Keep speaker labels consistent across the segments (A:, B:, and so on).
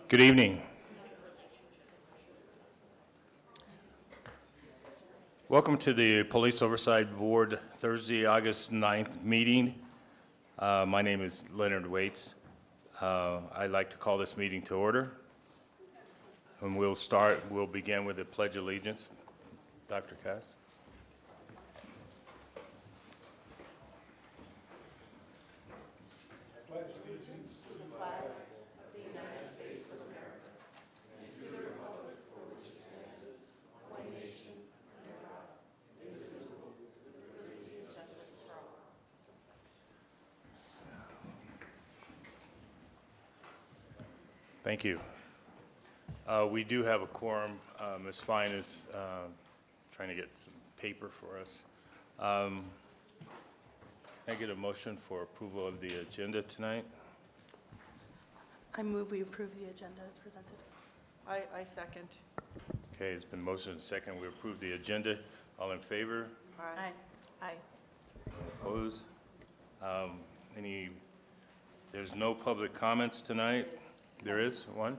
A: Good evening. Welcome to the Police Oversight Board Thursday, August 9th meeting. My name is Leonard Waits. I'd like to call this meeting to order. And we'll begin with the Pledge of Allegiance. Dr. Cass. Thank you. We do have a quorum. Ms. Fine is trying to get some paper for us. Can I get a motion for approval of the agenda tonight?
B: I move we approve the agenda as presented.
C: I second.
A: Okay, it's been motioned and second. We approve the agenda. All in favor?
C: Aye.
B: Aye.
A: Opposed? There's no public comments tonight? There is one?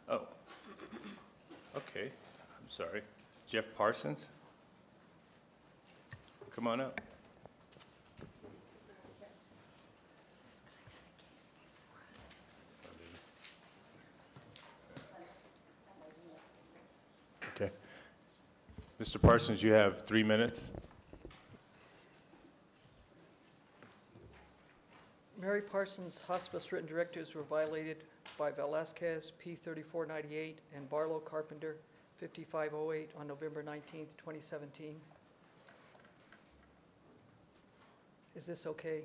A: Oh. Okay, I'm sorry. Jeff Parsons? Come on up. Okay. Mr. Parsons, you have 3 minutes.
D: Mary Parsons Hospice written directives were violated by Velasquez, P3498, and Barlow Carpenter, 5508, on November 19th, 2017. Is this okay?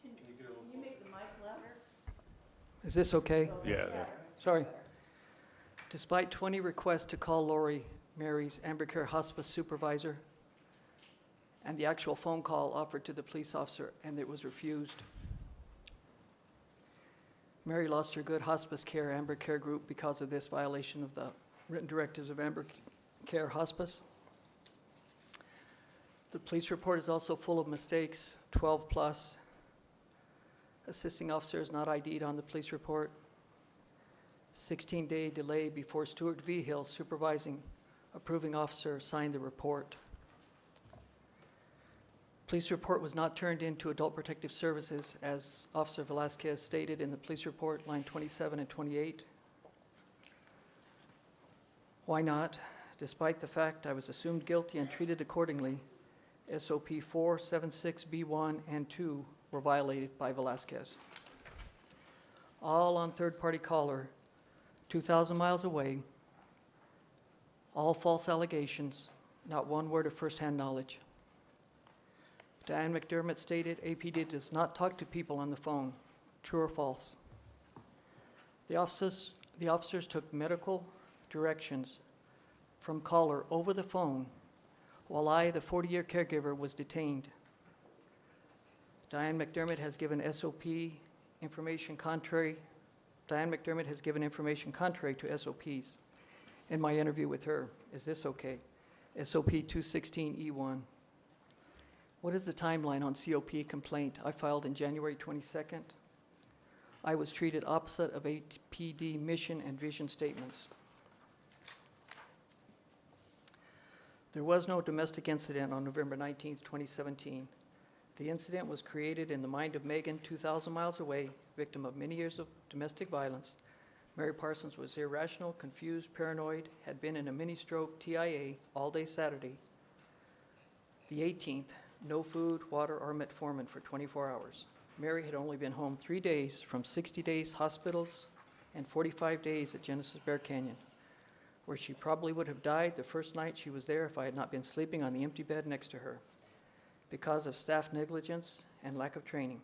C: Can you make the mic louder?
D: Is this okay?
A: Yeah.
D: Sorry. Despite 20 requests to call Lori, Mary's Amber Care Hospice supervisor, and the actual phone call offered to the police officer, and it was refused. Mary lost her good hospice care Amber Care group because of this violation of the written directives of Amber Care Hospice. The police report is also full of mistakes, 12 plus. Assisting officer is not ID'd on the police report. 16-day delay before Stuart V. Hill, supervising approving officer, signed the report. Police report was not turned into Adult Protective Services, as Officer Velasquez stated in the police report, line 27 and 28. Why not? Despite the fact I was assumed guilty and treated accordingly, SOP 476B1 and 2 were violated by Velasquez. All on third-party caller, 2,000 miles away, all false allegations, not one word of first-hand knowledge. Diane McDermott stated APD does not talk to people on the phone. True or false? The officers took medical directions from caller over the phone while I, the 40-year caregiver, was detained. Diane McDermott has given SOP information contrary. Diane McDermott has given information contrary to SOPs in my interview with her. Is this okay? SOP 216E1. What is the timeline on COP complaint? I filed in January 22nd. I was treated opposite of APD mission and vision statements. There was no domestic incident on November 19th, 2017. The incident was created in the mind of Megan, 2,000 miles away, victim of many years of domestic violence. Mary Parsons was irrational, confused, paranoid, had been in a mini stroke, TIA, all day Saturday. The 18th, no food, water, or metformin for 24 hours. Mary had only been home 3 days from 60 days hospitals and 45 days at Genesis Bear Canyon, where she probably would have died the first night she was there if I had not been sleeping on the empty bed next to her. Because of staff negligence and lack of training,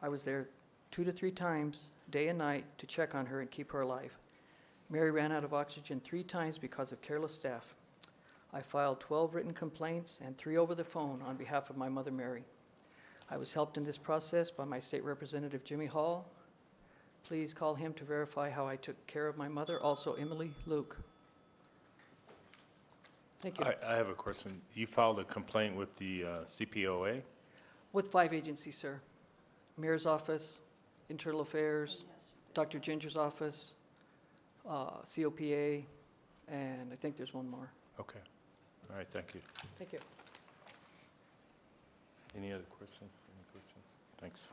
D: I was there 2 to 3 times, day and night, to check on her and keep her alive. Mary ran out of oxygen 3 times because of careless staff. I filed 12 written complaints and 3 over the phone on behalf of my mother, Mary. I was helped in this process by my state representative, Jimmy Hall. Please call him to verify how I took care of my mother. Also, Emily Luke. Thank you.
A: I have a question. You filed a complaint with the CPOA?
D: With 5 agencies, sir. Mayor's office, Internal Affairs, Dr. Ginger's office, COPA, and I think there's one more.
A: Okay. All right, thank you.
D: Thank you.
A: Any other questions? Any questions? Thanks.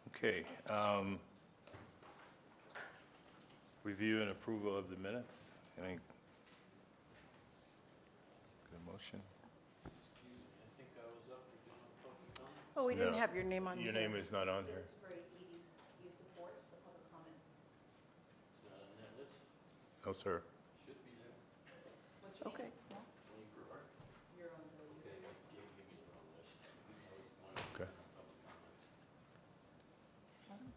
A: Okay. Review and approval of the minutes. Any good motion?
C: Oh, we didn't
A: No.
C: have your name on here.
A: Your name is not on here.
E: This is for Edie. You supports the public comments. It's not on that list?
A: No, sir.
E: Should be there. What's your
C: Okay.
E: name? Tony Perard. You're on the list. Okay, give me the wrong list.
A: Okay.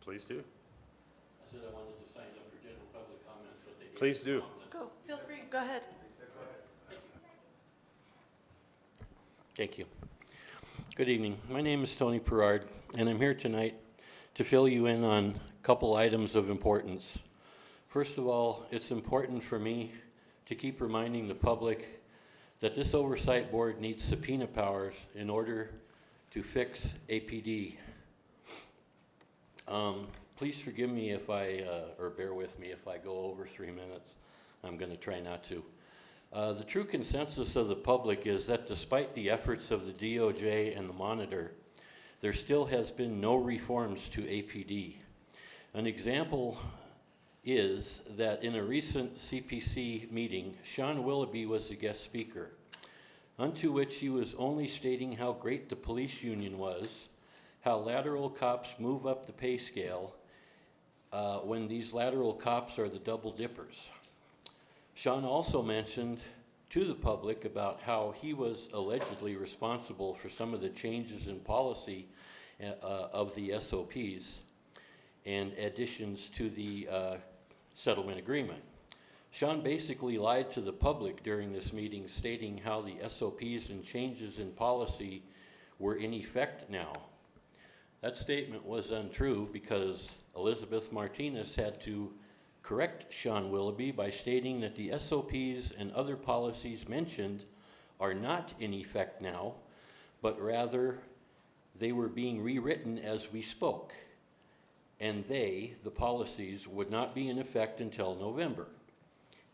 A: Please do.
E: I said I wanted to sign up for general public comments, but they gave
A: Please
E: me
A: do.
E: the wrong list.
C: Go, feel free, go ahead.
E: Thank you. Good evening. My name is Tony Perard, and I'm here tonight to fill you in on a couple items of importance. First of all, it's important for me to keep reminding the public that this oversight board needs subpoena powers in order to fix APD. Please forgive me if or bear with me if I go over 3 minutes. I'm going to try not to. The true consensus of the public is that despite the efforts of the DOJ and the Monitor, there still has been no reforms to APD. An example is that in a recent CPC meeting, Sean Willoughby was the guest speaker, unto which he was only stating how great the police union was, how lateral cops move up the pay scale when these lateral cops are the double dippers. Sean also mentioned to the public about how he was allegedly responsible for some of the changes in policy of the SOPs and additions to the settlement agreement. Sean basically lied to the public during this meeting, stating how the SOPs and changes in policy were in effect now. That statement was untrue because Elizabeth Martinez had to correct Sean Willoughby by stating that the SOPs and other policies mentioned are not in effect now, but rather they were being rewritten as we spoke, and the policies, would not be in effect until November.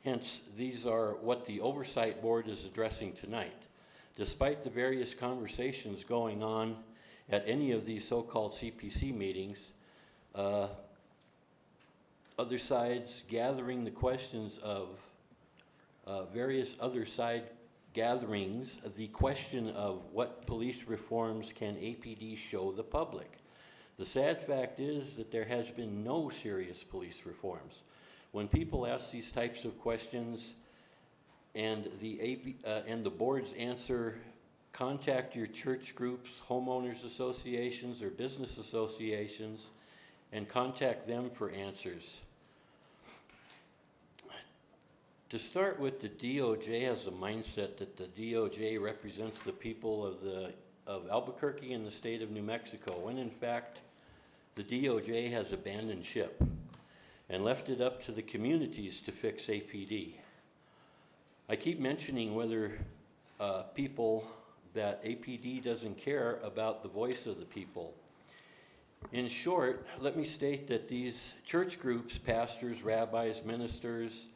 E: Hence, these are what the Oversight Board is addressing tonight. Despite the various conversations going on at any of these so-called CPC meetings, other sides gathering the questions of various other side gatherings, the question of what police reforms can APD show the public. The sad fact is that there has been no serious police reforms. When people ask these types of questions and the board's answer, contact your church groups, homeowners associations, or business associations, and contact them for answers. To start with, the DOJ has a mindset that the DOJ represents the people of Albuquerque and the state of New Mexico, when in fact the DOJ has abandoned ship and left it up to the communities to fix APD. I keep mentioning whether people that APD doesn't care about the voice of the people. In short, let me state that these church groups, pastors, rabbis, ministers,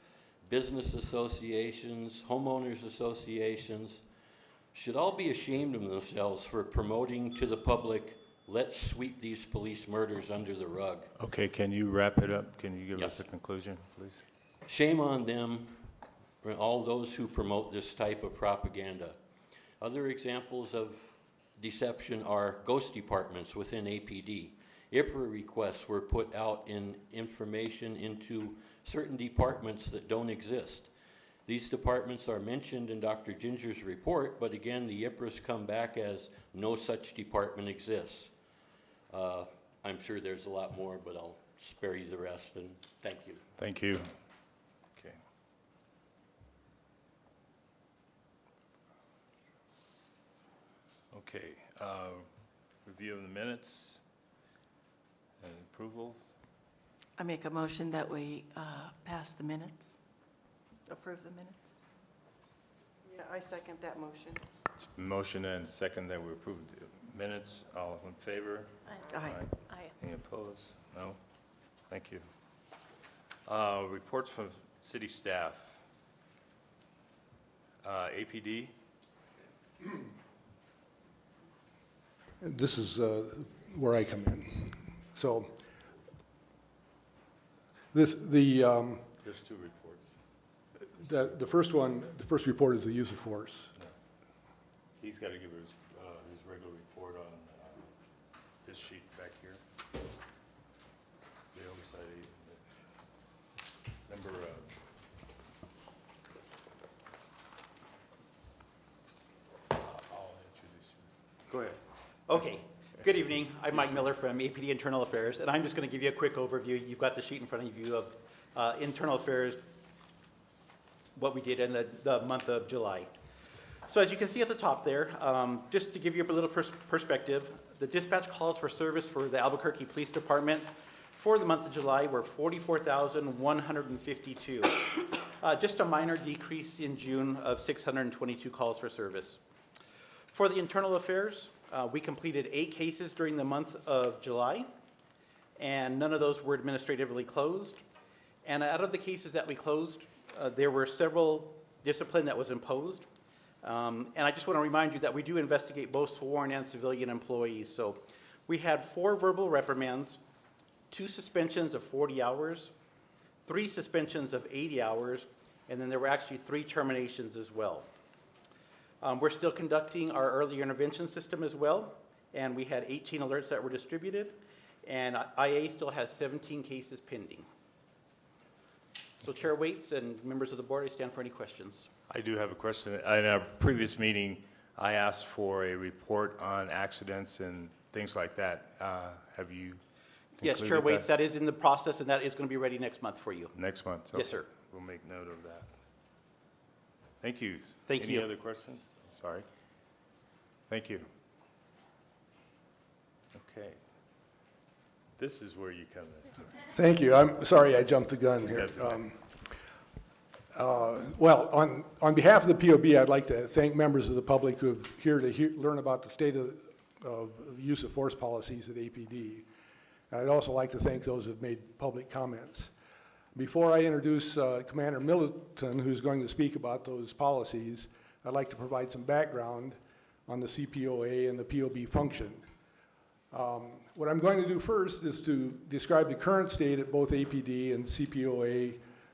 E: business associations, homeowners associations, should all be ashamed of themselves for promoting to the public, let's sweep these police murders under the rug.
A: Okay, can you wrap it up? Can you give
E: Yes.
A: us a conclusion, please?
E: Shame on them, or all those who promote this type of propaganda. Other examples of deception are ghost departments within APD. IPRA requests were put out in information into certain departments that don't exist. These departments are mentioned in Dr. Ginger's report, but again, the IPRAs come back as no such department exists. I'm sure there's a lot more, but I'll spare you the rest, and thank you.
A: Thank you. Okay. Okay, review of the minutes and approval.
C: I make a motion that we pass the minutes, approve the minutes. Yeah, I second that motion.
A: It's motion and second that we approve the minutes. All in favor?
C: Aye.
B: Aye.
A: Any opposed? No? Thank you. Reports from city staff. APD?
F: This is where I come in. So
A: There's 2 reports.
F: the first report is the use of force.
A: He's got to give his regular report on this sheet back here. The oversight number. I'll introduce you. Go ahead.
G: Okay. Good evening. I'm Mike Miller from APD Internal Affairs, and I'm just going to give you a quick overview. You've got the sheet in front of you of Internal Affairs, what we did in the month of July. So as you can see at the top there, just to give you a little perspective, the dispatch calls for service for the Albuquerque Police Department for the month of July were 44,152. Just a minor decrease in June of 622 calls for service. For the Internal Affairs, we completed 8 cases during the month of July, and none of those were administratively closed. And out of the cases that we closed, there were several discipline that was imposed. And I just want to remind you that we do investigate both sworn and civilian employees. So we had 4 verbal reprimands, 2 suspensions of 40 hours, 3 suspensions of 80 hours, and then there were actually 3 terminations as well. We're still conducting our early intervention system as well, and we had 18 alerts that were distributed, and IA still has 17 cases pending. So Chair Waits and members of the board, I stand for any questions.
A: I do have a question. In our previous meeting, I asked for a report on accidents and things like that. Have you
G: Yes,
A: concluded
G: Chair Waits,
A: that?
G: that is in the process, and that is going to be ready next month for you.
A: Next month?
G: Yes,
A: Okay.
G: sir.
A: We'll make note of that. Thank you.
G: Thank you.
A: Any other questions? Sorry. Thank you. Okay. This is where you come in.
F: Thank you. I'm sorry I jumped the gun here.
A: That's okay.
F: Well, on behalf of the POB, I'd like to thank members of the public who are here to learn about the state of the use of force policies at APD. I'd also like to thank those who have made public comments. Before I introduce Commander Middleton, who's going to speak about those policies, I'd like to provide some background on the CPOA and the POB function. What I'm going to do first is to describe the current state at both APD and CPOA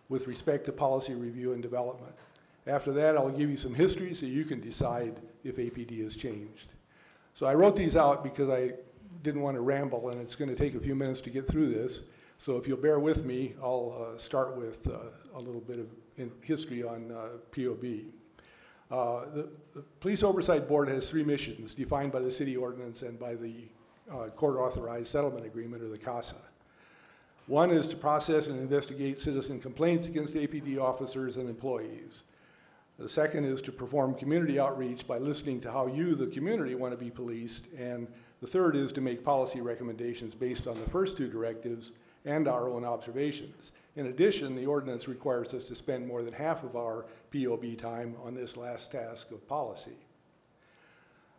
F: with respect to policy review and development. After that, I'll give you some history so you can decide if APD has changed. So I wrote these out because I didn't want to ramble, and it's going to take a few minutes to get through this. So if you'll bear with me, I'll start with a little bit of history on POB. The Police Oversight Board has 3 missions defined by the city ordinance and by the court-authorized settlement agreement, or the CASA. One is to process and investigate citizen complaints against APD officers and employees. The second is to perform community outreach by listening to how you, the community, want to be policed. And the third is to make policy recommendations based on the first 2 directives and our own observations. In addition, the ordinance requires us to spend more than half of our POB time on this last task of policy.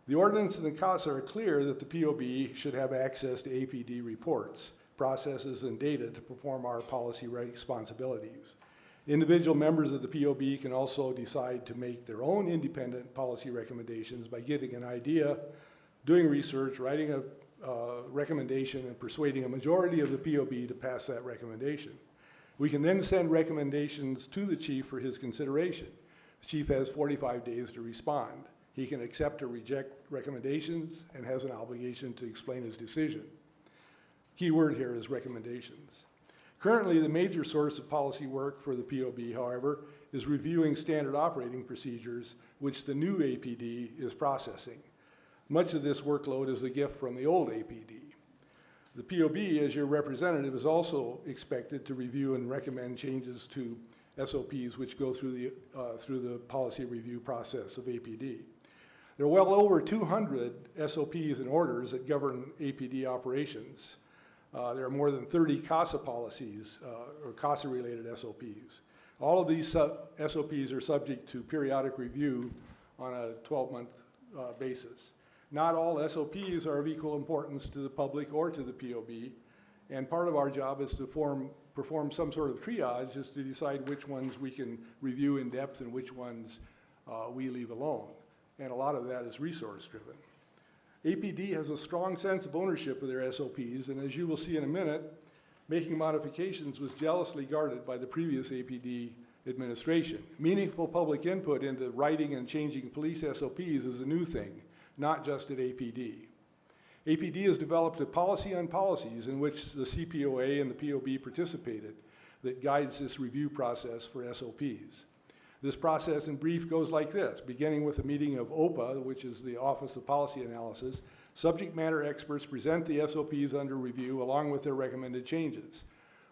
F: The ordinance and the CASA are clear that the POB should have access to APD reports, processes, and data to perform our policy responsibilities. Individual members of the POB can also decide to make their own independent policy recommendations by getting an idea, doing research, writing a recommendation, and persuading a majority of the POB to pass that recommendation. We can then send recommendations to the chief for his consideration. The chief has 45 days to respond. He can accept or reject recommendations and has an obligation to explain his decision. Key word here is recommendations. Currently, the major source of policy work for the POB, however, is reviewing standard operating procedures, which the new APD is processing. Much of this workload is a gift from the old APD. The POB, as your representative, is also expected to review and recommend changes to SOPs which go through the policy review process of APD. There are well over 200 SOPs and orders that govern APD operations. There are more than 30 CASA policies or CASA-related SOPs. All of these SOPs are subject to periodic review on a 12-month basis. Not all SOPs are of equal importance to the public or to the POB, and part of our job is to form perform some sort of triage just to decide which ones we can review in depth and which ones we leave alone. And a lot of that is resource driven. APD has a strong sense of ownership of their SOPs, and as you will see in a minute, making modifications was jealously guarded by the previous APD administration. Meaningful public input into writing and changing police SOPs is a new thing, not just at APD. APD has developed a policy on policies in which the CPOA and the POB participated that guides this review process for SOPs. This process in brief goes like this, beginning with a meeting of OPA, which is the Office of Policy Analysis. Subject matter experts present the SOPs under review along with their recommended changes.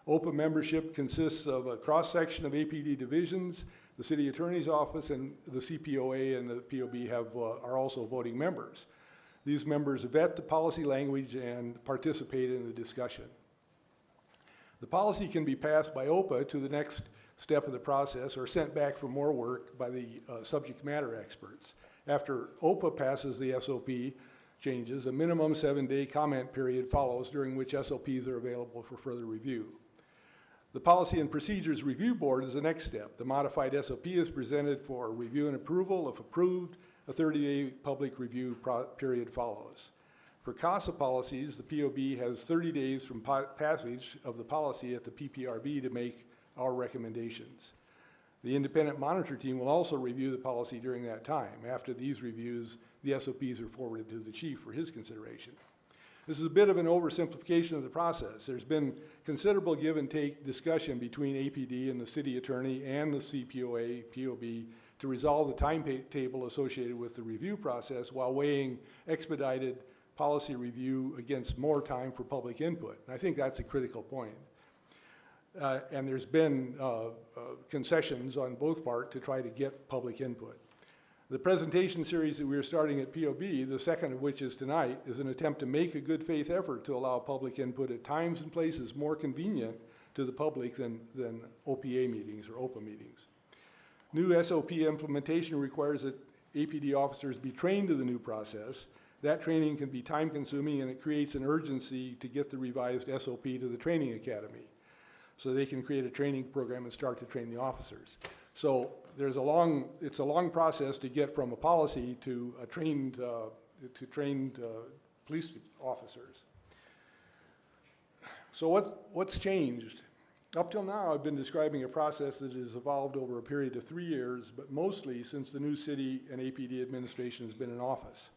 F: OPA membership consists of a cross-section of APD divisions, the City Attorney's Office, and the CPOA and the POB are also voting members. These members vet the policy language and participate in the discussion. The policy can be passed by OPA to the next step of the process or sent back for more work by the subject matter experts. After OPA passes the SOP changes, a minimum 7-day comment period follows during which SOPs are available for further review. The Policy and Procedures Review Board is the next step. The modified SOP is presented for review and approval. If approved, a 30-day public review period follows. For CASA policies, the POB has 30 days from passage of the policy at the PPRB to make our recommendations. The independent monitor team will also review the policy during that time. After these reviews, the SOPs are forwarded to the chief for his consideration. This is a bit of an oversimplification of the process. There's been considerable give and take discussion between APD and the city attorney and the CPOA, POB to resolve the timetable associated with the review process while weighing expedited policy review against more time for public input. And I think that's a critical point. And there's been concessions on both parts to try to get public input. The presentation series that we are starting at POB, the second of which is tonight, is an attempt to make a good faith effort to allow public input at times and places more convenient to the public than OPA meetings or OPA meetings. New SOP implementation requires that APD officers be trained to the new process. That training can be time consuming and it creates an urgency to get the revised SOP to the training academy so they can create a training program and start to train the officers. So it's a long process to get from a policy to a trained police officers. So what's changed? Up till now, I've been describing a process that has evolved over a period of 3 years, but mostly since the new city and APD administration has been in office.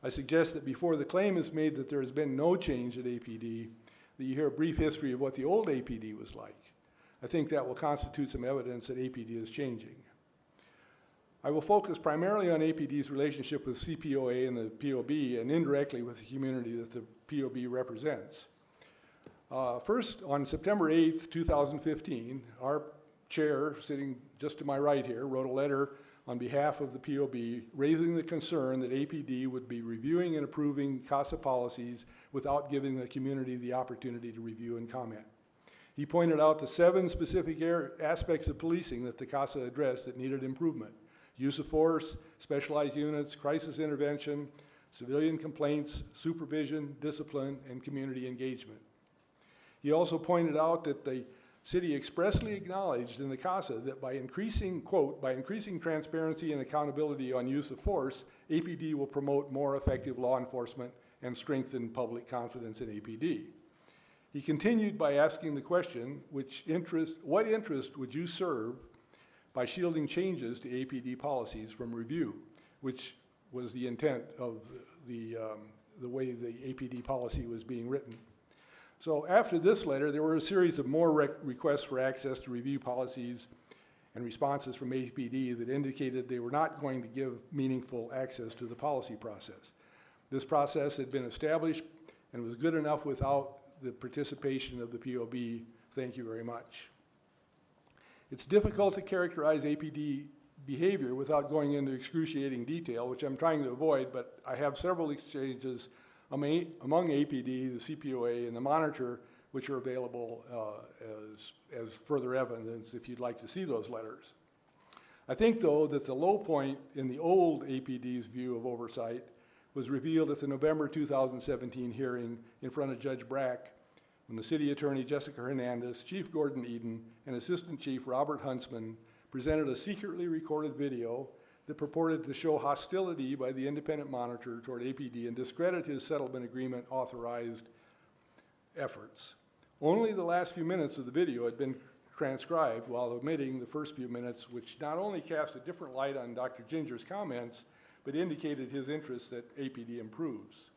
F: I suggest that before the claim is made that there has been no change at APD, that you hear a brief history of what the old APD was like. I think that will constitute some evidence that APD is changing. I will focus primarily on APD's relationship with CPOA and the POB and indirectly with the community that the POB represents. First, on September 8th, 2015, our chair, sitting just to my right here, wrote a letter on behalf of the POB raising the concern that APD would be reviewing and approving CASA policies without giving the community the opportunity to review and comment. He pointed out the 7 specific aspects of policing that the CASA addressed that needed improvement: use of force, specialized units, crisis intervention, civilian complaints, supervision, discipline, and community engagement. He also pointed out that the city expressly acknowledged in the CASA that by increasing, quote, by increasing transparency and accountability on use of force, APD will promote more effective law enforcement and strengthen public confidence in APD. He continued by asking the question, what interest would you serve by shielding changes to APD policies from review, which was the intent of the way the APD policy was being written. So after this letter, there were a series of more requests for access to review policies and responses from APD that indicated they were not going to give meaningful access to the policy process. This process had been established and was good enough without the participation of the POB. Thank you very much. It's difficult to characterize APD behavior without going into excruciating detail, which I'm trying to avoid, but I have several exchanges among APD, the CPOA, and the monitor, which are available as further evidence if you'd like to see those letters. I think, though, that the low point in the old APD's view of oversight was revealed at the November 2017 hearing in front of Judge Brack when the City Attorney Jessica Hernandez, Chief Gordon Eden, and Assistant Chief Robert Huntsman presented a secretly recorded video that purported to show hostility by the independent monitor toward APD and discredit his settlement agreement authorized efforts. Only the last few minutes of the video had been transcribed, while omitting the first few minutes, which not only cast a different light on Dr. Ginger's comments, but indicated his interest that APD improves.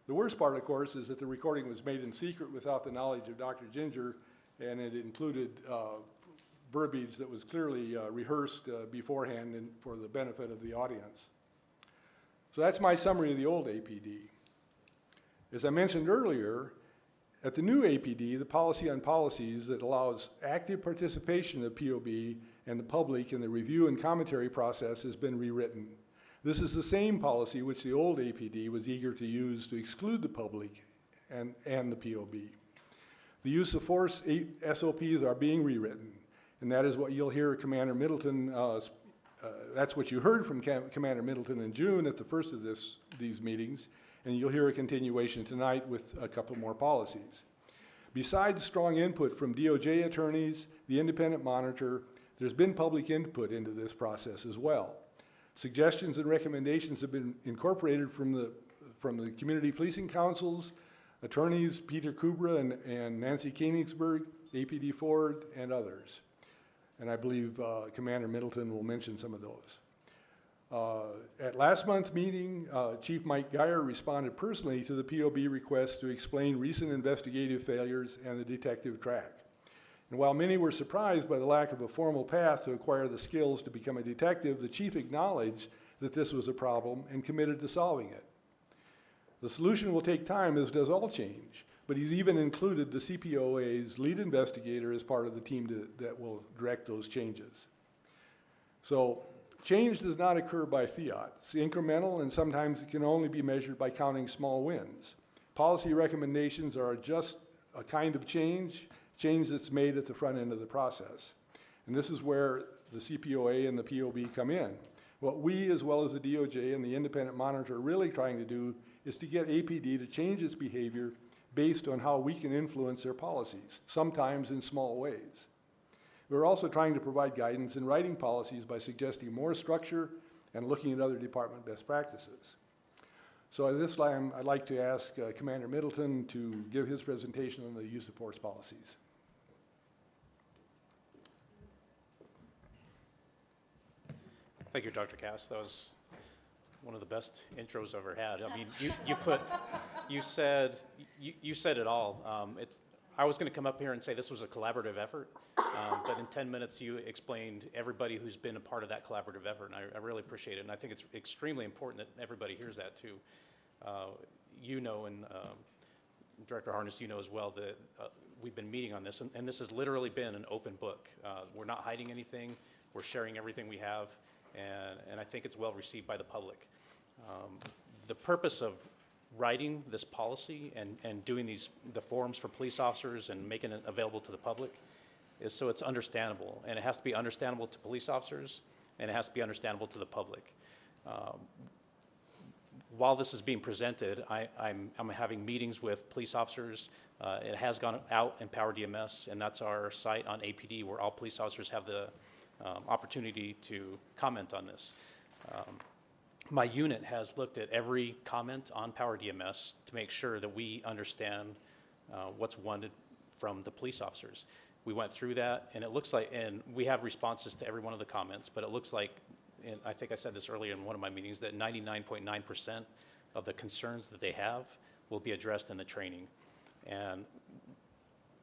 F: The worst part, of course, is that the recording was made in secret without the knowledge of Dr. Ginger, and it included verbiage that was clearly rehearsed beforehand and for the benefit of the audience. So that's my summary of the old APD. As I mentioned earlier, at the new APD, the policy on policies that allows active participation of POB and the public in the review and commentary process has been rewritten. This is the same policy which the old APD was eager to use to exclude the public and the POB. The use of force SOPs are being rewritten, and that is what you'll hear Commander Middleton, that's what you heard from Commander Middleton in June at the first of these meetings, and you'll hear a continuation tonight with a couple more policies. Besides strong input from DOJ attorneys, the independent monitor, there's been public input into this process as well. Suggestions and recommendations have been incorporated from the community policing councils, attorneys Peter Kubra and Nancy Koenigsberg, APD Ford, and others. And I believe Commander Middleton will mention some of those. At last month's meeting, Chief Mike Geyer responded personally to the POB request to explain recent investigative failures and the detective track. And while many were surprised by the lack of a formal path to acquire the skills to become a detective, the chief acknowledged that this was a problem and committed to solving it. The solution will take time, as does all change, but he's even included the CPOA's lead investigator as part of the team that will direct those changes. So change does not occur by fiat. It's incremental, and sometimes it can only be measured by counting small wins. Policy recommendations are just a kind of change that's made at the front end of the process. And this is where the CPOA and the POB come in. What we, as well as the DOJ and the independent monitor, are really trying to do is to get APD to change its behavior based on how we can influence their policies, sometimes in small ways. We're also trying to provide guidance in writing policies by suggesting more structure and looking at other department best practices. So at this time, I'd like to ask Commander Middleton to give his presentation on the use of force policies.
H: Thank you, Dr. Cass. That was one of the best intros I've ever had. I mean, you said it all. I was going to come up here and say this was a collaborative effort, but in 10 minutes you explained everybody who's been a part of that collaborative effort, and I really appreciate it. And I think it's extremely important that everybody hears that too. You know, and Director Harness, you know as well that we've been meeting on this, and this has literally been an open book. We're not hiding anything. We're sharing everything we have, and I think it's well received by the public. The purpose of writing this policy and doing the forums for police officers and making it available to the public is so it's understandable, and it has to be understandable to police officers, and it has to be understandable to the public. While this is being presented, I'm having meetings with police officers. It has gone out in Power DMS, and that's our site on APD where all police officers have the opportunity to comment on this. My unit has looked at every comment on Power DMS to make sure that we understand what's wanted from the police officers. We went through that, and it looks like, and we have responses to every one of the comments, but it looks like, and I think I said this earlier in one of my meetings, that 99.9% of the concerns that they have will be addressed in the training. And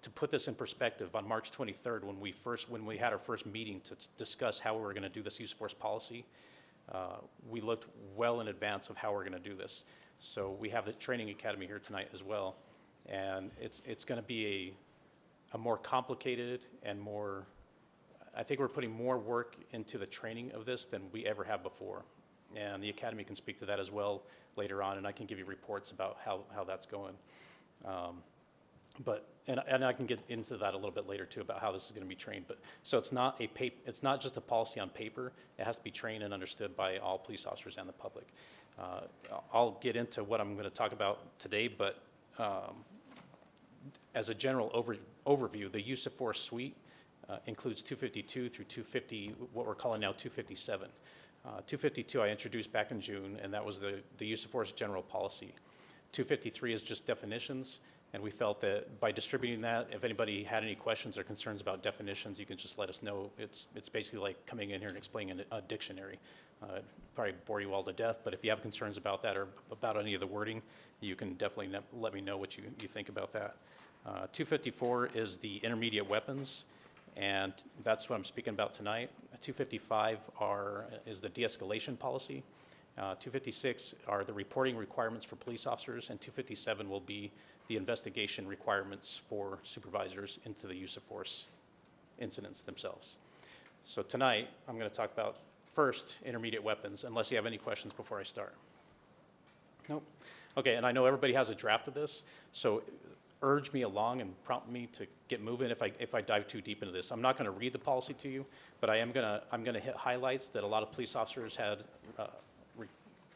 H: to put this in perspective, on March 23rd, when we had our first meeting to discuss how we were going to do this use of force policy, we looked well in advance of how we're going to do this. So we have the training academy here tonight as well, and it's going to be a more complicated and more, I think we're putting more work into the training of this than we ever have before. And the academy can speak to that as well later on, and I can give you reports about how that's going. And I can get into that a little bit later too about how this is going to be trained. But so it's not just a policy on paper. It has to be trained and understood by all police officers and the public. I'll get into what I'm going to talk about today, but as a general overview, the use of force suite includes 252 through 250, what we're calling now 257. 252 I introduced back in June, and that was the use of force general policy. 253 is just definitions, and we felt that by distributing that, if anybody had any questions or concerns about definitions, you can just let us know. It's basically like coming in here and explaining a dictionary. Probably bore you all to death, but if you have concerns about that or about any of the wording, you can definitely let me know what you think about that. 254 is the intermediate weapons, and that's what I'm speaking about tonight. 255 is the de-escalation policy. 256 are the reporting requirements for police officers, and 257 will be the investigation requirements for supervisors into the use of force incidents themselves. So tonight, I'm going to talk about first intermediate weapons, unless you have any questions before I start. Nope. Okay, and I know everybody has a draft of this, so urge me along and prompt me to get moving if I dive too deep into this. I'm not going to read the policy to you, but I'm going to hit highlights that a lot of police officers had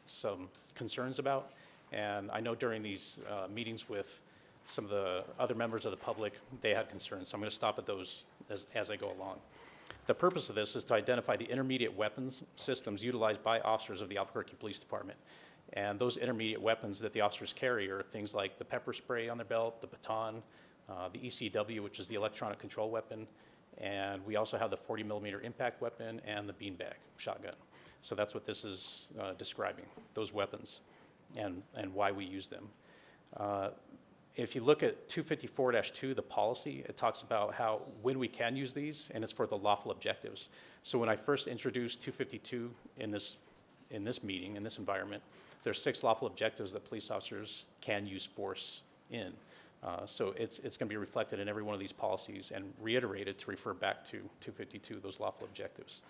H: some concerns about, and I know during these meetings with some of the other members of the public, they had concerns, so I'm going to stop at those as I go along. The purpose of this is to identify the intermediate weapons systems utilized by officers of the Albuquerque Police Department. And those intermediate weapons that the officers carry are things like the pepper spray on their belt, the baton, the ECW, which is the electronic control weapon, and we also have the 40 millimeter impact weapon and the beanbag shotgun. So that's what this is describing, those weapons and why we use them. If you look at 254-2, the policy, it talks about when we can use these, and it's for the lawful objectives. So when I first introduced 252 in this meeting, in this environment, there's 6 lawful objectives that police officers can use force in. So it's going to be reflected in every one of these policies and reiterated to refer back to 252, those lawful objectives.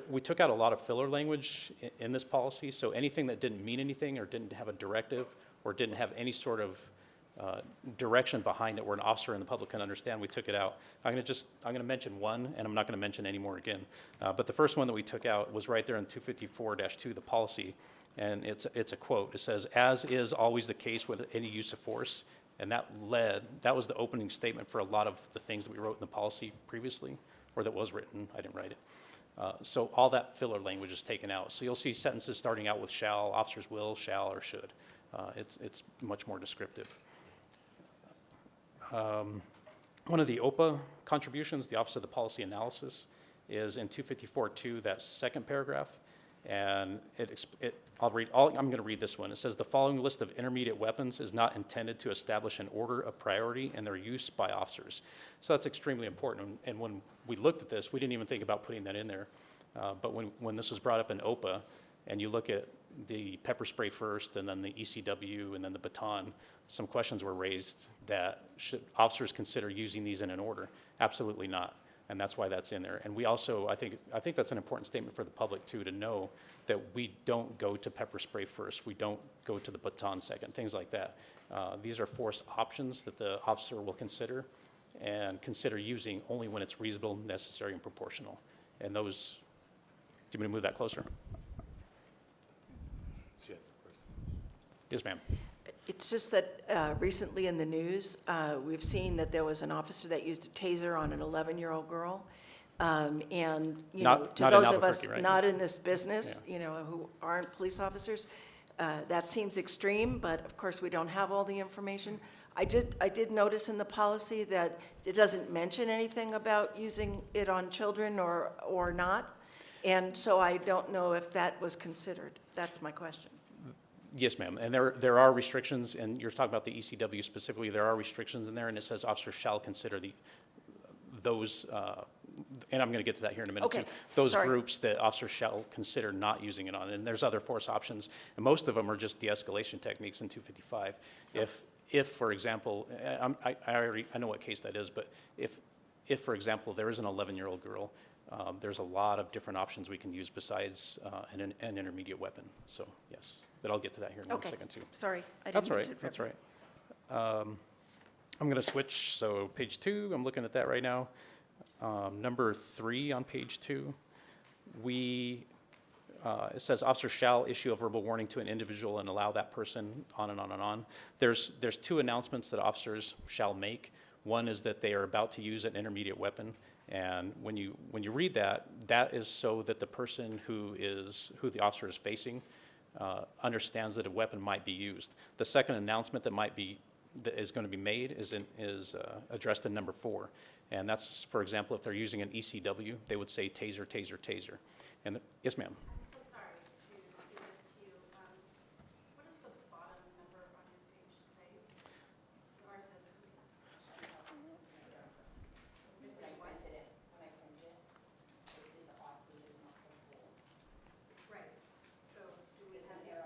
H: We took out a lot of filler language in this policy, so anything that didn't mean anything or didn't have a directive or didn't have any sort of direction behind it where an officer and the public can understand, we took it out. I'm going to mention one, and I'm not going to mention any more again. But the first one that we took out was right there in 254-2, the policy, and it's a quote. It says, "As is always the case with any use of force," and that was the opening statement for a lot of the things that we wrote in the policy previously, or that was written. I didn't write it. So all that filler language is taken out. So you'll see sentences starting out with shall, officers will, shall, or should. It's much more descriptive. One of the OPA contributions, the Office of the Policy Analysis, is in 254-2, that second paragraph, and I'm going to read this one. It says, "The following list of intermediate weapons is not intended to establish an order of priority in their use by officers." So that's extremely important, and when we looked at this, we didn't even think about putting that in there, but when this was brought up in OPA, and you look at the pepper spray first, and then the ECW, and then the baton, some questions were raised that should officers consider using these in an order? Absolutely not, and that's why that's in there. And we also, I think that's an important statement for the public too, to know that we don't go to pepper spray first, we don't go to the baton second, things like that. These are force options that the officer will consider and consider using only when it's reasonable, necessary, and proportional. And those, do you want me to move that closer? Yes, ma'am.
C: It's just that recently in the news, we've seen that there was an officer that used a taser on an 11-year-old girl. And, you know, to
H: Not in
C: those of us
H: Albuquerque, right?
C: not in this business, you know, who aren't police officers, that seems extreme, but of course we don't have all the information. I did notice in the policy that it doesn't mention anything about using it on children or not. And so I don't know if that was considered. That's my question.
H: Yes, ma'am, and there are restrictions, and you're talking about the ECW specifically, there are restrictions in there, and it says officers shall consider those, and I'm going to get to that here in a minute too.
C: Okay,
H: Those
C: sorry.
H: groups that officers shall consider not using it on, and there's other force options, and most of them are just de-escalation techniques in 255. If, for example, I know what case that is, but if, for example, there is an 11-year-old girl, there's a lot of different options we can use besides an intermediate weapon, so yes. But I'll get to that here in a second too.
C: Sorry, I
H: That's
C: didn't
H: all
C: mean to
H: right, that's
C: interrupt.
H: all right. I'm going to switch, so page 2, I'm looking at that right now. Number 3 on page 2, we it says officer shall issue a verbal warning to an individual and allow that person on and on and on. There's two announcements that officers shall make. One is that they are about to use an intermediate weapon, and when you read that, that is so that the person who the officer is facing understands that a weapon might be used. The second announcement that is going to be made is addressed in number 4, and that's, for example, if they're using an ECW, they would say taser, taser, taser. And yes, ma'am.
B: I'm so sorry to do this to you. What does the bottom number on your page say? Ours says. Right. So do we have the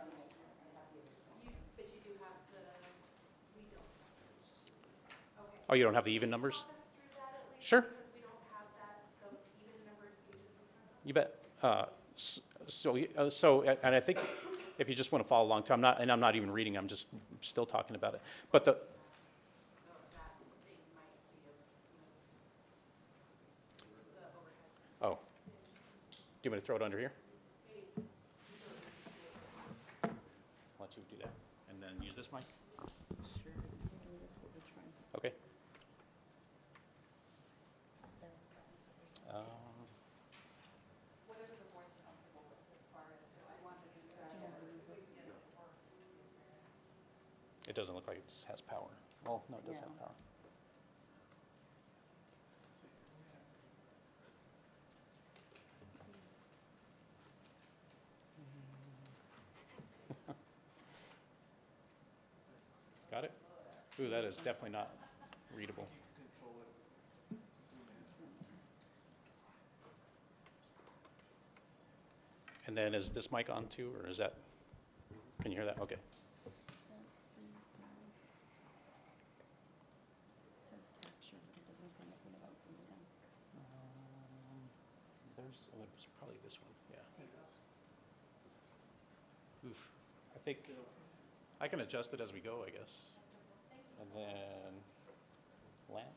B: but you do have the, we don't. Okay.
H: Oh, you don't have the even numbers?
B: Walk us through that at least,
H: Sure.
B: because we don't have those even numbered pages in front of us.
H: You bet. And I think if you just want to follow along, too, I'm not even reading, I'm just still talking about it. But
B: That thing might be of some assistance. The overhead.
H: oh, do you want me to throw it under here? I'll let you do that. And then use this mic?
I: Sure, that's what we're trying.
H: Okay.
B: Whatever the board's comfortable with as far as, so I want to do that.
H: It doesn't look like it has power. Well, no, it does have
I: Yeah.
H: power. Got it? Ooh, that is definitely not readable. And then is this mic on too, or is that, can you hear that? Okay.
I: Says capture, but it doesn't say nothing about zooming in.
H: There's, oh, it's probably this one, yeah. Oof, I think, I can adjust it as we go, I guess. And then, lamp,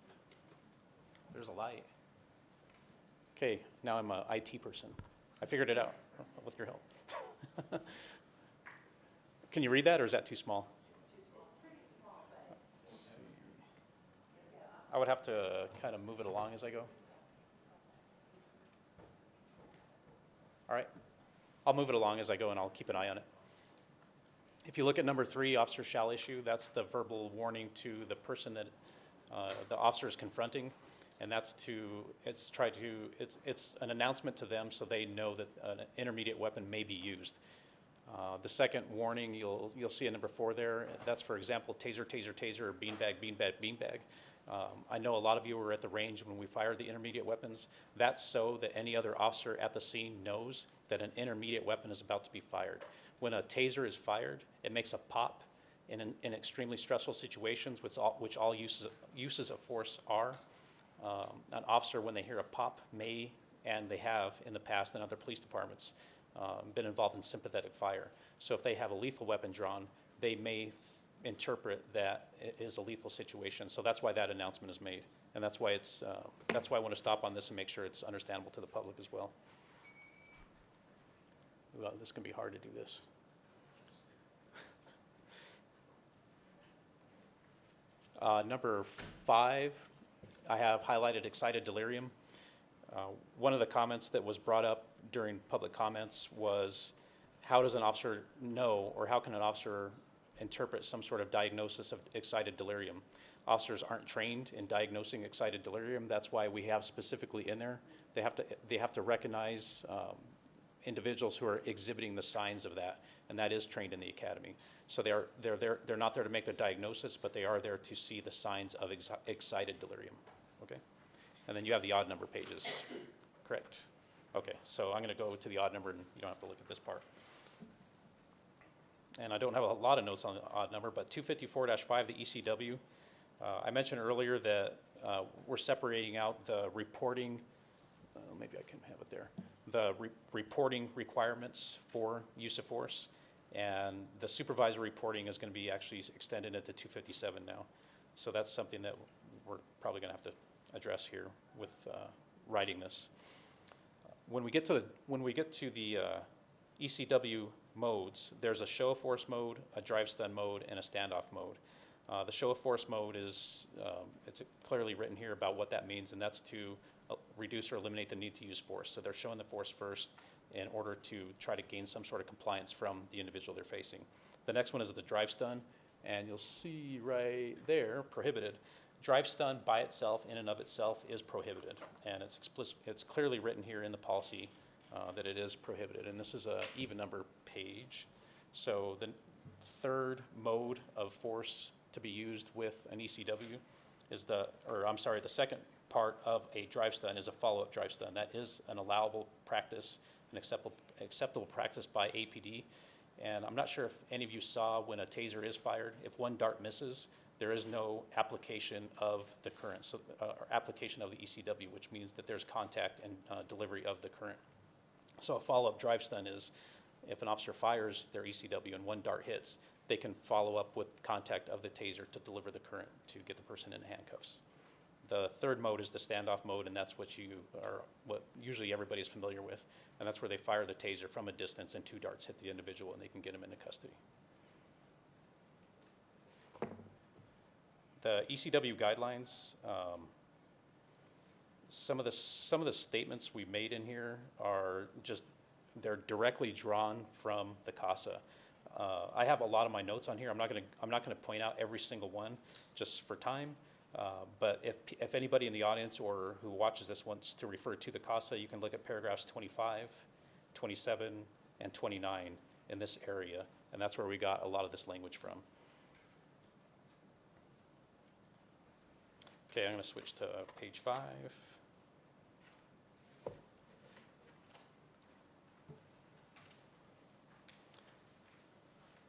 H: there's a light. Okay, now I'm a IT person. I figured it out with your help. Can you read that, or is that too small? Let's see. I would have to kind of move it along as I go. All right, I'll move it along as I go, and I'll keep an eye on it. If you look at number 3, officer shall issue, that's the verbal warning to the person that the officer is confronting, and that's it's an announcement to them so they know that an intermediate weapon may be used. The second warning, you'll see in number 4 there, that's, for example, taser, taser, taser, or beanbag, beanbag, beanbag. I know a lot of you were at the range when we fired the intermediate weapons. That's so that any other officer at the scene knows that an intermediate weapon is about to be fired. When a taser is fired, it makes a pop in extremely stressful situations, which all uses of force are. An officer, when they hear a pop, may, and they have in the past in other police departments, been involved in sympathetic fire. So if they have a lethal weapon drawn, they may interpret that it is a lethal situation. So that's why that announcement is made, and that's why I want to stop on this and make sure it's understandable to the public as well. Well, this can be hard to do this. Number 5, I have highlighted excited delirium. One of the comments that was brought up during public comments was, how does an officer know, or how can an officer interpret some sort of diagnosis of excited delirium? Officers aren't trained in diagnosing excited delirium. That's why we have specifically in there. They have to recognize individuals who are exhibiting the signs of that, and that is trained in the academy. So they're not there to make the diagnosis, but they are there to see the signs of excited delirium. Okay, and then you have the odd number pages, correct? Okay, so I'm going to go to the odd number, and you don't have to look at this part. And I don't have a lot of notes on the odd number, but 254-5, the ECW. I mentioned earlier that we're separating out the reporting, maybe I can have it there, the reporting requirements for use of force, and the supervisor reporting is going to be actually extended into 257 now. So that's something that we're probably going to have to address here with writing this. When we get to the ECW modes, there's a show of force mode, a drive stun mode, and a standoff mode. The show of force mode is, it's clearly written here about what that means, and that's to reduce or eliminate the need to use force. So they're showing the force first in order to try to gain some sort of compliance from the individual they're facing. The next one is the drive stun, and you'll see right there, prohibited. Drive stun by itself, in and of itself, is prohibited, and it's clearly written here in the policy that it is prohibited, and this is a even number page. So the third mode of force to be used with an ECW is the second part of a drive stun is a follow-up drive stun. That is an allowable practice, an acceptable practice by APD. And I'm not sure if any of you saw when a taser is fired, if one dart misses, there is no application of the current, so, or application of the ECW, which means that there's contact and delivery of the current. So a follow-up drive stun is if an officer fires their ECW and one dart hits, they can follow up with contact of the taser to deliver the current to get the person in handcuffs. The third mode is the standoff mode, and that's what usually everybody is familiar with, and that's where they fire the taser from a distance and 2 darts hit the individual and they can get him into custody. The ECW guidelines, some of the statements we made in here are just, they're directly drawn from the CASA. I have a lot of my notes on here. I'm not gonna point out every single one just for time. But if anybody in the audience or who watches this wants to refer to the CASA, you can look at paragraphs 25, 27, and 29 in this area, and that's where we got a lot of this language from. Okay, I'm going to switch to page 5.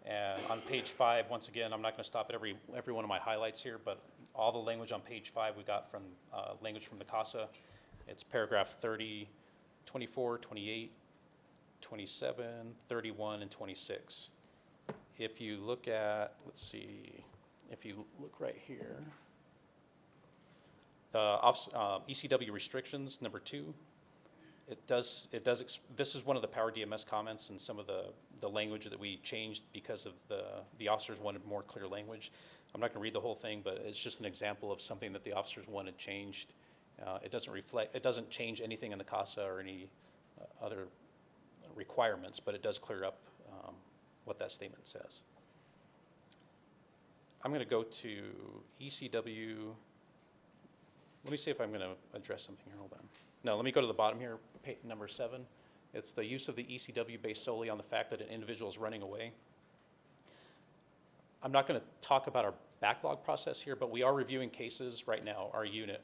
H: And on page 5, once again, I'm not going to stop at every one of my highlights here, but all the language on page 5 we got from language from the CASA. It's paragraph 30, 24, 28, 27, 31, and 26. If you look at, let's see, if you look right here, the ECW restrictions, number 2, this is one of the Power DMS comments and some of the language that we changed because of the officers wanted more clear language. I'm not going to read the whole thing, but it's just an example of something that the officers wanted changed. It doesn't change anything in the CASA or any other requirements, but it does clear up what that statement says. I'm going to go to ECW. Let me see if I'm going to address something here. Hold on. No, let me go to the bottom here, number 7. It's the use of the ECW based solely on the fact that an individual is running away. I'm not going to talk about our backlog process here, but we are reviewing cases right now, our unit,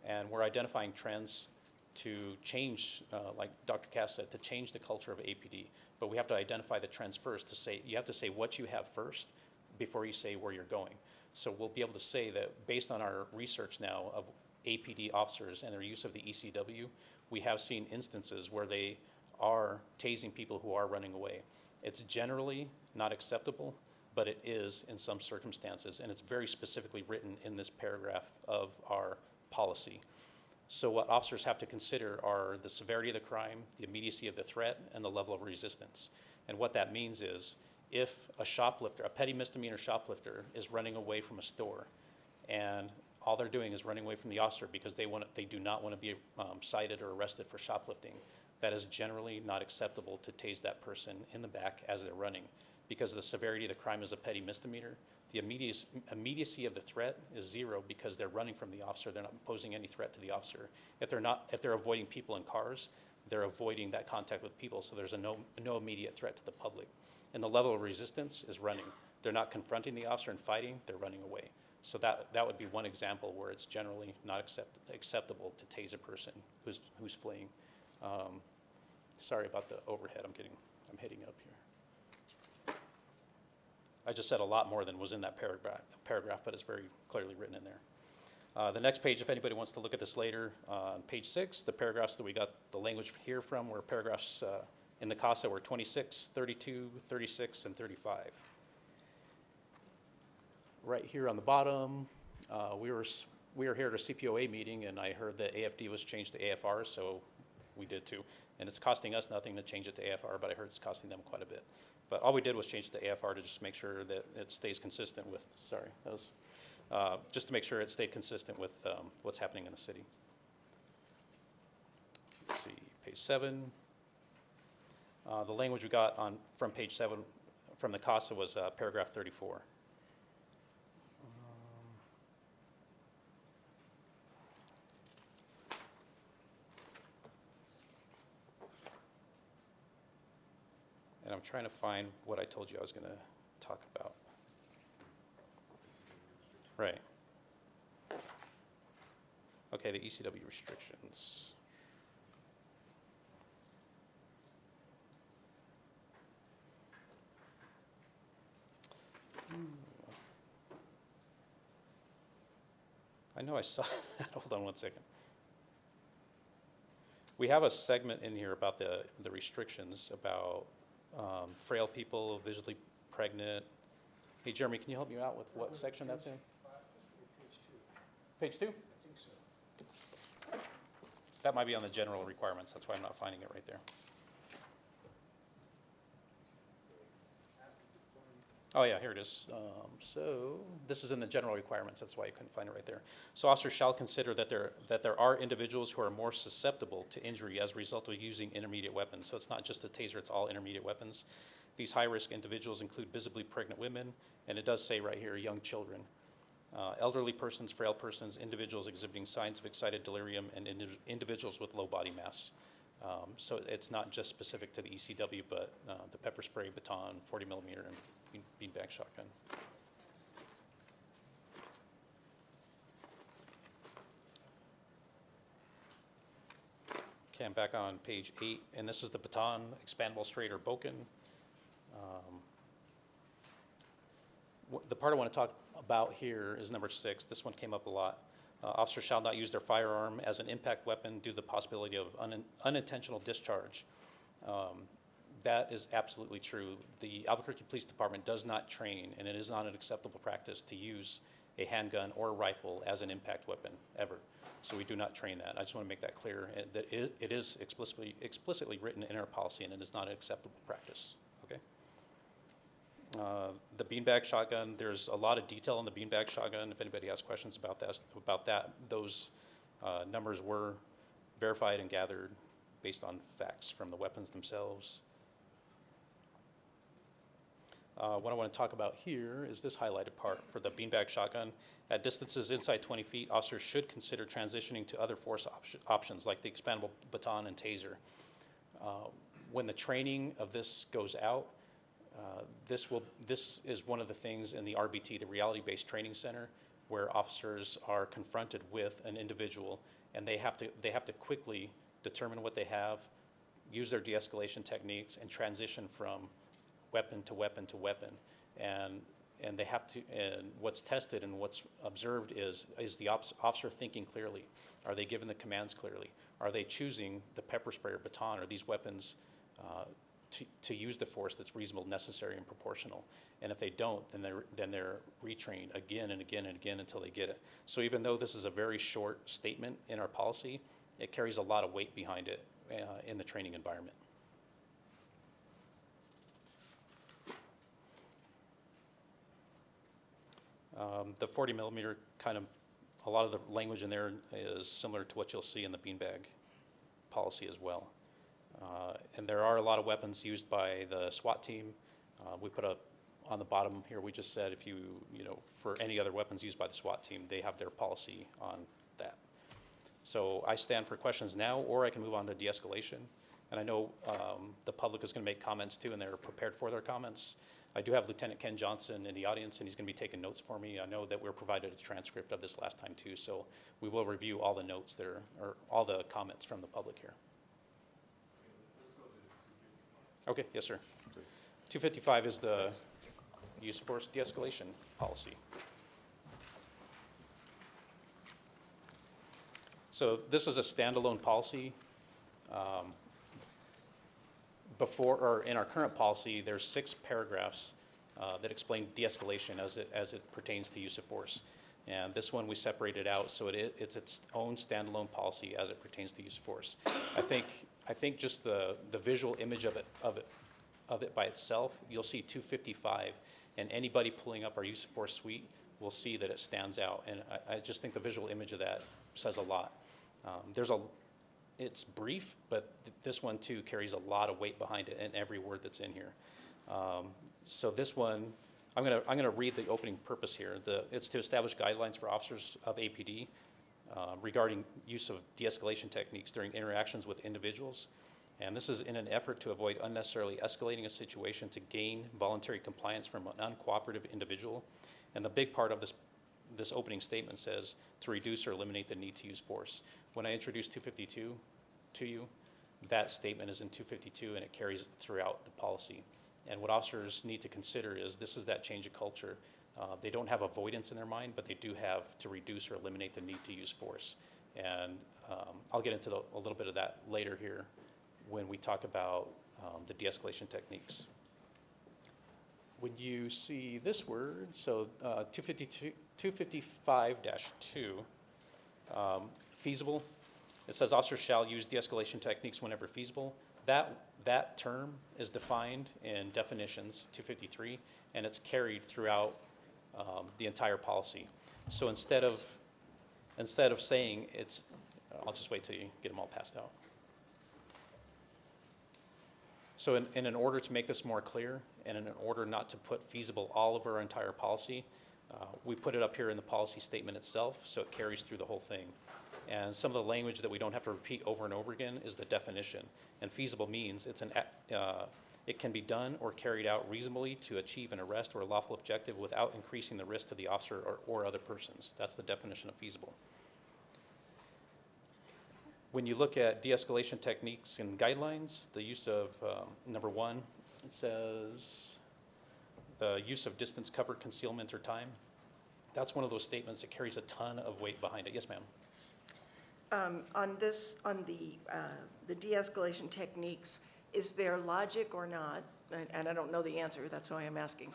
H: and we're identifying trends to change, like Dr. Cass said, to change the culture of APD. But we have to identify the trends first you have to say what you have first before you say where you're going. So we'll be able to say that based on our research now of APD officers and their use of the ECW, we have seen instances where they are tasing people who are running away. It's generally not acceptable, but it is in some circumstances, and it's very specifically written in this paragraph of our policy. So what officers have to consider are the severity of the crime, the immediacy of the threat, and the level of resistance. And what that means is if a shoplifter, a petty misdemeanor shoplifter, is running away from a store and all they're doing is running away from the officer because they do not want to be cited or arrested for shoplifting, that is generally not acceptable to tase that person in the back as they're running, because the severity of the crime is a petty misdemeanor. The immediacy of the threat is 0 because they're running from the officer. They're not posing any threat to the officer. If they're avoiding people in cars, they're avoiding that contact with people, so there's no immediate threat to the public. And the level of resistance is running. They're not confronting the officer and fighting, they're running away. So that would be one example where it's generally not acceptable to tase a person who's fleeing. Sorry about the overhead. I'm hitting up here. I just said a lot more than was in that paragraph, but it's very clearly written in there. The next page, if anybody wants to look at this later, on page 6, the paragraphs that we got the language here from were paragraphs in the CASA were 26, 32, 36, and 35. Right here on the bottom, we were here at a CPOA meeting, and I heard that AFD was changed to AFR, so we did too. And it's costing us nothing to change it to AFR, but I heard it's costing them quite a bit. But all we did was change it to AFR to just make sure that it stays consistent with, sorry, that was, just to make sure it stayed consistent with what's happening in the city. Let's see, page 7. The language we got from page 7 from the CASA was paragraph 34. And I'm trying to find what I told you I was going to talk about. Right. Okay, the ECW restrictions. I know I saw that. Hold on one second. We have a segment in here about the restrictions about frail people, visually pregnant. Hey, Jeremy, can you help me out with what section that's in? Page 2? I think so. That might be on the general requirements. That's why I'm not finding it right there. Oh yeah, here it is. So this is in the general requirements. That's why you couldn't find it right there. So officers shall consider that there are individuals who are more susceptible to injury as a result of using intermediate weapons. So it's not just the taser; it's all intermediate weapons. These high-risk individuals include visibly pregnant women, and it does say right here, young children, elderly persons, frail persons, individuals exhibiting signs of excited delirium, and individuals with low body mass. So it's not just specific to the ECW, but the pepper spray, baton, 40 millimeter, and beanbag shotgun. Okay, I'm back on page 8, and this is the baton, expandable, straight, or Boken. The part I want to talk about here is number 6. This one came up a lot. Officers shall not use their firearm as an impact weapon due to the possibility of unintentional discharge. That is absolutely true. The Albuquerque Police Department does not train, and it is not an acceptable practice to use a handgun or a rifle as an impact weapon, ever. So we do not train that. I just want to make that clear, that it is explicitly written in our policy, and it is not an acceptable practice, okay? The beanbag shotgun, there's a lot of detail on the beanbag shotgun. If anybody has questions about that, those numbers were verified and gathered based on facts from the weapons themselves. What I want to talk about here is this highlighted part for the beanbag shotgun. At distances inside 20 feet, officers should consider transitioning to other force options like the expandable baton and taser. When the training of this goes out, this is one of the things in the RBT, the Reality-Based Training Center, where officers are confronted with an individual, and they have to quickly determine what they have, use their de-escalation techniques, and transition from weapon to weapon to weapon. And they have to, and what's tested and what's observed is the officer thinking clearly? Are they given the commands clearly? Are they choosing the pepper spray or baton or these weapons to use the force that's reasonable, necessary, and proportional? And if they don't, then they're retrained again and again and again until they get it. So even though this is a very short statement in our policy, it carries a lot of weight behind it in the training environment. The 40 millimeter kind of, a lot of the language in there is similar to what you'll see in the beanbag policy as well. And there are a lot of weapons used by the SWAT team. We put on the bottom here, we just said if you know, for any other weapons used by the SWAT team, they have their policy on that. So I stand for questions now, or I can move on to de-escalation. And I know the public is going to make comments too, and they're prepared for their comments. I do have Lieutenant Ken Johnson in the audience, and he's going to be taking notes for me. I know that we're provided a transcript of this last time too, so we will review all the notes there, or all the comments from the public here. Okay, yes, sir. 255 is the use of force de-escalation policy. So this is a standalone policy. In our current policy, there's 6 paragraphs that explain de-escalation as it pertains to use of force. And this one, we separated out, so it's its own standalone policy as it pertains to use of force. I think just the visual image of it by itself, you'll see 255, and anybody pulling up our use of force suite will see that it stands out. And I just think the visual image of that says a lot. It's brief, but this one too carries a lot of weight behind it in every word that's in here. So this one, I'm gonna read the opening purpose here. It's to establish guidelines for officers of APD regarding use of de-escalation techniques during interactions with individuals. And this is in an effort to avoid unnecessarily escalating a situation to gain voluntary compliance from an uncooperative individual. And the big part of this opening statement says to reduce or eliminate the need to use force. When I introduced 252 to you, that statement is in 252 and it carries throughout the policy. And what officers need to consider is this is that change of culture. They don't have avoidance in their mind, but they do have to reduce or eliminate the need to use force. And I'll get into a little bit of that later here when we talk about the de-escalation techniques. When you see this word, so 255-2, feasible, it says officers shall use de-escalation techniques whenever feasible. That term is defined in definitions 253, and it's carried throughout the entire policy. So instead of saying it's, I'll just wait till you get them all passed out. So in order to make this more clear, and in order not to put feasible all over our entire policy, we put it up here in the policy statement itself, so it carries through the whole thing. And some of the language that we don't have to repeat over and over again is the definition. And feasible means it can be done or carried out reasonably to achieve an arrest or a lawful objective without increasing the risk to the officer or other persons. That's the definition of feasible. When you look at de-escalation techniques and guidelines, the use of, number 1, it says the use of distance, cover, concealment, or time. That's one of those statements that carries a ton of weight behind it. Yes, ma'am.
C: On the de-escalation techniques, is there logic or not, and I don't know the answer, that's why I'm asking,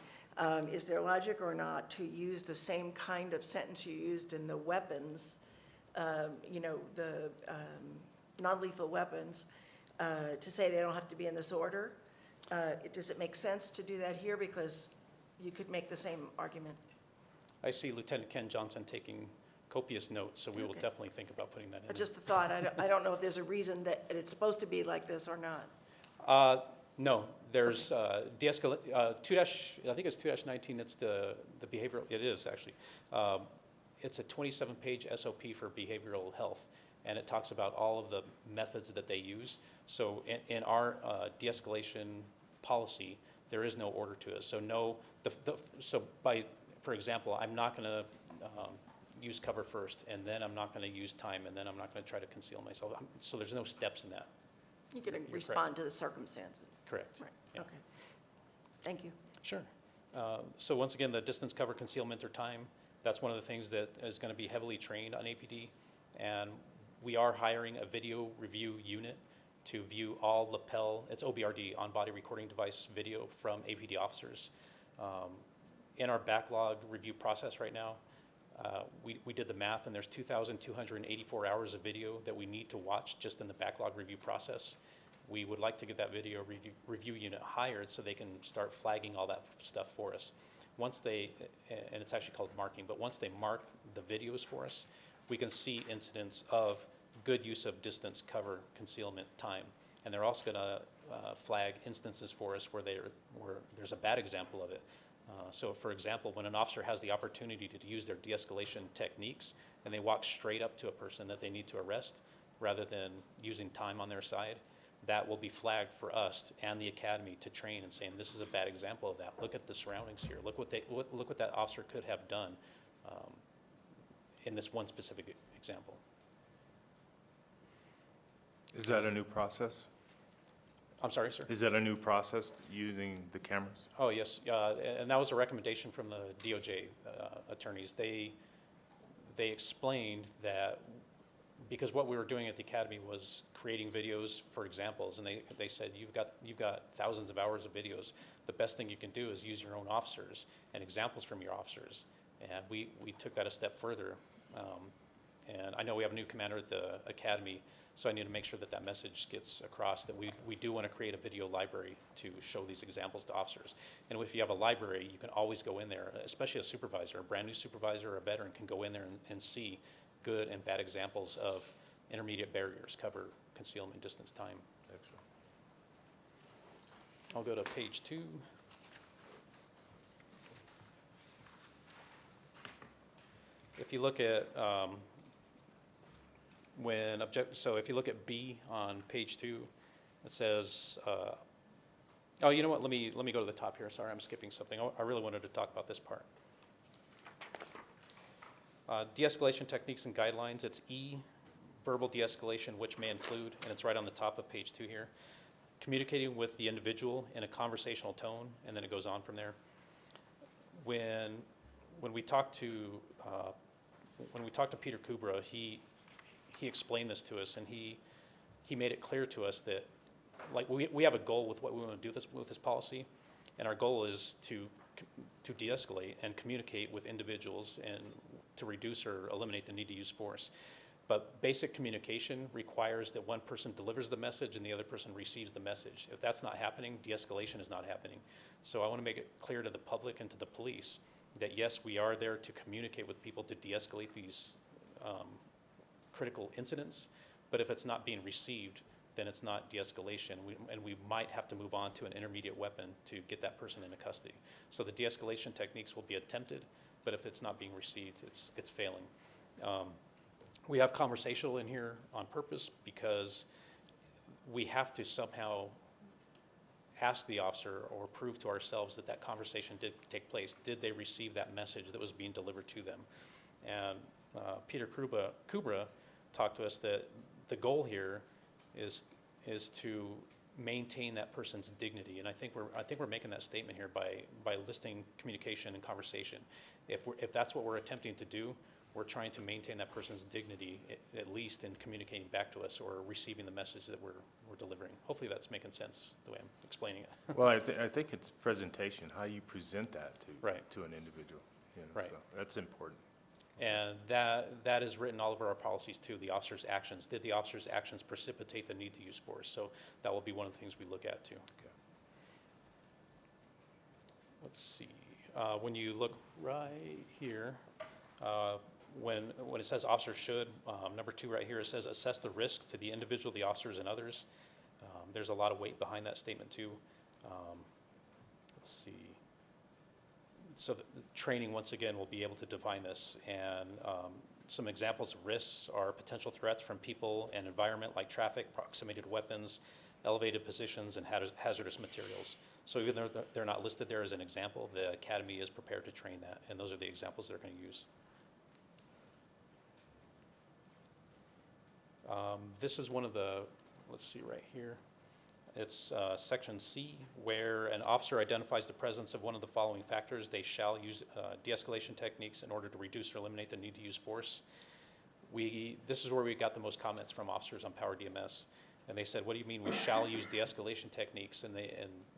C: is there logic or not to use the same kind of sentence you used in the weapons, the non-lethal weapons, to say they don't have to be in this order? Does it make sense to do that here? Because you could make the same argument.
H: I see Lieutenant Ken Johnson taking copious notes, so we will definitely think about putting that in.
C: Just a thought. I don't know if there's a reason that it's supposed to be like this or not.
H: No, there's de-escalate, I think it's 2-19, it's the behavioral, it is actually. It's a 27-page SOP for behavioral health, and it talks about all of the methods that they use. So in our de-escalation policy, there is no order to it. So for example, I'm not going to use cover first, and then I'm not going to use time, and then I'm not going to try to conceal myself. So there's no steps in that.
C: You can respond to the circumstances.
H: Correct.
C: Right,
H: Yeah.
C: okay. Thank you.
H: Sure. So once again, the distance, cover, concealment, or time, that's one of the things that is going to be heavily trained on APD. And we are hiring a video review unit to view all lapel, it's OBRD, on-body recording device video from APD officers. In our backlog review process right now, we did the math, and there's 2,284 hours of video that we need to watch just in the backlog review process. We would like to get that video review unit hired so they can start flagging all that stuff for us. Once they, and it's actually called marking, but once they mark the videos for us, we can see incidents of good use of distance, cover, concealment, time. And they're also gonna flag instances for us where there's a bad example of it. So for example, when an officer has the opportunity to use their de-escalation techniques and they walk straight up to a person that they need to arrest rather than using time on their side, that will be flagged for us and the academy to train and saying, this is a bad example of that. Look at the surroundings here. Look what that officer could have done in this one specific example.
A: Is that a new process?
H: I'm sorry, sir?
A: Is that a new process, using the cameras?
H: Oh, yes, and that was a recommendation from the DOJ attorneys. They explained that because what we were doing at the academy was creating videos for examples, and they said, you've got thousands of hours of videos. The best thing you can do is use your own officers and examples from your officers And we took that a step further. And I know we have a new commander at the academy, so I need to make sure that that message gets across, that we do want to create a video library to show these examples to officers. And if you have a library, you can always go in there, especially a supervisor, a brand new supervisor or a veteran can go in there and see good and bad examples of intermediate barriers, cover, concealment, distance, time.
A: Excellent.
H: I'll go to page 2. If you look at so if you look at B on page 2, it says, oh, you know what? Let me go to the top here. Sorry, I'm skipping something. I really wanted to talk about this part. De-escalation techniques and guidelines. It's E, verbal de-escalation, which may include, and it's right on the top of page 2 here. Communicating with the individual in a conversational tone, and then it goes on from there. When we talked to Peter Kubra, he explained this to us, and he made it clear to us that, like, we have a goal with what we want to do with this policy, and our goal is to de-escalate and communicate with individuals and to reduce or eliminate the need to use force. But basic communication requires that one person delivers the message and the other person receives the message. If that's not happening, de-escalation is not happening. So I want to make it clear to the public and to the police that yes, we are there to communicate with people to de-escalate these critical incidents, but if it's not being received, then it's not de-escalation, and we might have to move on to an intermediate weapon to get that person into custody. So the de-escalation techniques will be attempted, but if it's not being received, it's failing. We have conversational in here on purpose because we have to somehow ask the officer or prove to ourselves that that conversation did take place. Did they receive that message that was being delivered to them? And Peter Kubra talked to us that the goal here is to maintain that person's dignity, and I think we're making that statement here by listing communication and conversation. If that's what we're attempting to do, we're trying to maintain that person's dignity, at least in communicating back to us or receiving the message that we're delivering. Hopefully that's making sense the way I'm explaining it.
A: Well, I think it's presentation, how you present that to an individual. You know,
H: Right.
A: So that's important.
H: And that is written all over our policies too, the officer's actions. Did the officer's actions precipitate the need to use force? So that will be one of the things we look at too.
A: Okay.
H: Let's see, when you look right here, when it says officer should, number 2 right here, it says assess the risk to the individual, the officers, and others. There's a lot of weight behind that statement too. Let's see. So the training, once again, will be able to define this. And some examples of risks are potential threats from people and environment like traffic, proximity to weapons, elevated positions, and hazardous materials. So even though they're not listed there as an example, the academy is prepared to train that, and those are the examples they're going to use. This is one of the, let's see right here. It's section C, where an officer identifies the presence of one of the following factors. They shall use de-escalation techniques in order to reduce or eliminate the need to use force. This is where we got the most comments from officers on Power DMS. And they said, what do you mean we shall use de-escalation techniques? And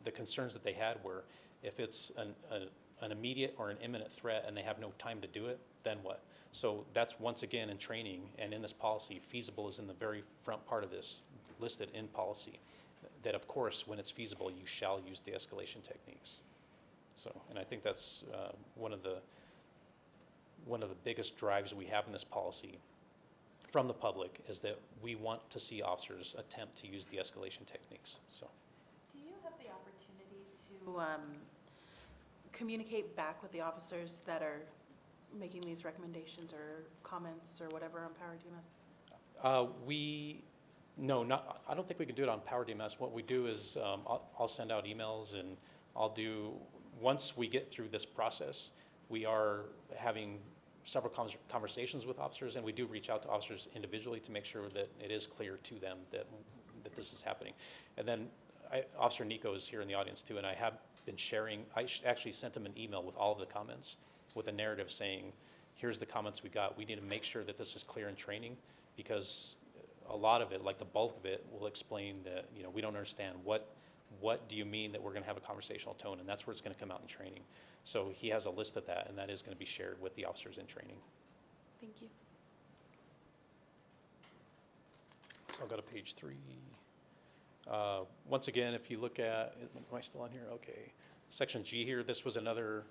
H: the concerns that they had were, if it's an immediate or an imminent threat and they have no time to do it, then what? So that's once again in training and in this policy, feasible is in the very front part of this, listed in policy. That of course, when it's feasible, you shall use de-escalation techniques. So, and I think that's one of the biggest drives we have in this policy from the public is that we want to see officers attempt to use de-escalation techniques. So,
B: Do you have the opportunity to communicate back with the officers that are making these recommendations or comments or whatever on Power DMS?
H: No, I don't think we can do it on Power DMS. What we do is I'll send out emails, and once we get through this process, we are having several conversations with officers, and we do reach out to officers individually to make sure that it is clear to them that this is happening. And then Officer Nico is here in the audience too, and I have been sharing, I actually sent him an email with all of the comments with a narrative saying, here's the comments we got. We need to make sure that this is clear in training, because a lot of it, like the bulk of it, will explain that we don't understand what what do you mean that we're going to have a conversational tone? And that's where it's going to come out in training. So he has a list of that, and that is going to be shared with the officers in training.
B: Thank you.
H: So I'll go to page 3. Once again, if you look at, am I still on here? Okay. Section G here, this was another,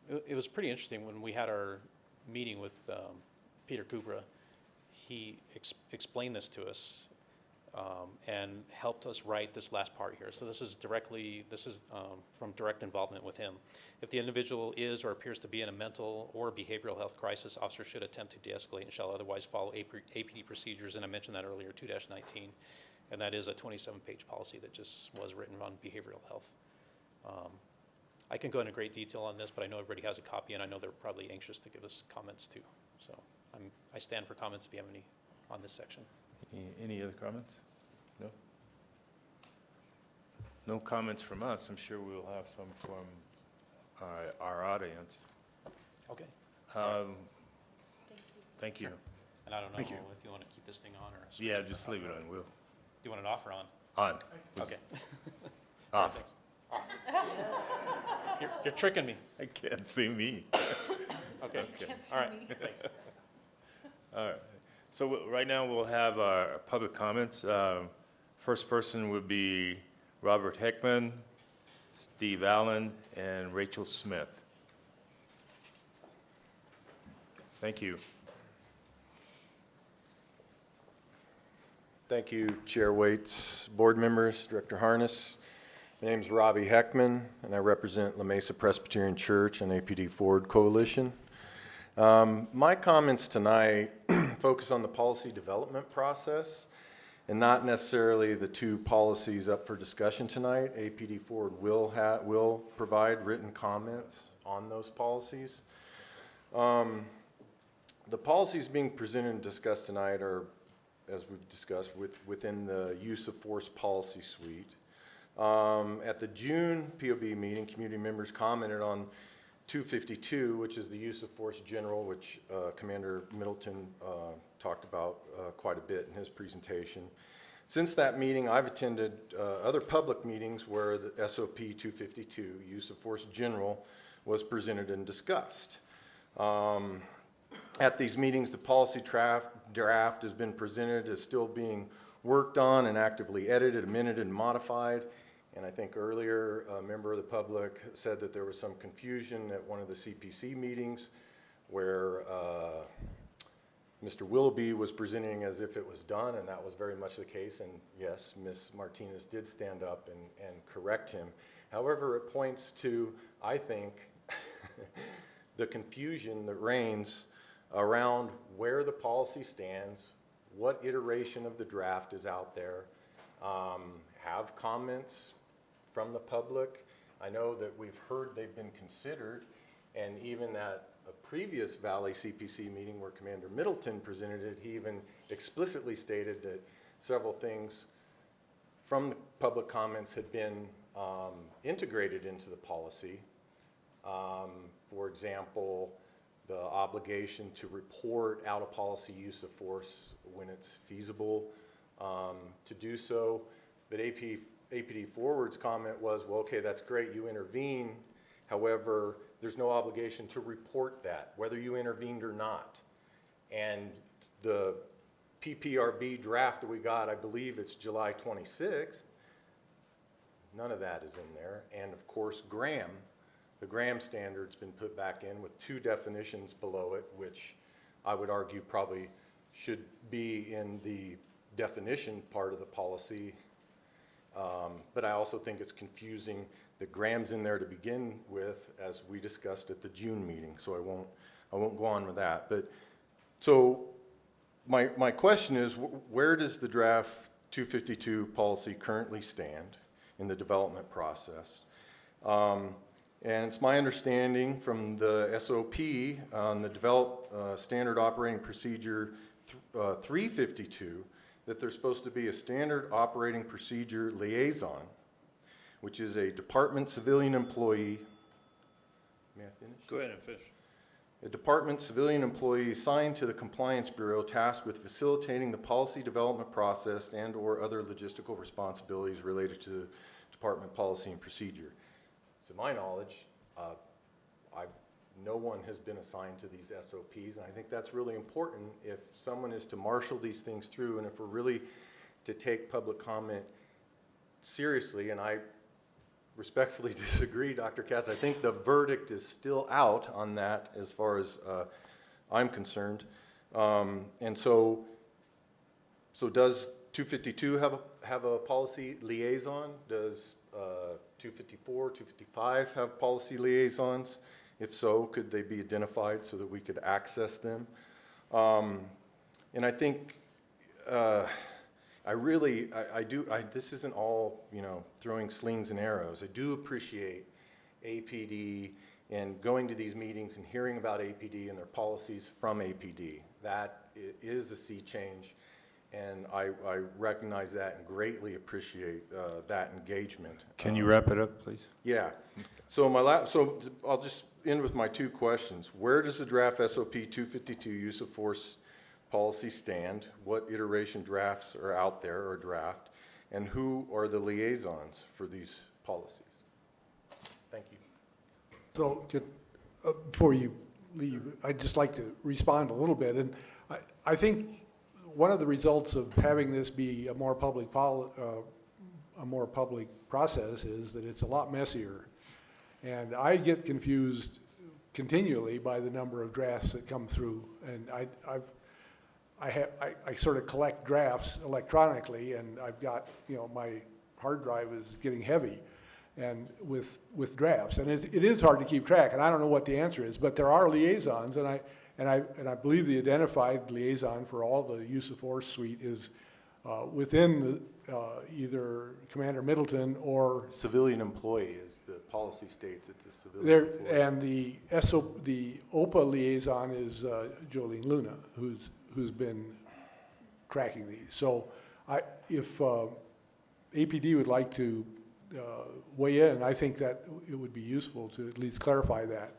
H: it was pretty interesting when we had our meeting with Peter Kubra. He explained this to us and helped us write this last part here. So this is from direct involvement with him. If the individual is or appears to be in a mental or behavioral health crisis, officers should attempt to de-escalate and shall otherwise follow APD procedures, and I mentioned that earlier, 2-19, and that is a 27-page policy that just was written on behavioral health. I can go into great detail on this, but I know everybody has a copy, and I know they're probably anxious to give us comments too. So I stand for comments if you have any on this section.
A: Any other comments? No? No comments from us. I'm sure we'll have some from our audience.
H: Okay.
A: Thank you.
H: And I don't know
F: Thank you.
H: if you want to keep this thing on or switch
A: Yeah,
H: it
A: just
H: back
A: leave it
H: on.
A: on. We'll,
H: Do you want it off or on?
A: on.
H: Okay.
A: Off.
H: Thanks. You're tricking me.
A: I can't see me.
H: Okay.
A: Okay.
H: All right. Thanks.
A: All right. So right now we'll have our public comments. First person would be Robert Heckman, Steve Allen, and Rachel Smith. Thank you.
J: Thank you, Chair Waits, board members, Director Harness. My name is Robbie Heckman, and I represent La Mesa Presbyterian Church and APD Forward Coalition. My comments tonight focus on the policy development process and not necessarily the two policies up for discussion tonight. APD Forward will provide written comments on those policies. The policies being presented and discussed tonight are, as we've discussed, within the use of force policy suite. At the June POB meeting, community members commented on 252, which is the use of force general, which Commander Middleton talked about quite a bit in his presentation. Since that meeting, I've attended other public meetings where the SOP 252, use of force general, was presented and discussed. At these meetings, the policy draft has been presented as still being worked on and actively edited, amended, and modified. And I think earlier a member of the public said that there was some confusion at one of the CPC meetings where Mr. Willoughby was presenting as if it was done, and that was very much the case. And yes, Ms. Martinez did stand up and correct him. However, it points to, I think, the confusion that reigns around where the policy stands, what iteration of the draft is out there, have comments from the public. I know that we've heard they've been considered, and even at a previous Valley CPC meeting where Commander Middleton presented it, he even explicitly stated that several things from the public comments had been integrated into the policy. For example, the obligation to report out of policy use of force when it's feasible to do so. But APD Forward's comment was, well, okay, that's great, you intervene. However, there's no obligation to report that, whether you intervened or not. And the PPRB draft that we got, I believe it's July 26th, none of that is in there. And of course, Graham, the Graham standard's been put back in with two definitions below it, which I would argue probably should be in the definition part of the policy. But I also think it's confusing that Graham's in there to begin with, as we discussed at the June meeting. So I won't go on with that. But so my question is, where does the draft 252 policy currently stand in the development process? And it's my understanding from the SOP on the developed standard operating procedure 352 that there's supposed to be a standard operating procedure liaison, which is a department civilian employee. May I finish?
A: Go ahead and finish.
J: A department civilian employee assigned to the Compliance Bureau tasked with facilitating the policy development process and/or other logistical responsibilities related to department policy and procedure. To my knowledge, no one has been assigned to these SOPs, and I think that's really important if someone is to marshal these things through, and if we're really to take public comment seriously, and I respectfully disagree, Dr. Cass. I think the verdict is still out on that as far as I'm concerned. And so does 252 have a policy liaison? Does 254, 255 have policy liaisons? If so, could they be identified so that we could access them? And I think this isn't all, throwing slings and arrows. I do appreciate APD and going to these meetings and hearing about APD and their policies from APD. That is a sea change, and I recognize that and greatly appreciate that engagement.
A: Can you wrap it up, please?
J: Yeah. So I'll just end with my two questions. Where does the draft SOP 252 use of force policy stand? What iteration drafts are out there or draft? And who are the liaisons for these policies? Thank you.
F: So before you leave, I'd just like to respond a little bit. And I think one of the results of having this be a more public process is that it's a lot messier. And I get confused continually by the number of drafts that come through. And I sort of collect drafts electronically, and I've got, my hard drive is getting heavy and with drafts. And it is hard to keep track, and I don't know what the answer is, but there are liaisons, and I believe the identified liaison for all the use of force suite is within either Commander Middleton or
J: Civilian employee, as the policy states, it's a civilian employee.
F: And the OPA liaison is Jolene Luna, who's been tracking these. So if APD would like to weigh in, I think that it would be useful to at least clarify that.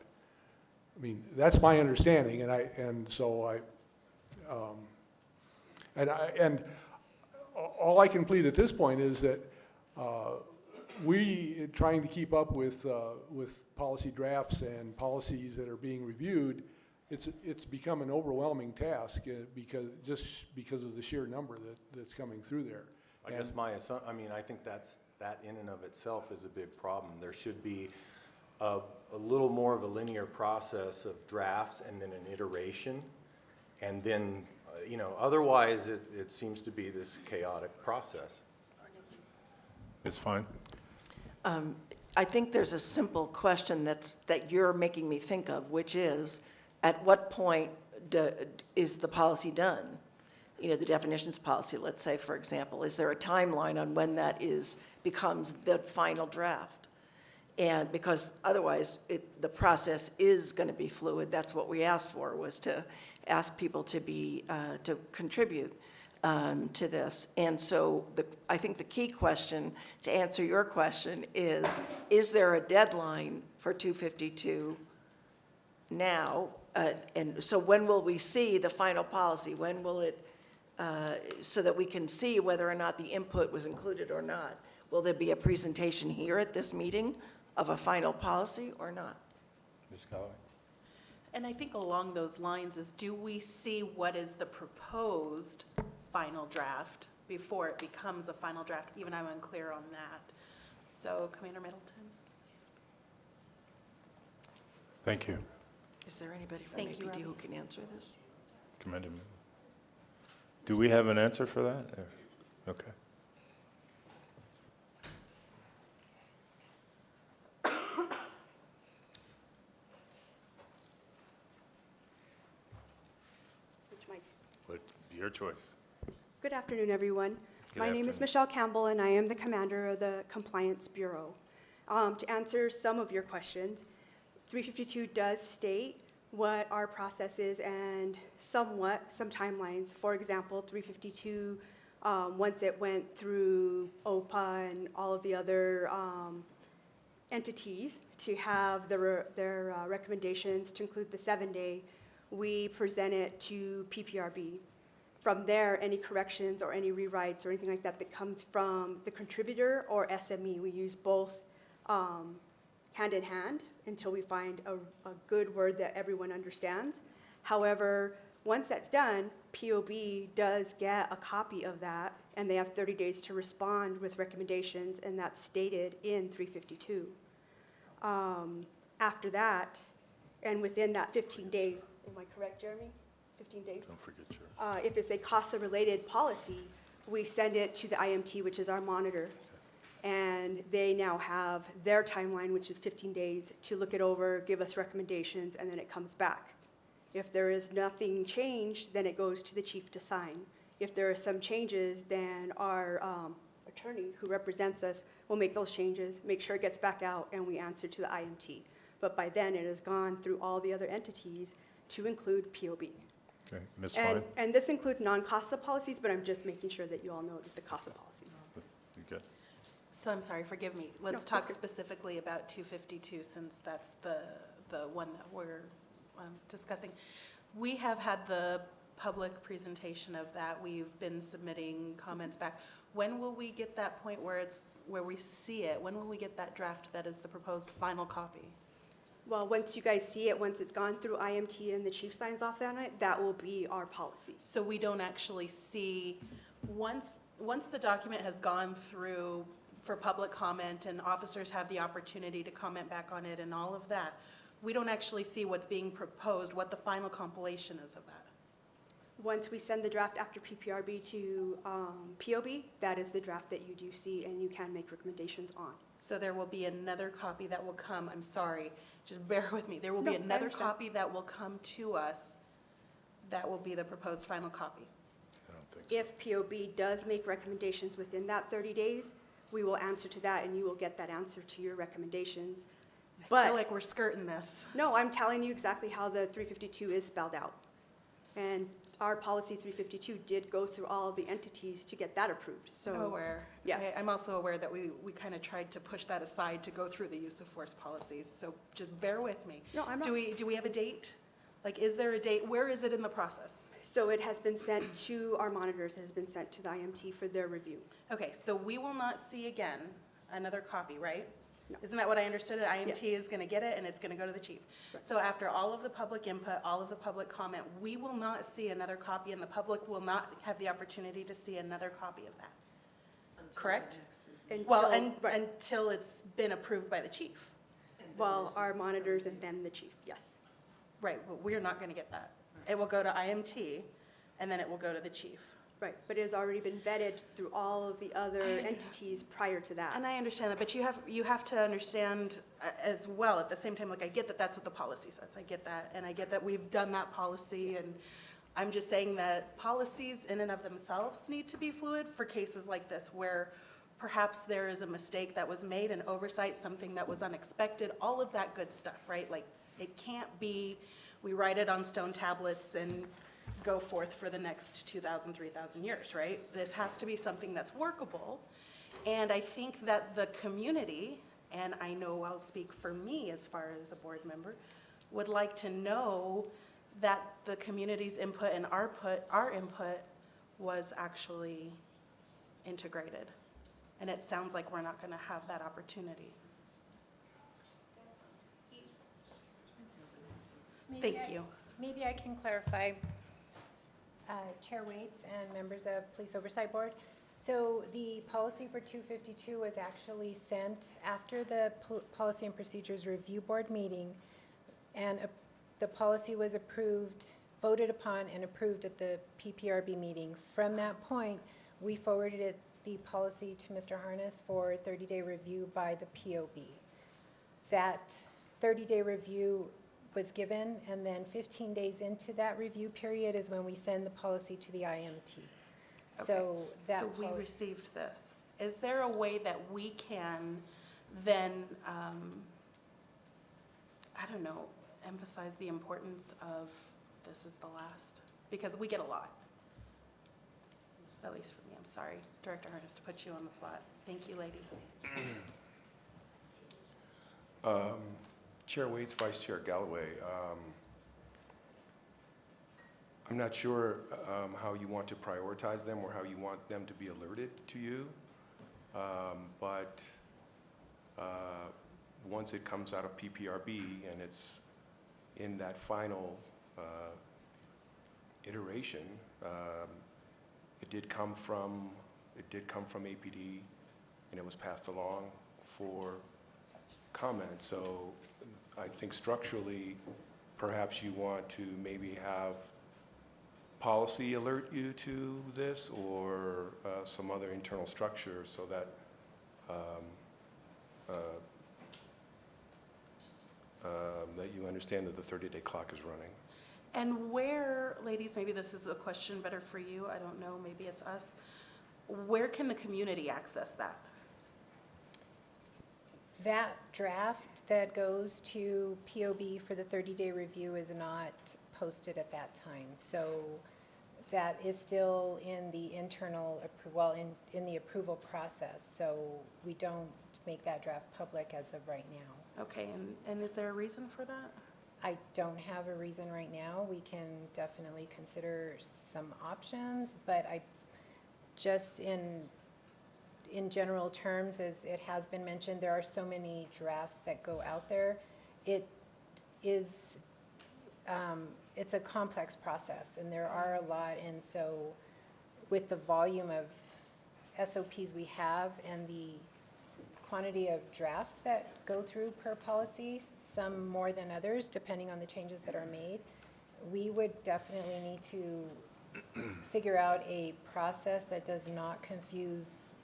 F: I mean, that's my understanding, and all I can plead at this point is that we trying to keep up with policy drafts and policies that are being reviewed. It's become an overwhelming task because of the sheer number that's coming through there.
J: I guess I think that in and of itself is a big problem. There should be a little more of a linear process of drafts and then an iteration, and then otherwise it seems to be this chaotic process.
A: It's fine.
C: I think there's a simple question that you're making me think of, which is, at what point is the policy done? The definitions policy, let's say, for example. Is there a timeline on when that becomes the final draft? And because otherwise, the process is going to be fluid. That's what we asked for, was to ask people to contribute to this. And so I think the key question, to answer your question, is there a deadline for 252 now? And so when will we see the final policy? When will it, so that we can see whether or not the input was included or not? Will there be a presentation here at this meeting of a final policy or not?
A: Ms. Callaway?
B: And I think along those lines is, do we see what is the proposed final draft before it becomes a final draft? Even I'm unclear on that. So, Commander Middleton?
A: Thank you.
C: Is there anybody from
B: Thank you,
C: APD who
B: Robbie.
C: can answer this?
A: Commander Middleton. Do we have an answer for that? Okay. Your choice.
K: Good afternoon, everyone. My name is Michelle Campbell, and I am the commander of the Compliance Bureau. To answer some of your questions, 352 does state what our process is and some timelines. For example, 352, once it went through OPA and all of the other entities to have their recommendations to include the 7-day, we present it to PPRB. From there, any corrections or any rewrites or anything like that that comes from the contributor or SME, we use both hand in hand until we find a good word that everyone understands. However, once that's done, POB does get a copy of that, and they have 30 days to respond with recommendations, and that's stated in 352. After that, and within that 15 days, am I correct, Jeremy? 15 days?
J: Don't forget yours.
K: If it's a CASA-related policy, we send it to the IMT, which is our monitor. And they now have their timeline, which is 15 days, to look it over, give us recommendations, and then it comes back. If there is nothing changed, then it goes to the chief to sign. If there are some changes, then our attorney who represents us will make those changes, make sure it gets back out, and we answer to the IMT. But by then, it has gone through all the other entities to include POB.
J: Okay, Ms. Fine,
K: And this includes non-CASA policies, but I'm just making sure that you all know the CASA policies.
J: you good?
B: So I'm sorry, forgive me.
K: No,
B: Let's
K: that's
B: talk
K: good.
B: specifically about 252 since that's the one that we're discussing. We have had the public presentation of that. We've been submitting comments back. When will we get that point where we see it? When will we get that draft that is the proposed final copy?
K: Well, once you guys see it, once it's gone through IMT and the chief signs off on it, that will be our policy.
B: So we don't actually see, once the document has gone through for public comment and officers have the opportunity to comment back on it and all of that, we don't actually see what's being proposed, what the final compilation is of that.
K: Once we send the draft after PPRB to POB, that is the draft that you do see and you can make recommendations on.
B: So there will be another copy that will come, I'm sorry, just bear with me. There will be
K: No, I
B: another
K: understand.
B: copy that will come to us that will be the proposed final copy.
J: I don't think so.
K: If POB does make recommendations within that 30 days, we will answer to that and you will get that answer to your recommendations.
B: I
K: But
B: feel like we're skirting this.
K: no, I'm telling you exactly how the 352 is spelled out. And our policy 352 did go through all of the entities to get that approved, so.
B: I'm aware.
K: Yes.
B: I'm also aware that we kind of tried to push that aside to go through the use of force policies, so just bear with me.
K: No, I'm not.
B: Do we have a date? Like, is there a date? Where is it in the process?
K: So it has been sent to our monitors, it has been sent to the IMT for their review.
B: Okay, so we will not see again another copy, right?
K: No.
B: Isn't that what I understood?
K: Yes.
B: IMT is going to get it and it's going to go to the chief.
K: Right.
B: So after all of the public input, all of the public comment, we will not see another copy and the public will not have the opportunity to see another copy of that. Correct? Well,
K: Right.
B: until it's been approved by the chief.
K: Well, our monitors and then the chief, yes.
B: Right, but we're not going to get that. It will go to IMT and then it will go to the chief.
K: Right, but it has already been vetted through all of the other entities prior to that.
B: And I understand that, but you have to understand as well, at the same time, like, I get that that's what the policy says, I get that, and I get that we've done that policy, and I'm just saying that policies in and of themselves need to be fluid for cases like this, where perhaps there is a mistake that was made, an oversight, something that was unexpected, all of that good stuff, right? Like, it can't be, we write it on stone tablets and go forth for the next 2,000, 3,000 years, right? This has to be something that's workable. And I think that the community, and I know I'll speak for me as far as a board member, would like to know that the community's input and our input was actually integrated. And it sounds like we're not going to have that opportunity. Thank you.
I: Maybe I can clarify, Chair Waits and members of Police Oversight Board. So the policy for 252 was actually sent after the Policy and Procedures Review Board meeting, and the policy was approved, voted upon and approved at the PPRB meeting. From that point, we forwarded the policy to Mr. Harness for 30-day review by the POB. That 30-day review was given, and then 15 days into that review period is when we send the policy to the IMT. So that
B: So we received this. Is there a way that we can then, I don't know, emphasize the importance of this is the last? Because we get a lot, at least for me. I'm sorry, Director Harness, to put you on the spot. Thank you, ladies.
L: Chair Waits, Vice Chair Galloway, I'm not sure how you want to prioritize them or how you want them to be alerted to you, but once it comes out of PPRB and it's in that final iteration, it did come from APD, and it was passed along for comment. So I think structurally, perhaps you want to maybe have policy alert you to this, or some other internal structure so that that you understand that the 30-day clock is running.
B: And where, ladies, maybe this is a question better for you, I don't know, maybe it's us. Where can the community access that?
I: That draft that goes to POB for the 30-day review is not posted at that time. So that is still in the internal, in the approval process. So we don't make that draft public as of right now.
B: Okay, and is there a reason for that?
I: I don't have a reason right now. We can definitely consider some options, but I just in general terms, as it has been mentioned, there are so many drafts that go out there. It is, it's a complex process, and there are a lot, and so with the volume of SOPs we have and the quantity of drafts that go through per policy, some more than others, depending on the changes that are made, we would definitely need to figure out a process that does not confuse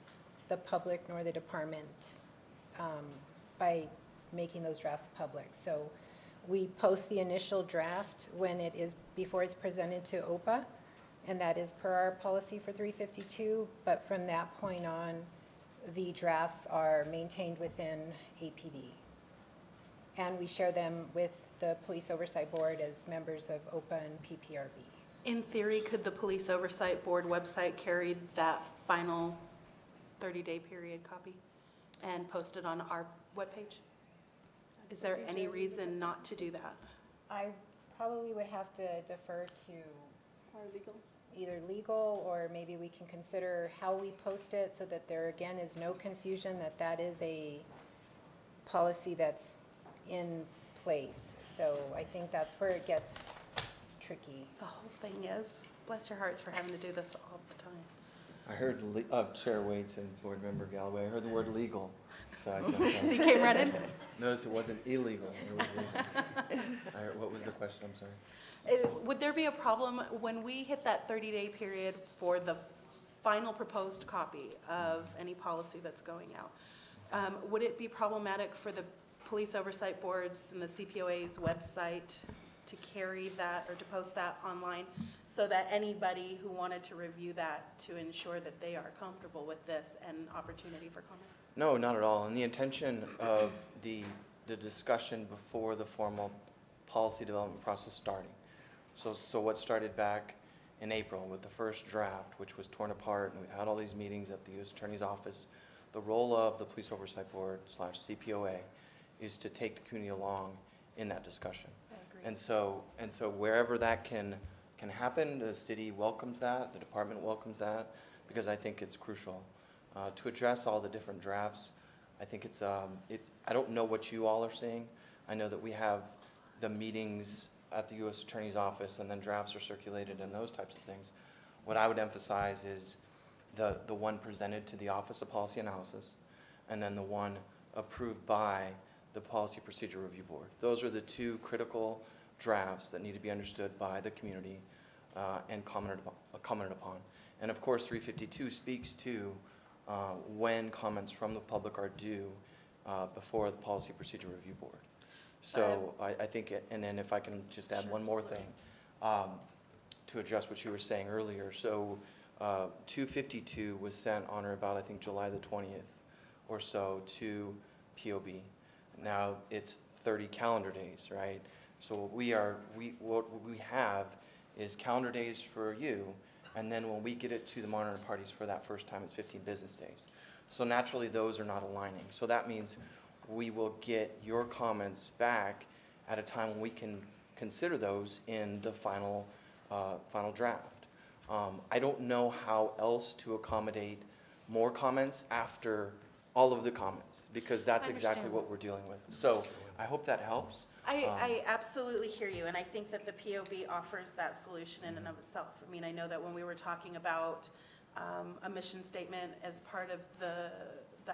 I: the public nor the department by making those drafts public. So we post the initial draft when it is, before it's presented to OPA, and that is per our policy for 352, but from that point on, the drafts are maintained within APD. And we share them with the Police Oversight Board as members of OPA and PPRB.
B: In theory, could the Police Oversight Board website carry that final 30-day period copy and post it on our webpage? Is there any reason not to do that?
I: I probably would have to defer to
K: Our legal?
I: either legal, or maybe we can consider how we post it so that there again is no confusion that that is a policy that's in place. So I think that's where it gets tricky.
B: The whole thing is, bless your hearts for having to do this all the time.
M: I heard Chair Waits and Board Member Galloway, I heard the word legal, so I jumped
B: So
M: on.
B: you came running?
M: Notice it wasn't illegal, it was legal. What was the question, I'm sorry?
B: Would there be a problem when we hit that 30-day period for the final proposed copy of any policy that's going out? Would it be problematic for the police oversight boards and the CPOA's website to carry that or to post that online so that anybody who wanted to review that to ensure that they are comfortable with this and opportunity for comment?
M: No, not at all, and the intention of the discussion before the formal policy development process starting. So what started back in April with the first draft, which was torn apart, and we had all these meetings at the U.S. Attorney's Office. The role of the Police Oversight Board / CPOA is to take the community along in that discussion.
B: I agree.
M: And so wherever that can happen, the city welcomes that, the department welcomes that, because I think it's crucial to address all the different drafts. I think it's I don't know what you all are seeing. I know that we have the meetings at the U.S. Attorney's Office, and then drafts are circulated and those types of things. What I would emphasize is the one presented to the Office of Policy Analysis, and then the one approved by the Policy Procedure Review Board. Those are the two critical drafts that need to be understood by the community and commented upon. And of course, 352 speaks to when comments from the public are due before the Policy Procedure Review Board. So I think, and then if I can just add one more thing to address what you were saying earlier. So 252 was sent on or about, I think, July the 20th or so to POB. Now it's 30 calendar days, right? So what we have is calendar days for you, and then when we get it to the monitoring parties for that first time, it's 15 business days. So naturally, those are not aligning. So that means we will get your comments back at a time when we can consider those in the final draft. I don't know how else to accommodate more comments after all of the comments, because that's exactly
B: Understand.
M: what we're dealing with. So I hope that helps.
B: I absolutely hear you, and I think that the POB offers that solution in and of itself. I mean, I know that when we were talking about a mission statement as part of the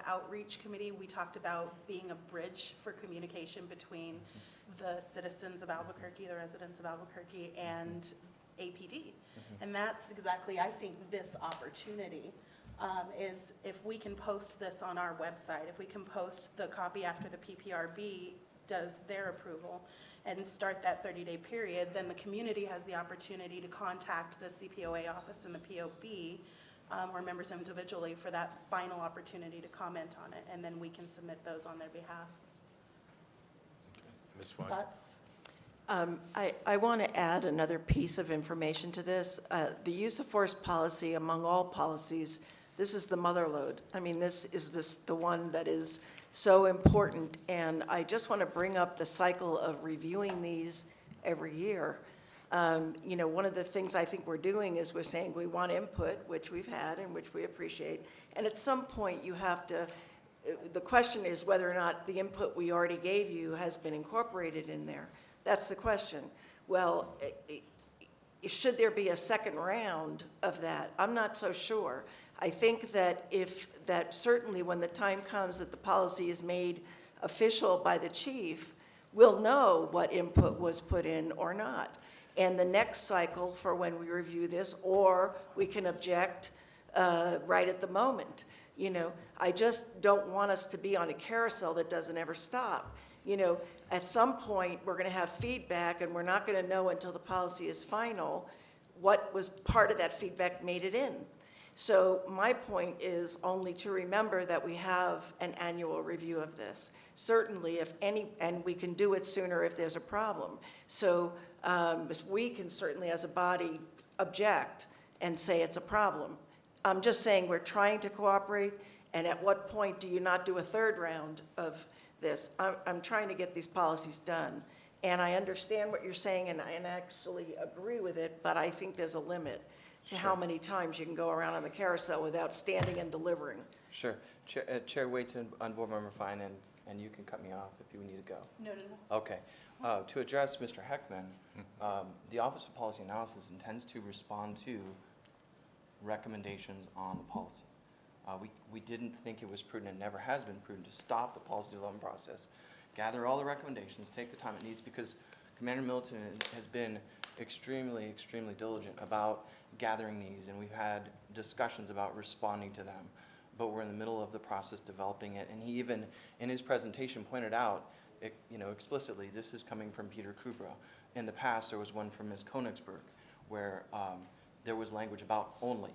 B: outreach committee, we talked about being a bridge for communication between the citizens of Albuquerque, the residents of Albuquerque, and APD. And that's exactly, I think, this opportunity is if we can post this on our website, if we can post the copy after the PPRB does their approval and start that 30-day period, then the community has the opportunity to contact the CPOA office and the POB or members individually for that final opportunity to comment on it, and then we can submit those on their behalf.
A: Ms. Fine?
B: Thoughts?
C: I want to add another piece of information to this. The use of force policy, among all policies, this is the mother lode. I mean, this is the one that is so important, and I just want to bring up the cycle of reviewing these every year. You know, one of the things I think we're doing is we're saying we want input, which we've had and which we appreciate, and at some point you have to, the question is whether or not the input we already gave you has been incorporated in there. That's the question. Well, should there be a second round of that? I'm not so sure. I think that that certainly when the time comes that the policy is made official by the chief, we'll know what input was put in or not. And the next cycle for when we review this, or we can object right at the moment. You know, I just don't want us to be on a carousel that doesn't ever stop. You know, at some point, we're going to have feedback, and we're not going to know until the policy is final what was part of that feedback made it in. So my point is only to remember that we have an annual review of this. Certainly, if any, and we can do it sooner if there's a problem. So we can certainly, as a body, object and say it's a problem. I'm just saying we're trying to cooperate, and at what point do you not do a third round of this? I'm trying to get these policies done, and I understand what you're saying, and I actually agree with it, but I think there's a limit to how many times you can go around on the carousel without standing and delivering.
M: Sure. Chair Waits and Board Member Fine, and you can cut me off if you need to go.
B: No.
M: Okay. To address Mr. Heckman, the Office of Policy Analysis intends to respond to recommendations on the policy. We didn't think it was prudent, and never has been prudent, to stop the policy development process, gather all the recommendations, take the time it needs, because Commander Middleton has been extremely, extremely diligent about gathering these, and we've had discussions about responding to them. But we're in the middle of the process developing it, and he even, in his presentation, pointed out, explicitly, this is coming from Peter Kubra. In the past, there was one from Ms. Konigsberg, where there was language about only,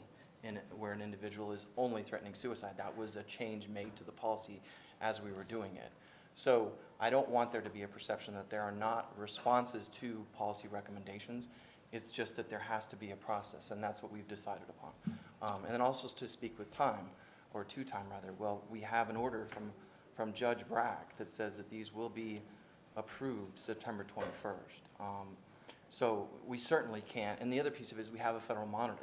M: where an individual is only threatening suicide. That was a change made to the policy as we were doing it. So I don't want there to be a perception that there are not responses to policy recommendations. It's just that there has to be a process, and that's what we've decided upon. And then also to speak with time, or to time rather, well, we have an order from Judge Brack that says that these will be approved September 21st. So we certainly can't, and the other piece of it is we have a federal monitor.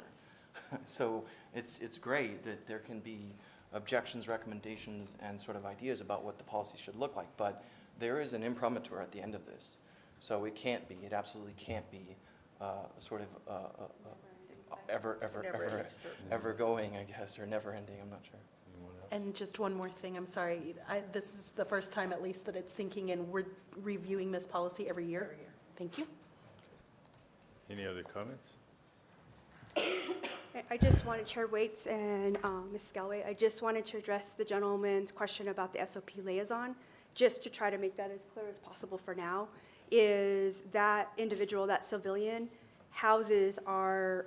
M: So it's great that there can be objections, recommendations, and sort of ideas about what the policy should look like, but there is an imprimatur at the end of this. So it can't be, it absolutely can't be sort of ever going, I guess, or never ending, I'm not sure.
B: And just one more thing, I'm sorry. This is the first time, at least, that it's sinking in. We're reviewing this policy every year. Thank you.
A: Any other comments?
K: I just wanted, Chair Waits and Ms. Scalway, I just wanted to address the gentleman's question about the SOP liaison, just to try to make that as clear as possible for now, is that individual, that civilian, houses our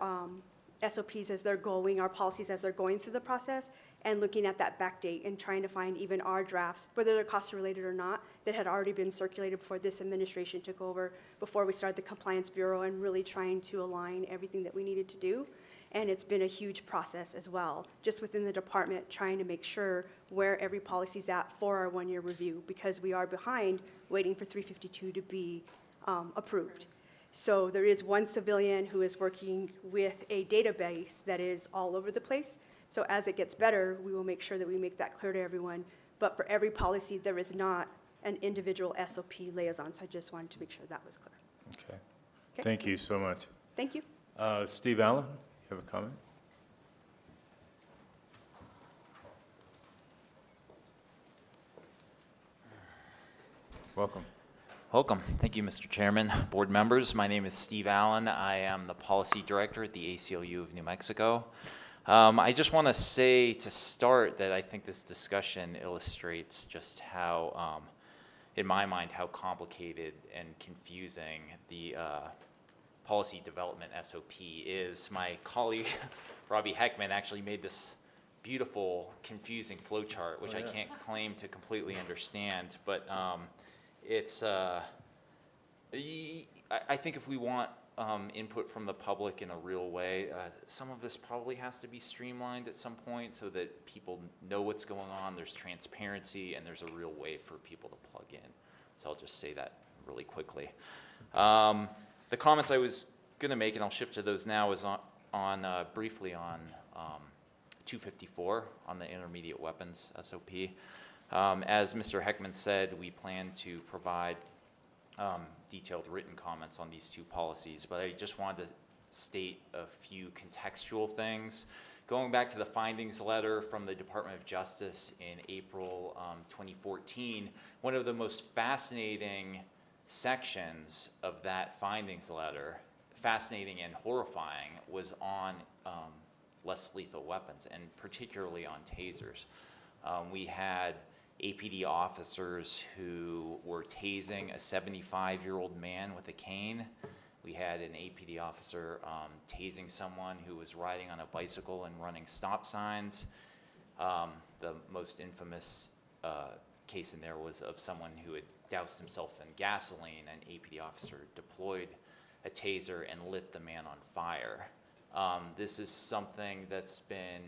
K: SOPs as they're going, our policies as they're going through the process, and looking at that back date and trying to find even our drafts, whether they're cost related or not, that had already been circulated before this administration took over, before we started the Compliance Bureau, and really trying to align everything that we needed to do. And it's been a huge process as well, just within the department, trying to make sure where every policy's at for our one-year review, because we are behind waiting for 352 to be approved. So there is one civilian who is working with a database that is all over the place. So as it gets better, we will make sure that we make that clear to everyone. But for every policy, there is not an individual SOP liaison, so I just wanted to make sure that was clear.
A: Okay.
K: Okay.
A: Thank you so much.
K: Thank you.
A: Steve Allen, you have a comment? Welcome.
N: Welcome. Thank you, Mr. Chairman, board members. My name is Steve Allen. I am the policy director at the ACLU of New Mexico. I just want to say to start that I think this discussion illustrates just how, in my mind, how complicated and confusing the policy development SOP is. My colleague, Robbie Heckman, actually made this beautiful, confusing flowchart, which I can't claim to completely understand, but it's, I think if we want input from the public in a real way, some of this probably has to be streamlined at some point so that people know what's going on, there's transparency, and there's a real way for people to plug in. So I'll just say that really quickly. The comments I was going to make, and I'll shift to those now, is briefly on 254 on the intermediate weapons SOP. As Mr. Heckman said, we plan to provide detailed written comments on these two policies, but I just wanted to state a few contextual things. Going back to the findings letter from the Department of Justice in April 2014, one of the most fascinating sections of that findings letter, fascinating and horrifying, was on less lethal weapons, and particularly on tasers. We had APD officers who were tasing a 75-year-old man with a cane. We had an APD officer tasing someone who was riding on a bicycle and running stop signs. The most infamous case in there was of someone who had doused himself in gasoline. An APD officer deployed a taser and lit the man on fire. This is something that's been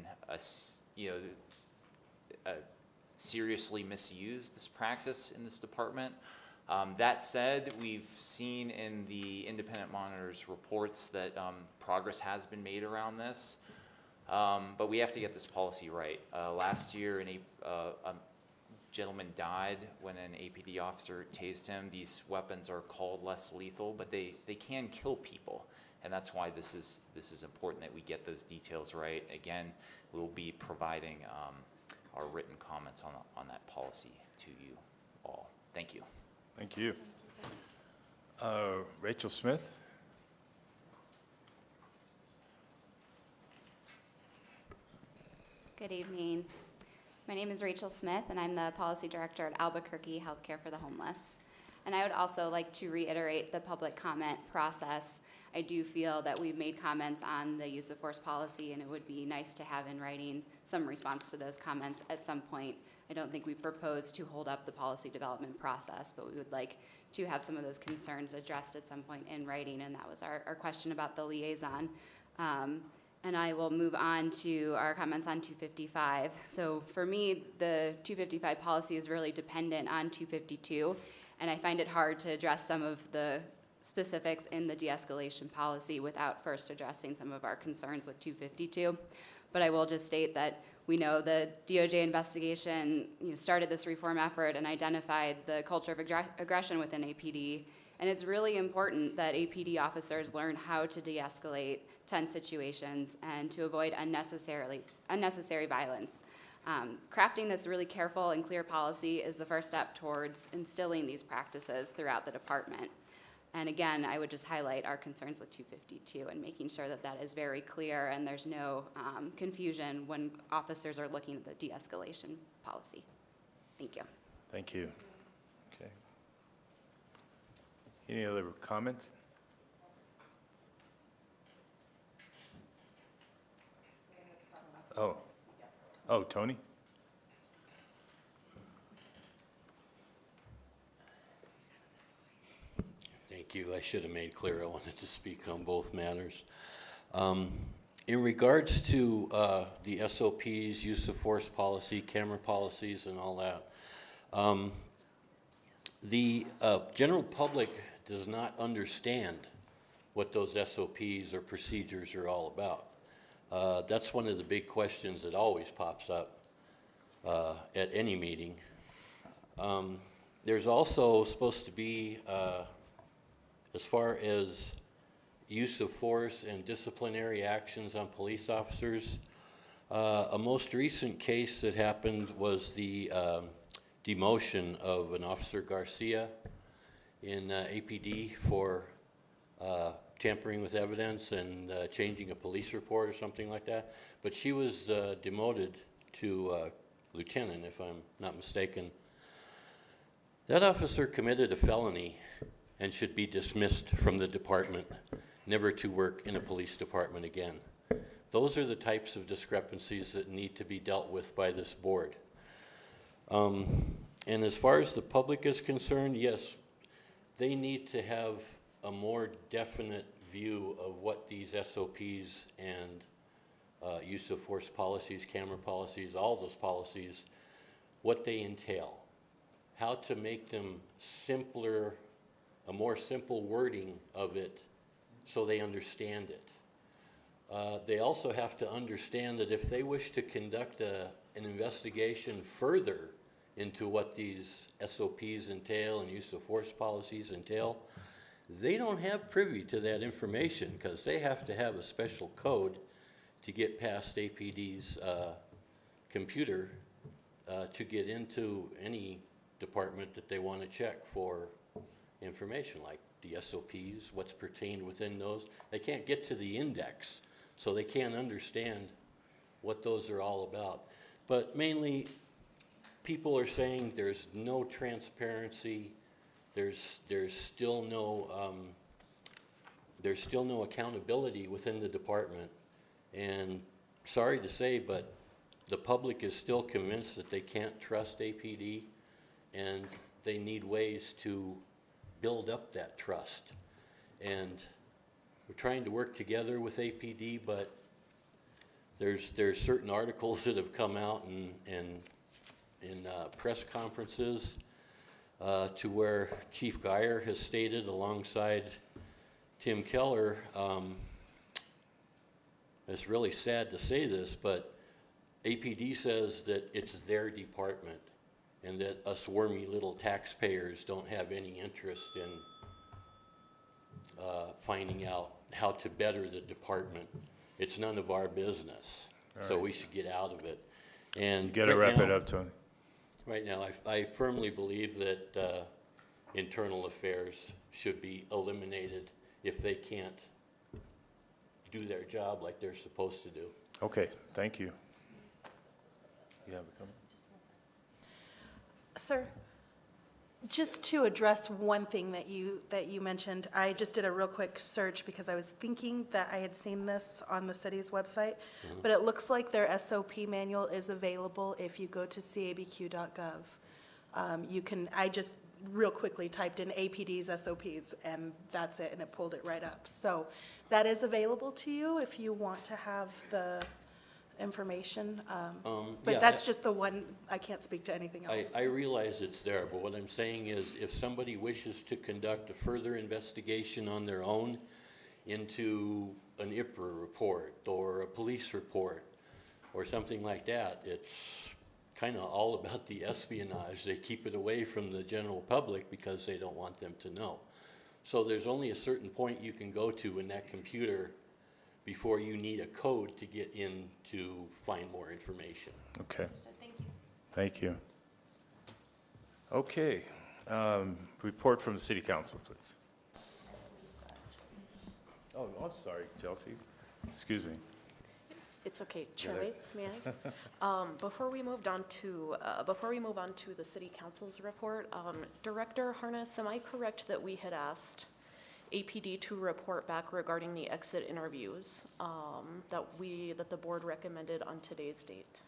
N: seriously misused, this practice in this department. That said, we've seen in the independent monitor's reports that progress has been made around this, but we have to get this policy right. Last year, a gentleman died when an APD officer tased him. These weapons are called less lethal, but they can kill people, and that's why this is important that we get those details right. Again, we'll be providing our written comments on that policy to you all. Thank you.
A: Thank you. Rachel Smith?
O: Good evening. My name is Rachel Smith, and I'm the Policy Director at Albuquerque Healthcare for the Homeless. And I would also like to reiterate the public comment process. I do feel that we've made comments on the use of force policy, and it would be nice to have in writing some response to those comments at some point. I don't think we propose to hold up the policy development process, but we would like to have some of those concerns addressed at some point in writing, and that was our question about the liaison. And I will move on to our comments on 255. So for me, the 255 policy is really dependent on 252, and I find it hard to address some of the specifics in the de-escalation policy without first addressing some of our concerns with 252. But I will just state that we know the DOJ investigation started this reform effort and identified the culture of aggression within APD. And it's really important that APD officers learn how to de-escalate tense situations and to avoid unnecessary violence. Crafting this really careful and clear policy is the first step towards instilling these practices throughout the department. And again, I would just highlight our concerns with 252 and making sure that that is very clear and there's no confusion when officers are looking at the de-escalation policy. Thank you.
A: Thank you. Okay. Any other comments? Oh, Tony?
E: Thank you. I should have made clear I wanted to speak on both matters. In regards to the SOPs, use of force policy, camera policies, and all that, the general public does not understand what those SOPs or procedures are all about. That's one of the big questions that always pops up at any meeting. There's also supposed to be, as far as use of force and disciplinary actions on police officers, a most recent case that happened was the demotion of an Officer Garcia in APD for tampering with evidence and changing a police report or something like that. But she was demoted to lieutenant, if I'm not mistaken. That officer committed a felony and should be dismissed from the department, never to work in a police department again. Those are the types of discrepancies that need to be dealt with by this board. And as far as the public is concerned, yes, they need to have a more definite view of what these SOPs and use of force policies, camera policies, all those policies, what they entail, how to make them simpler, a more simple wording of it so they understand it. They also have to understand that if they wish to conduct an investigation further into what these SOPs entail and use of force policies entail, they don't have privy to that information because they have to have a special code to get past APD's computer to get into any department that they want to check for information like the SOPs, what's pertained within those. They can't get to the index, so they can't understand what those are all about. But mainly, people are saying there's no transparency, there's still no accountability within the department. And sorry to say, but the public is still convinced that they can't trust APD, and they need ways to build up that trust. And we're trying to work together with APD, but there's certain articles that have come out in press conferences to where Chief Geyer has stated alongside Tim Keller, it's really sad to say this, but APD says that it's their department and that us wormy little taxpayers don't have any interest in finding out how to better the department. It's none of our business, so we should get out of it. And
A: You gotta wrap it up, Tony.
E: Right now, I firmly believe that internal affairs should be eliminated if they can't do their job like they're supposed to do.
A: Okay, thank you. You have a comment?
B: Sir, just to address one thing that you mentioned, I just did a real quick search because I was thinking that I had seen this on the city's website, but it looks like their SOP manual is available if you go to cabq.gov. I just real quickly typed in APD's SOPs, and that's it, and it pulled it right up. So that is available to you if you want to have the information. But
E: yeah,
B: that's just the one, I can't speak to anything else.
E: I realize it's there, but what I'm saying is if somebody wishes to conduct a further investigation on their own into an IPRA report or a police report or something like that, it's kind of all about the espionage. They keep it away from the general public because they don't want them to know. So there's only a certain point you can go to in that computer before you need a code to get in to find more information.
A: Okay,
B: So thank you.
A: thank you. Okay, report from the city council, please. Oh, I'm sorry, Chelsea. Excuse me.
P: It's okay. Chair
A: Yeah, there-
P: Waits, may I? Before we move on to the city council's report, Director Harness, am I correct that we had asked APD to report back regarding the exit interviews that the board recommended on today's date?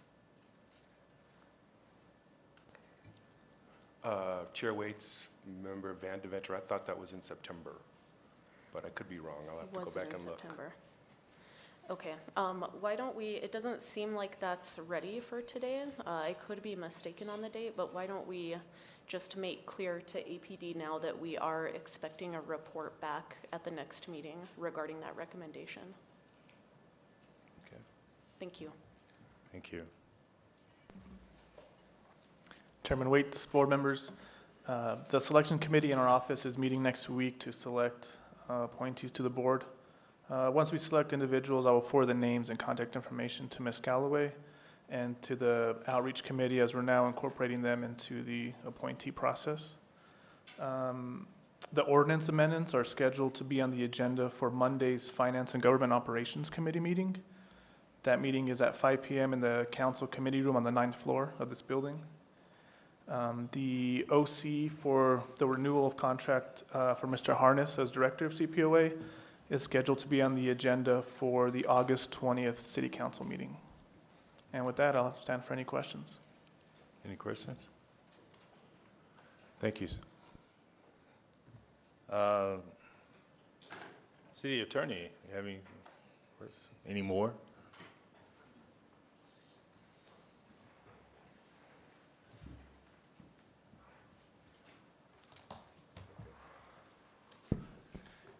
L: Chair Waits, Member Van Deventer, I thought that was in September, but I could be wrong. I'll have to go back and look.
P: September. Okay, why don't we, it doesn't seem like that's ready for today. I could be mistaken on the date, but why don't we just make clear to APD now that we are expecting a report back at the next meeting regarding that recommendation?
A: Okay.
P: Thank you.
A: Thank you.
Q: Chairman Waits, board members, the selection committee in our office is meeting next week to select appointees to the board. Once we select individuals, I will forward the names and contact information to Ms. Callaway and to the outreach committee, as we're now incorporating them into the appointee process. The ordinance amendments are scheduled to be on the agenda for Monday's Finance and Government Operations Committee meeting. That meeting is at 5 p.m. in the council committee room on the 9th floor of this building. The OC for the renewal of contract for Mr. Harness as director of CPOA is scheduled to be on the agenda for the August 20th city council meeting. And with that, I'll stand for any questions.
A: Any questions? Thank you. City Attorney, you have any more?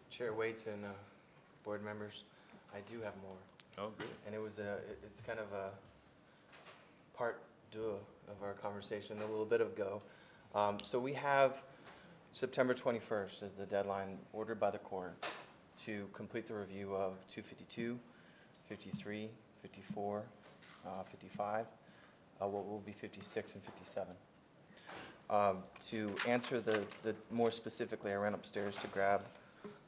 M: Chair Waits and board members, I do have more.
A: Oh, good.
M: And it's kind of a part deux of our conversation, a little bit of go. So we have September 21st as the deadline ordered by the court to complete the review of 252, 53, 54, 55, what will be 56 and 57. To answer the more specifically, I ran upstairs to grab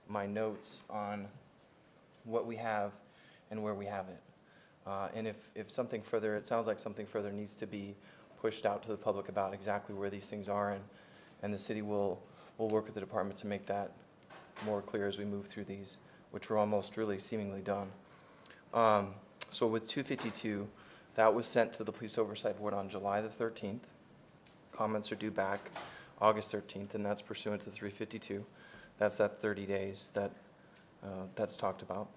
M: my notes on what we have and where we have it. And if something further, it sounds like something further needs to be pushed out to the public about exactly where these things are, and the city will work with the department to make that more clear as we move through these, which we're almost really seemingly done. So with 252, that was sent to the Police Oversight Board on July the 13th. Comments are due back August 13th, and that's pursuant to 352. That's that 30 days that that's talked about.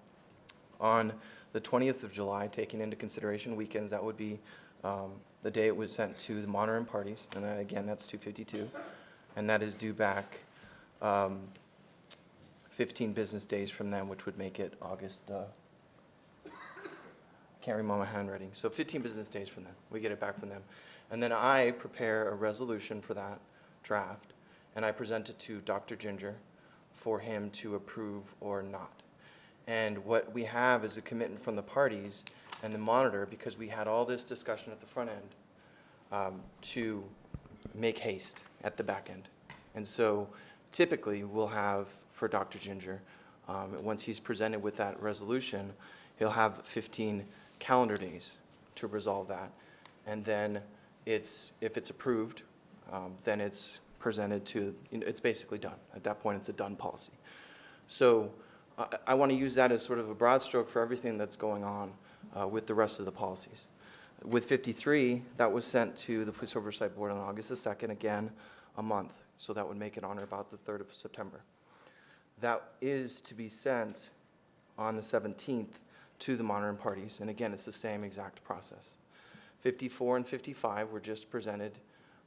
M: On the 20th of July, taking into consideration weekends, that would be the day it was sent to the monitoring parties, and that, again, that's 252, and that is due back 15 business days from then, which would make it August can't remember my handwriting. So 15 business days from then, we get it back from them. And then I prepare a resolution for that draft, and I present it to Dr. Ginger for him to approve or not. And what we have is a commitment from the parties and the monitor, because we had all this discussion at the front end, to make haste at the back end. And so typically we'll have, for Dr. Ginger, once he's presented with that resolution, he'll have 15 calendar days to resolve that. And then if it's approved, then it's presented to, it's basically done. At that point, it's a done policy. So I want to use that as sort of a broad stroke for everything that's going on with the rest of the policies. With 53, that was sent to the Police Oversight Board on August the 2nd, again, a month. So that would make it on or about the 3rd of September. That is to be sent on the 17th to the monitoring parties. And again, it's the same exact process. 54 and 55 were just presented.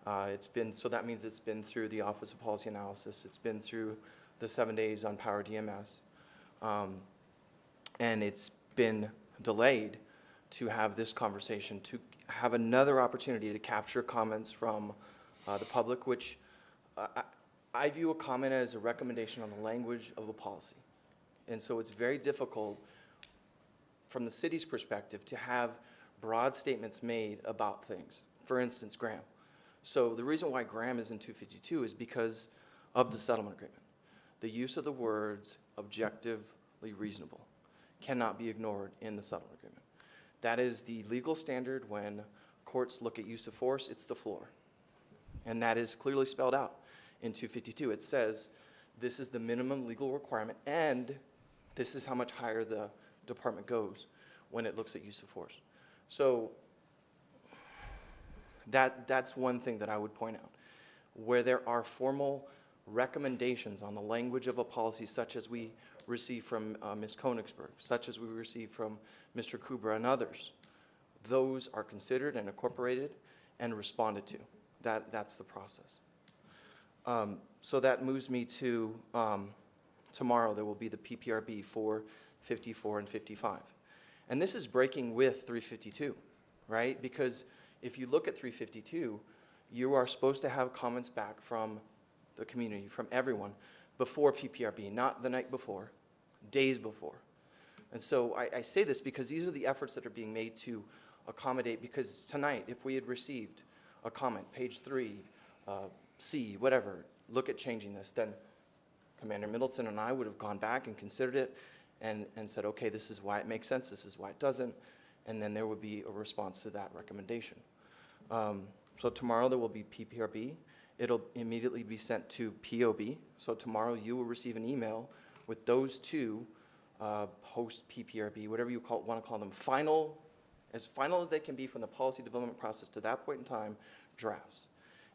M: So that means it's been through the Office of Policy Analysis. It's been through the 7 days on Power DMS. And it's been delayed to have this conversation, to have another opportunity to capture comments from the public, which I view a comment as a recommendation on the language of a policy. And so it's very difficult from the city's perspective to have broad statements made about things. For instance, Graham. So the reason why Graham is in 252 is because of the settlement agreement. The use of the words objectively reasonable cannot be ignored in the settlement agreement. That is the legal standard when courts look at use of force, it's the floor. And that is clearly spelled out in 252. It says this is the minimum legal requirement, and this is how much higher the department goes when it looks at use of force. So that's one thing that I would point out. Where there are formal recommendations on the language of a policy, such as we received from Ms. Konigsberg, such as we received from Mr. Kubra and others. Those are considered and incorporated and responded to. That's the process. So that moves me to tomorrow. There will be the PPRB for 54 and 55. And this is breaking with 352, right? Because if you look at 352, you are supposed to have comments back from the community, from everyone, before PPRB, not the night before, days before. And so I say this because these are the efforts that are being made to accommodate, because tonight, if we had received a comment, page 3, C, whatever, look at changing this, then Commander Middleton and I would have gone back and considered it and said, okay, this is why it makes sense, this is why it doesn't, and then there would be a response to that recommendation. So tomorrow there will be PPRB. It'll immediately be sent to POB. So tomorrow you will receive an email with those two post-PPRB, whatever you want to call them, final as they can be from the policy development process to that point in time, drafts.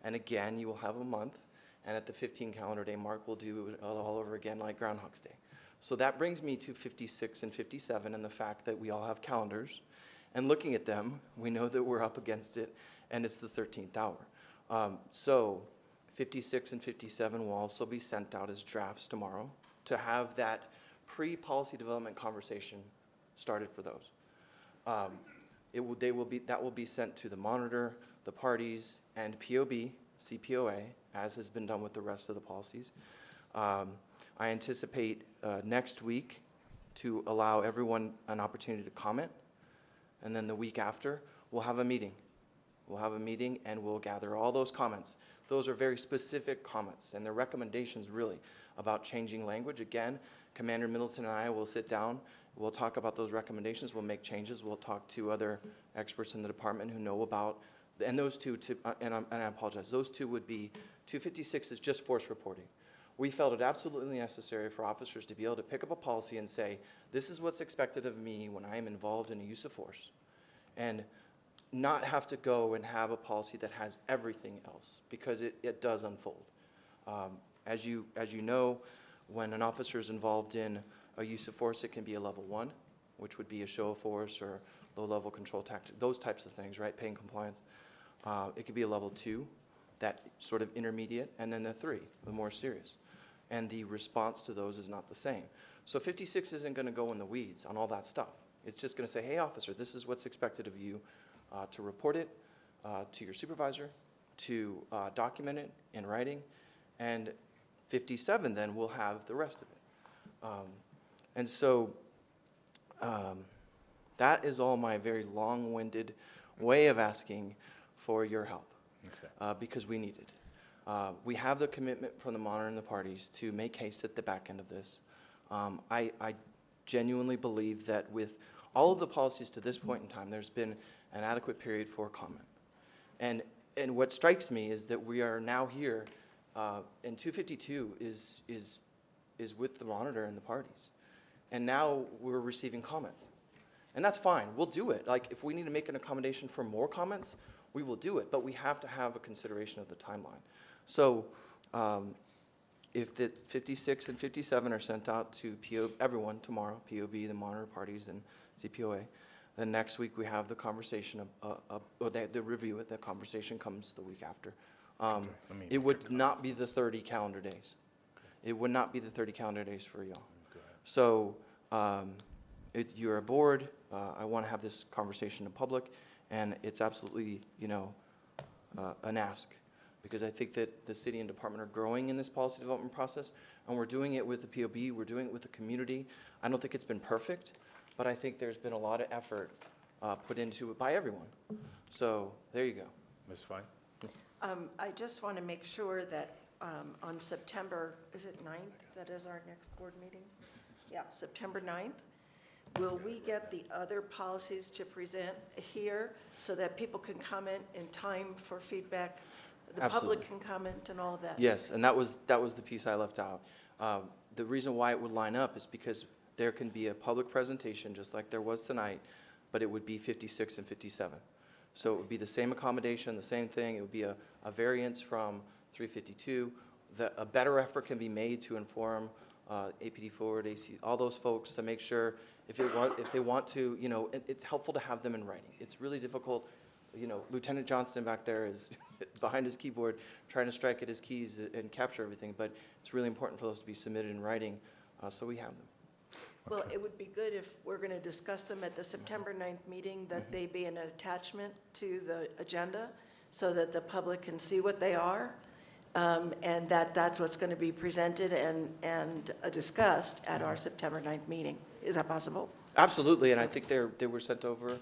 M: And again, you will have a month, and at the 15 calendar day mark, we'll do it all over again like Groundhog's Day. So that brings me to 56 and 57 and the fact that we all have calendars. And looking at them, we know that we're up against it, and it's the 13th hour. So 56 and 57 will also be sent out as drafts tomorrow to have that pre-policy development conversation started for those. That will be sent to the monitor, the parties, and POB, CPOA, as has been done with the rest of the policies. I anticipate next week to allow everyone an opportunity to comment, and then the week after, we'll have a meeting. We'll have a meeting and we'll gather all those comments. Those are very specific comments, and they're recommendations really about changing language. Again, Commander Middleton and I will sit down, we'll talk about those recommendations, we'll make changes, we'll talk to other experts in the department who know about, and those two, and I apologize, those two would be, 256 is just force reporting. We felt it absolutely necessary for officers to be able to pick up a policy and say, this is what's expected of me when I am involved in a use of force, and not have to go and have a policy that has everything else, because it does unfold. As you know, when an officer is involved in a use of force, it can be a level 1, which would be a show of force or low-level control tactic, those types of things, right, paying compliance. It could be a level 2, that sort of intermediate, and then the 3, the more serious. And the response to those is not the same. So 56 isn't going to go in the weeds on all that stuff. It's just going to say, hey, officer, this is what's expected of you to report it to your supervisor, to document it in writing, and 57 then will have the rest of it. And so that is all my very long-winded way of asking for your help, because we need it. We have the commitment from the monitor and the parties to make haste at the back end of this. I genuinely believe that with all of the policies to this point in time, there's been an adequate period for comment. And what strikes me is that we are now here, and 252 is with the monitor and the parties. And now we're receiving comments. And that's fine, we'll do it. Like, if we need to make an accommodation for more comments, we will do it, but we have to have a consideration of the timeline. So if the 56 and 57 are sent out to everyone tomorrow, POB, the monitor, parties, and CPOA, then next week we have the conversation, or the review it, the conversation comes the week after. It would not be the 30 calendar days. It would not be the 30 calendar days for y'all. So you're a board, I want to have this conversation in public, and it's absolutely, an ask, because I think that the city and department are growing in this policy development process, and we're doing it with the POB, we're doing it with the community. I don't think it's been perfect, but I think there's been a lot of effort put into it by everyone. So there you go.
A: Ms. Fine?
C: I just want to make sure that on September, is it 9th, that is our next board meeting? Yeah, September 9th. Will we get the other policies to present here so that people can comment in time for feedback? The
M: Absolutely.
C: Public can comment and all of that?
M: Yes, and that was the piece I left out. The reason why it would line up is because there can be a public presentation, just like there was tonight, but it would be 56 and 57. So it would be the same accommodation, the same thing. It would be a variance from 352. A better effort can be made to inform APD Forward, AC, all those folks to make sure if they want to, you know, it's helpful to have them in writing. It's really difficult. You know, Lieutenant Johnston back there is behind his keyboard trying to strike at his keys and capture everything, but it's really important for those to be submitted in writing, so we have them.
C: Well, it would be good if we're going to discuss them at the September 9th meeting, that they be an attachment to the agenda so that the public can see what they are, and that's what's going to be presented and discussed at our September 9th meeting. Is that possible?
M: Absolutely, and I think they were sent over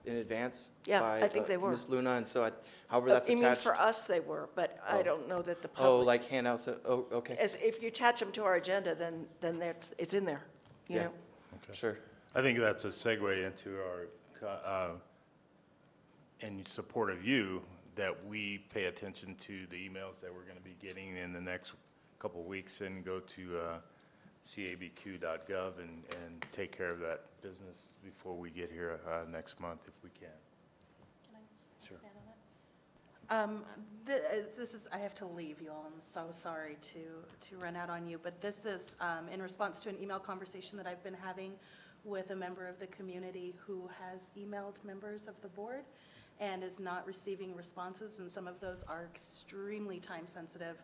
M: in advance
C: Yeah,
M: by
C: I think they were.
M: Ms. Luna, and so however that's
C: I mean,
M: attached.
C: for us they were, but I
M: Oh.
C: don't know that the
M: Oh,
C: public.
M: like handouts, oh, okay.
C: As if you attach them to our agenda, then it's in there, you
M: Yeah.
C: know?
M: Sure.
A: I think that's a segue into our, in support of you, that we pay attention to the emails that we're going to be getting in the next couple of weeks and go to cabq.gov and take care of that business before we get here next month if we can.
B: Can I stand on it? This is, I have to leave you all. I'm so sorry to run out on you, but this is in response to an email conversation that I've been having with a member of the community who has emailed members of the board and is not receiving responses, and some of those are extremely time sensitive.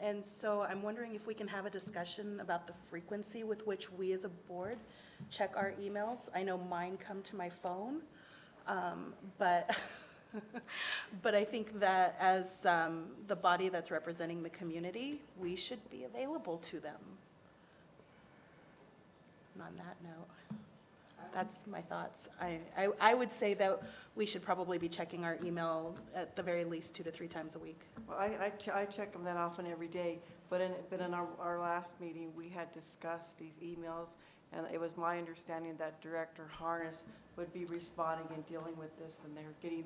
B: And so I'm wondering if we can have a discussion about the frequency with which we as a board check our emails. I know mine come to my phone, but but I think that as the body that's representing the community, we should be available to them. And on that note, that's my thoughts. I would say that we should probably be checking our email at the very least 2 to 3 times a week.
R: Well, I check them that often every day, but in our last meeting, we had discussed these emails, and it was my understanding that Director Harness would be responding and dealing with this, and they're getting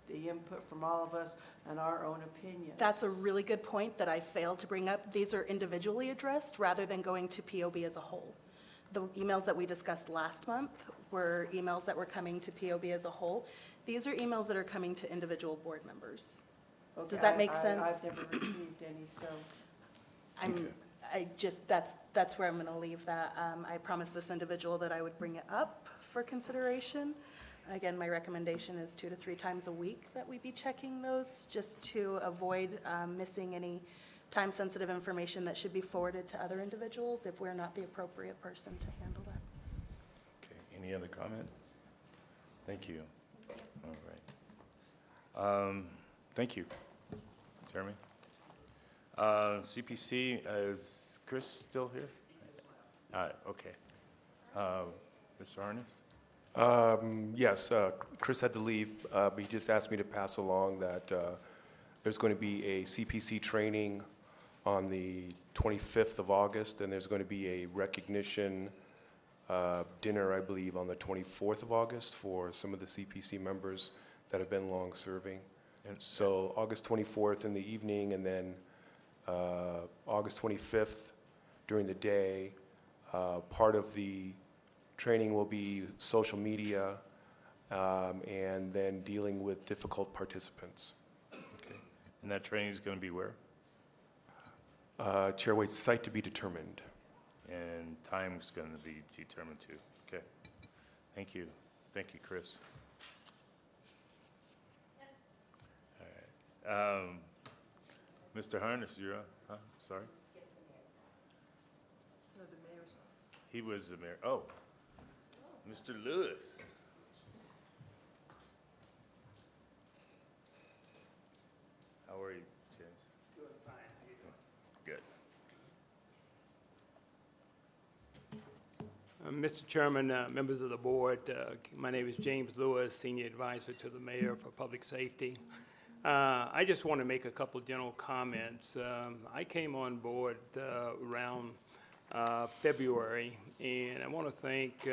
R: the input from all of us and our own opinions.
B: That's a really good point that I failed to bring up. These are individually addressed rather than going to POB as a whole. The emails that we discussed last month were emails that were coming to POB as a whole. These are emails that are coming to individual board members.
R: Okay,
B: Does that make sense?
R: I've never received any, so.
B: That's where I'm going to leave that. I promised this individual that I would bring it up for consideration. Again, my recommendation is 2 to 3 times a week that we be checking those, just to avoid missing any time-sensitive information that should be forwarded to other individuals if we're not the appropriate person to handle that.
A: Okay, any other comment? Thank you. All right. Thank you, Jeremy. CPC, is Chris still here? Okay. Mr. Harness?
L: Yes, Chris had to leave, but he just asked me to pass along that there's going to be a CPC training on the 25th of August, and there's going to be a recognition dinner, I believe, on the 24th of August for some of the CPC members that have been long-serving. And so August 24th in the evening, and then August 25th during the day. Part of the training will be social media, and then dealing with difficult participants.
A: Okay. And that training is going to be where?
L: Chair Waite's site to be determined.
A: And time's going to be determined too. Okay. Thank you. Thank you, Chris. All right. Mr. Harness, you're on. Huh? Sorry? He was the mayor. Oh, Mr. Lewis. How are you, James? Doing fine. Good.
S: Mr. Chairman, members of the board, my name is James Lewis, Senior Advisor to the Mayor for Public Safety. I just want to make a couple general comments. I came on board around February, and I want to thank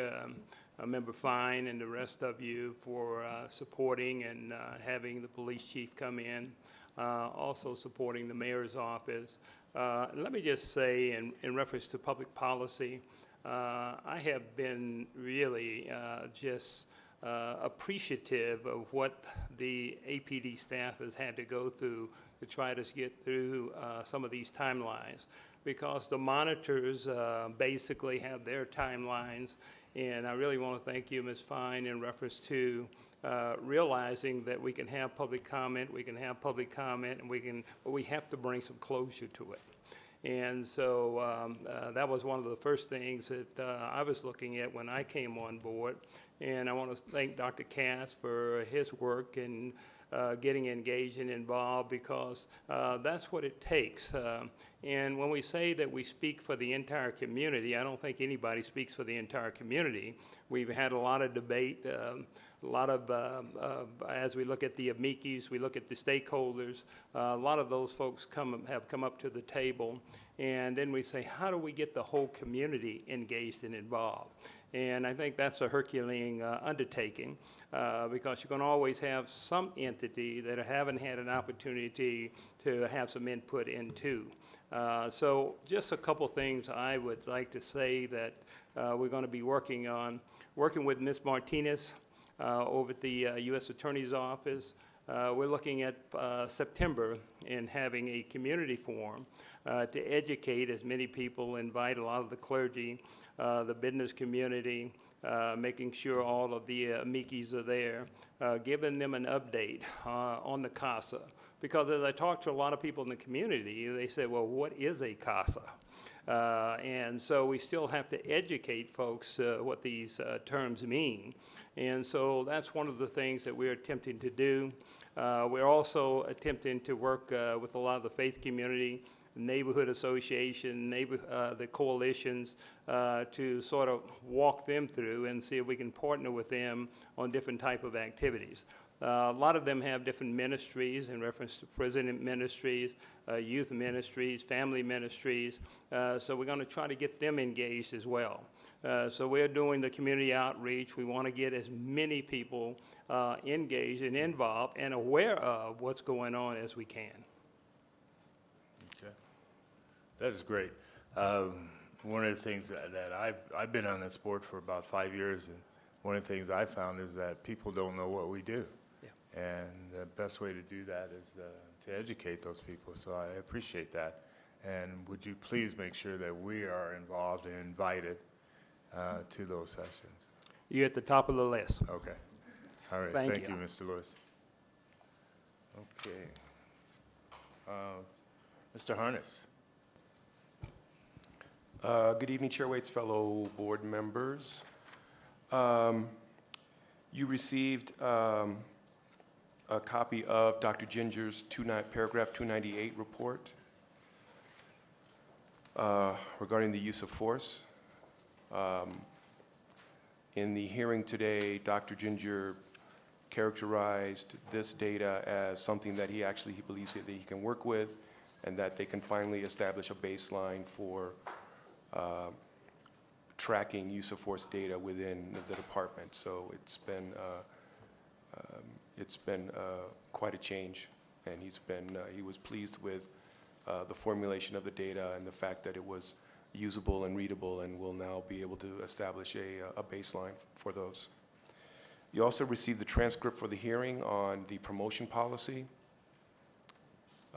S: Member Fine and the rest of you for supporting and having the police chief come in, also supporting the mayor's office. Let me just say, in reference to public policy, I have been really just appreciative of what the APD staff has had to go through to try to get through some of these timelines, because the monitors basically have their timelines. And I really want to thank you, Ms. Fine, in reference to realizing that we can have public comment, and but we have to bring some closure to it. And so that was one of the first things that I was looking at when I came on board. And I want to thank Dr. Cass for his work and getting engaged and involved, because that's what it takes. And when we say that we speak for the entire community, I don't think anybody speaks for the entire community. We've had a lot of debate, as we look at the amicis, we look at the stakeholders, a lot of those folks have come up to the table, and then we say, how do we get the whole community engaged and involved? And I think that's a Herculean undertaking, because you're going to always have some entity that haven't had an opportunity to have some input into. So just a couple things I would like to say that we're going to be working on. Working with Ms. Martinez over at the U.S. Attorney's Office. We're looking at September and having a community forum to educate as many people, invite a lot of the clergy, the business community, making sure all of the amicis are there, giving them an update on the CASA. Because as I talk to a lot of people in the community, they say, well, what is a CASA? And so we still have to educate folks what these terms mean. And so that's one of the things that we're attempting to do. We're also attempting to work with a lot of the faith community, neighborhood association, the coalitions, to sort of walk them through and see if we can partner with them on different type of activities. A lot of them have different ministries in reference to prison ministries, youth ministries, family ministries. So we're going to try to get them engaged as well. So we're doing the community outreach. We want to get as many people engaged and involved and aware of what's going on as we can.
A: Okay. That is great. One of the things that I've been on this board for about 5 years, and one of the things I found is that people don't know what we do. And the best way to do that is to educate those people. So I appreciate that. And would you please make sure that we are involved and invited to those sessions?
S: You're at the top of the list.
A: Okay. All right.
S: Thank
A: you,
S: you.
A: Mr. Lewis. Okay. Mr. Harness.
L: Good evening, Chair Waits, fellow board members. You received a copy of Dr. Ginger's paragraph 298 report regarding the use of force. In the hearing today, Dr. Ginger characterized this data as something that he believes that he can work with, and that they can finally establish a baseline for tracking use of force data within the department. So it's been quite a change, and he was pleased with the formulation of the data and the fact that it was usable and readable, and will now be able to establish a baseline for those. You also received the transcript for the hearing on the promotion policy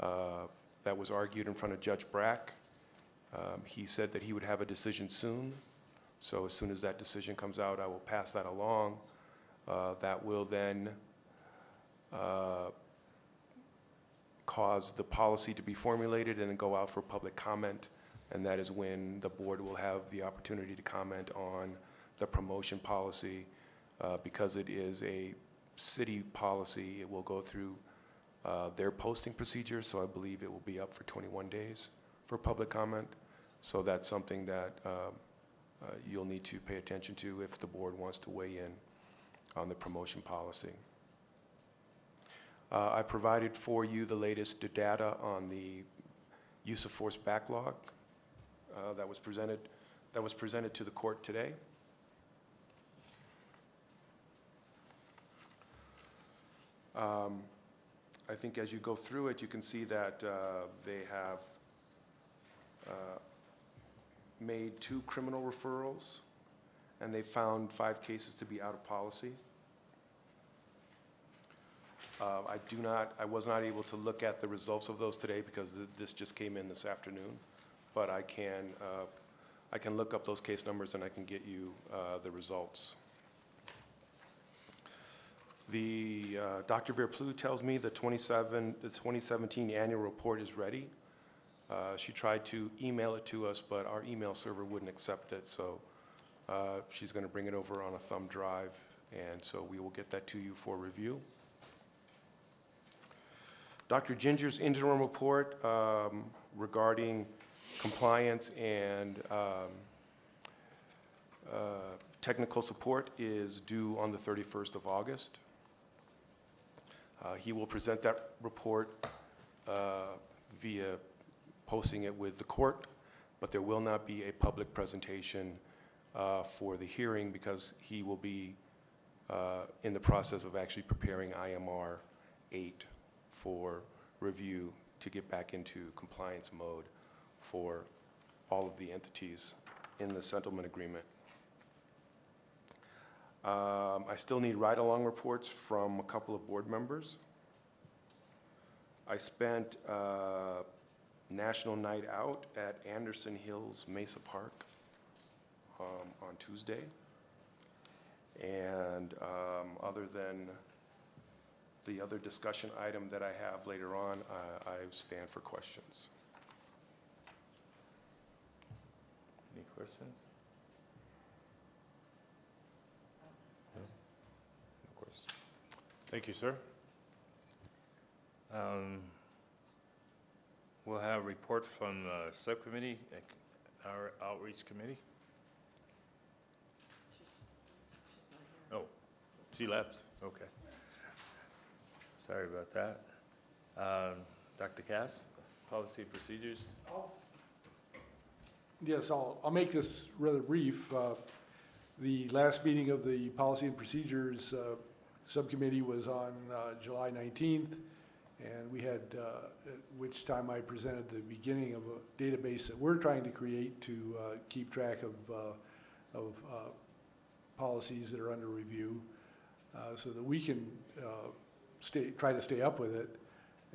L: that was argued in front of Judge Brack. He said that he would have a decision soon. So as soon as that decision comes out, I will pass that along. That will then cause the policy to be formulated and then go out for public comment. And that is when the board will have the opportunity to comment on the promotion policy. Because it is a city policy, it will go through their posting procedure. So I believe it will be up for 21 days for public comment. So that's something that you'll need to pay attention to if the board wants to weigh in on the promotion policy. I provided for you the latest data on the use of force backlog that was presented to the court today. I think as you go through it, you can see that they have made 2 criminal referrals, and they found 5 cases to be out of policy. I was not able to look at the results of those today because this just came in this afternoon, but I can look up those case numbers and I can get you the results. Dr. Verplu tells me the 2017 annual report is ready. She tried to email it to us, but our email server wouldn't accept it, so she's going to bring it over on a thumb drive, and so we will get that to you for review. Dr. Ginger's interim report regarding compliance and technical support is due on the 31st of August. He will present that report via posting it with the court, but there will not be a public presentation for the hearing because he will be in the process of actually preparing IMR 8 for review to get back into compliance mode for all of the entities in the settlement agreement. I still need ride-along reports from a couple of board members. I spent National Night Out at Anderson Hills Mesa Park on Tuesday. And other than the other discussion item that I have later on, I stand for questions. Any questions? No? Of course.
A: Thank you, sir. We'll have a report from the subcommittee, our outreach committee. Oh, she left. Okay. Sorry about that. Dr. Cass, policy and procedures.
F: Yes, I'll make this rather brief. The last meeting of the Policy and Procedures Subcommittee was on July 19th, and we had, at which time I presented the beginning of a database that we're trying to create to keep track of policies that are under review so that we can try to stay up with it.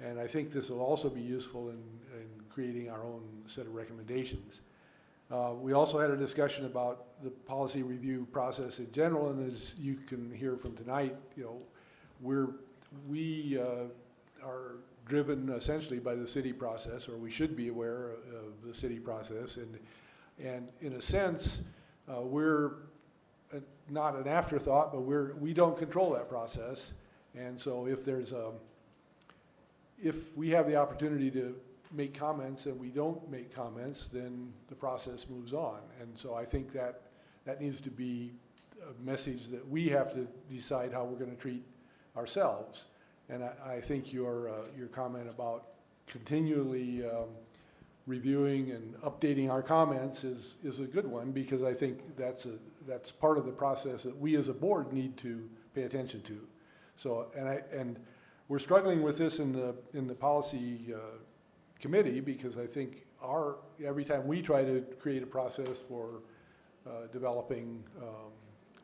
F: And I think this will also be useful in creating our own set of recommendations. We also had a discussion about the policy review process in general, and as you can hear from tonight, you know, we are driven essentially by the city process, or we should be aware of the city process, and in a sense, we're not an afterthought, but we don't control that process, and so if we have the opportunity to make comments and we don't make comments, then the process moves on. And so I think that needs to be a message that we have to decide how we're going to treat ourselves. And I think your comment about continually reviewing and updating our comments is a good one, because I think that's part of the process that we as a board need to pay attention to. So, and we're struggling with this in the policy committee, because I think every time we try to create a process for developing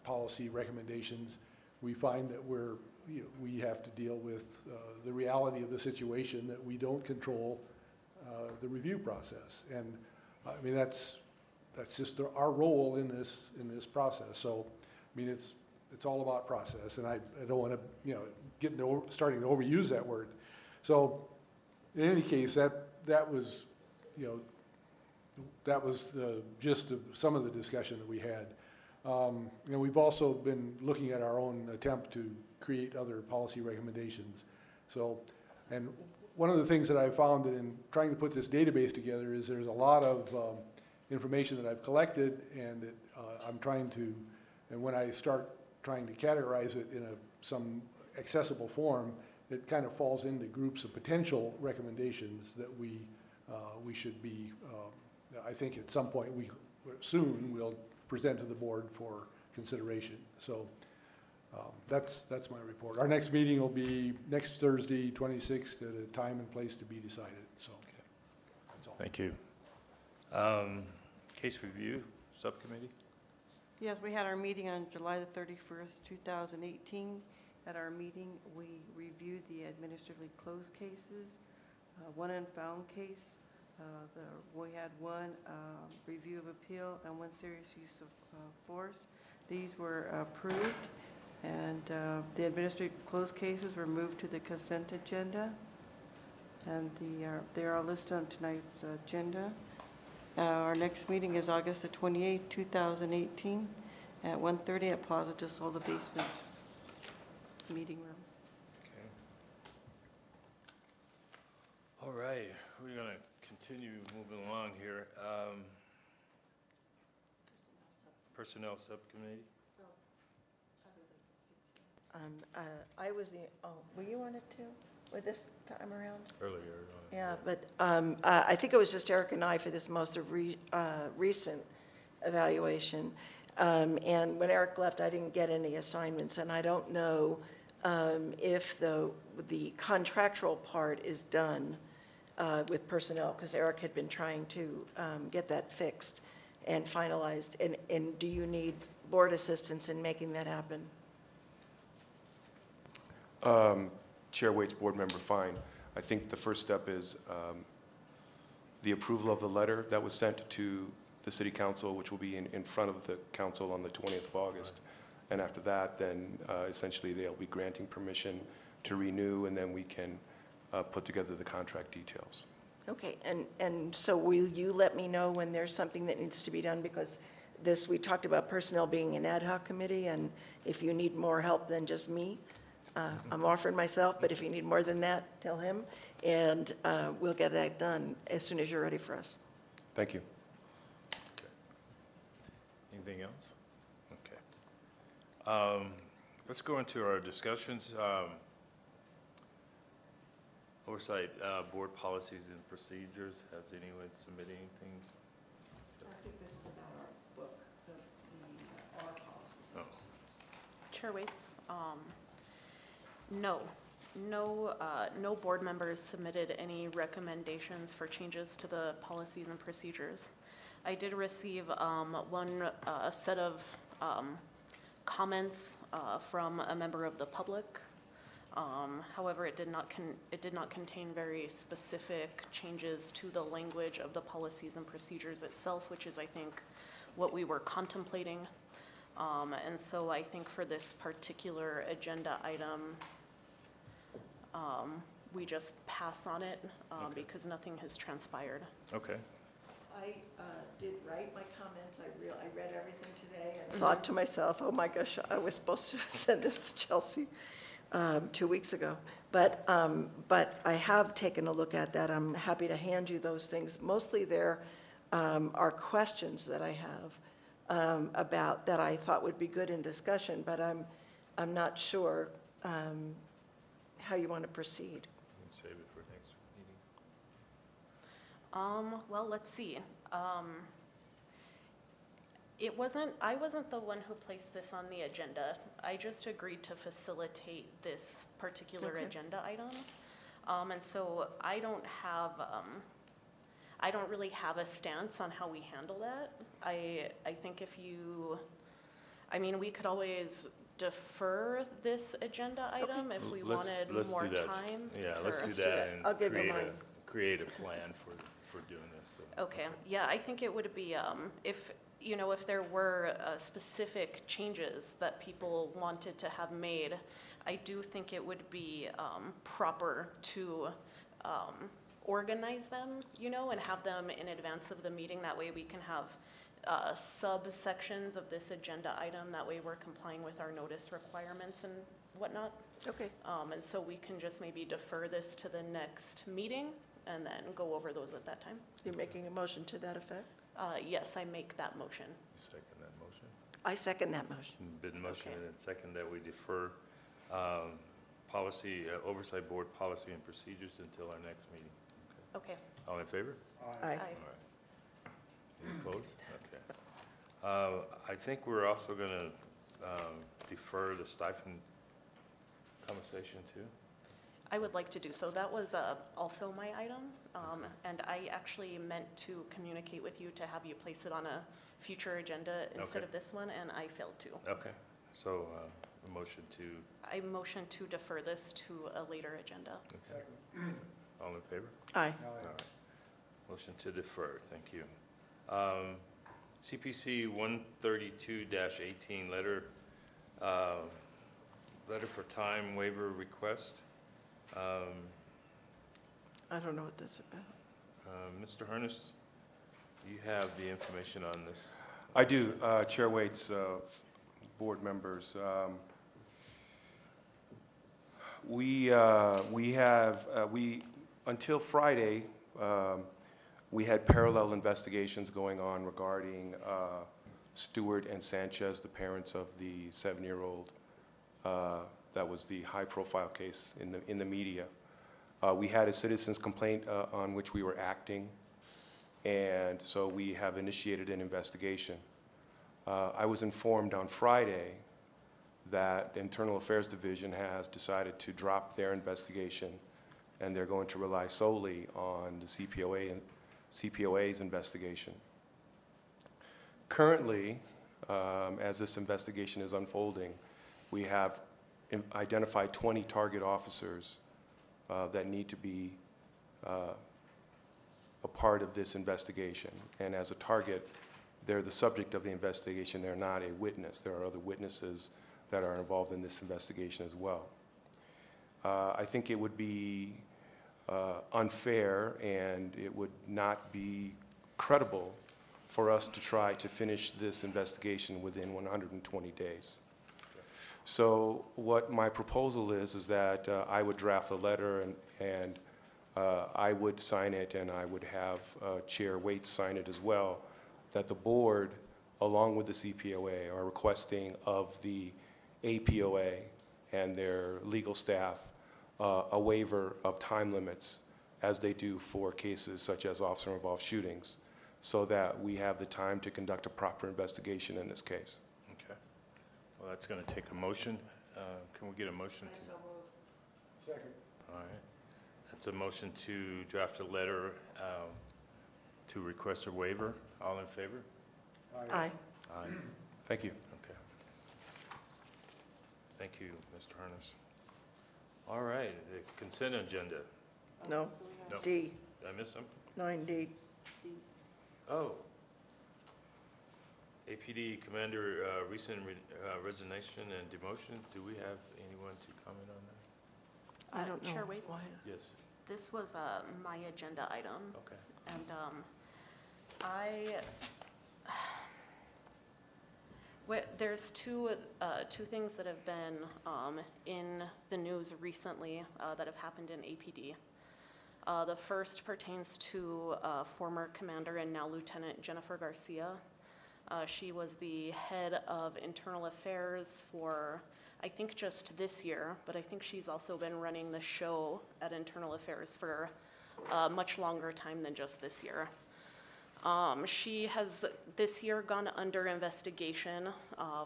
F: policy recommendations, we find that we have to deal with the reality of the situation, that we don't control the review process. And I mean, that's just our role in this process. So, I mean, it's all about process, and I don't want to starting to overuse that word. So, in any case, that was the gist of some of the discussion that we had. And we've also been looking at our own attempt to create other policy recommendations. So, and one of the things that I found that in trying to put this database together is there's a lot of information that I've collected, and that I'm trying to, and when I start trying to categorize it in some accessible form, it kind of falls into groups of potential recommendations that we should be, I think at some point soon we'll present to the board for consideration. So that's my report. Our next meeting will be next Thursday, 26th, at a time and place to be decided. So that's all.
A: Thank you. Case review subcommittee.
R: Yes, we had our meeting on July the 31st, 2018, At our meeting, we reviewed the administratively closed cases, one unfound case. We had one review of appeal and one serious use of force. These were approved, and the administrative closed cases were moved to the consent agenda, and they are listed on tonight's agenda. Our next meeting is August the 28th, 2018, at 1:30 at Plaza del Sol, the basement meeting room.
A: Okay. All right, we're going to continue moving along here. Personnel Subcommittee?
C: I was were you on it too, or this time around?
A: Earlier.
C: Yeah, but I think it was just Eric and I for this most recent evaluation. And when Eric left, I didn't get any assignments, and I don't know if the contractual part is done with personnel, because Eric had been trying to get that fixed and finalized. And do you need board assistance in making that happen?
L: Chair Waits, Board Member Fine. I think the first step is the approval of the letter that was sent to the City Council, which will be in front of the council on the 20th of August. And after that, then essentially they'll be granting permission to renew, and then we can put together the contract details.
C: Okay, and so will you let me know when there's something that needs to be done? Because we talked about personnel being an ad hoc committee, and if you need more help than just me, I'm offering myself, but if you need more than that, tell him, and we'll get that done as soon as you're ready for us.
L: Thank you.
A: Okay. Anything else? Okay. Let's go into our discussions. Oversight Board Policies and Procedures. Has anyone submitted anything?
R: I think this is about our book, our policies.
A: Oh.
P: Chair Waits, no board members submitted any recommendations for changes to the policies and procedures. I did receive one set of comments from a member of the public. However, it did not contain very specific changes to the language of the policies and procedures itself, which is, I think, what we were contemplating. And so I think for this particular agenda item, we just pass on it because nothing has transpired.
A: Okay.
C: I did write my comments. I read everything today and thought to myself, oh my gosh, I was supposed to send this to Chelsea 2 weeks ago. But I have taken a look at that. I'm happy to hand you those things. Mostly there are questions that I have about that I thought would be good in discussion, but I'm not sure how you want to proceed.
A: Save it for next meeting.
P: Well, let's see. I wasn't the one who placed this on the agenda. I just agreed to facilitate this particular agenda item. And so I don't really have a stance on how we handle that. I think we could always defer this agenda item if we wanted more time.
A: Yeah, let's do that and
C: I'll give you mine.
A: create a plan for doing this. So.
P: Okay, yeah, I think it would be, if there were specific changes that people wanted to have made, I do think it would be proper to organize them, and have them in advance of the meeting. That way we can have subsections of this agenda item. That way we're complying with our notice requirements and whatnot.
C: Okay.
P: And so we can just maybe defer this to the next meeting and then go over those at that time.
C: You're making a motion to that effect?
P: Yes, I make that motion.
A: Second that motion.
C: I second that motion.
A: Been motion and second that we defer Oversight Board Policy and Procedures until our next meeting.
P: Okay.
A: All in favor?
C: Aye.
A: All right. Any opposed? Okay. I think we're also going to defer the stipend conversation too.
P: I would like to do so. That was also my item, and I actually meant to communicate with you to have you place it on a future agenda instead of this one, and I failed to.
A: Okay. So a motion to,
P: I motion to defer this to a later agenda.
A: okay. All in favor?
C: Aye.
A: All right. Motion to defer, thank you. CPC 132-18, letter for time waiver request.
C: I don't know what this is about.
A: Mr. Harness, you have the information on this.
L: I do, Chair Waits, board members. Until Friday, we had parallel investigations going on regarding Stewart and Sanchez, the parents of the 7-year-old. That was the high-profile case in the media. We had a citizen's complaint on which we were acting, and so we have initiated an investigation. I was informed on Friday that the Internal Affairs Division has decided to drop their investigation, and they're going to rely solely on the CPOA's investigation. Currently, as this investigation is unfolding, we have identified 20 target officers that need to be a part of this investigation. And as a target, they're the subject of the investigation. They're not a witness. There are other witnesses that are involved in this investigation as well. I think it would be unfair and it would not be credible for us to try to finish this investigation within 120 days. So what my proposal is that I would draft a letter and I would sign it, and I would have Chair Waits sign it as well, that the board, along with the CPOA, are requesting of the APOA and their legal staff a waiver of time limits as they do for cases such as officer-involved shootings, so that we have the time to conduct a proper investigation in this case.
A: Okay. Well, that's going to take a motion. Can we get a motion?
F: Second.
A: All right. That's a motion to draft a letter to request a waiver. All in favor?
C: Aye.
A: Aye.
L: Thank you.
A: Okay. Thank you, Mr. Harness. All right, the consent agenda.
C: No.
A: No.
C: D,
A: Did I miss something?
C: 9D.
A: Oh. APD Commander recent resignation and demotions. Do we have anyone to comment on that?
C: I don't know.
P: Chair Waits?
C: why.
A: Yes.
P: This was my agenda item.
A: Okay.
P: And there's two things that have been in the news recently that have happened in APD. The first pertains to former Commander and now Lieutenant Jennifer Garcia. She was the head of Internal Affairs for, I think, just this year, but I think she's also been running the show at Internal Affairs for a much longer time than just this year. She has this year gone under investigation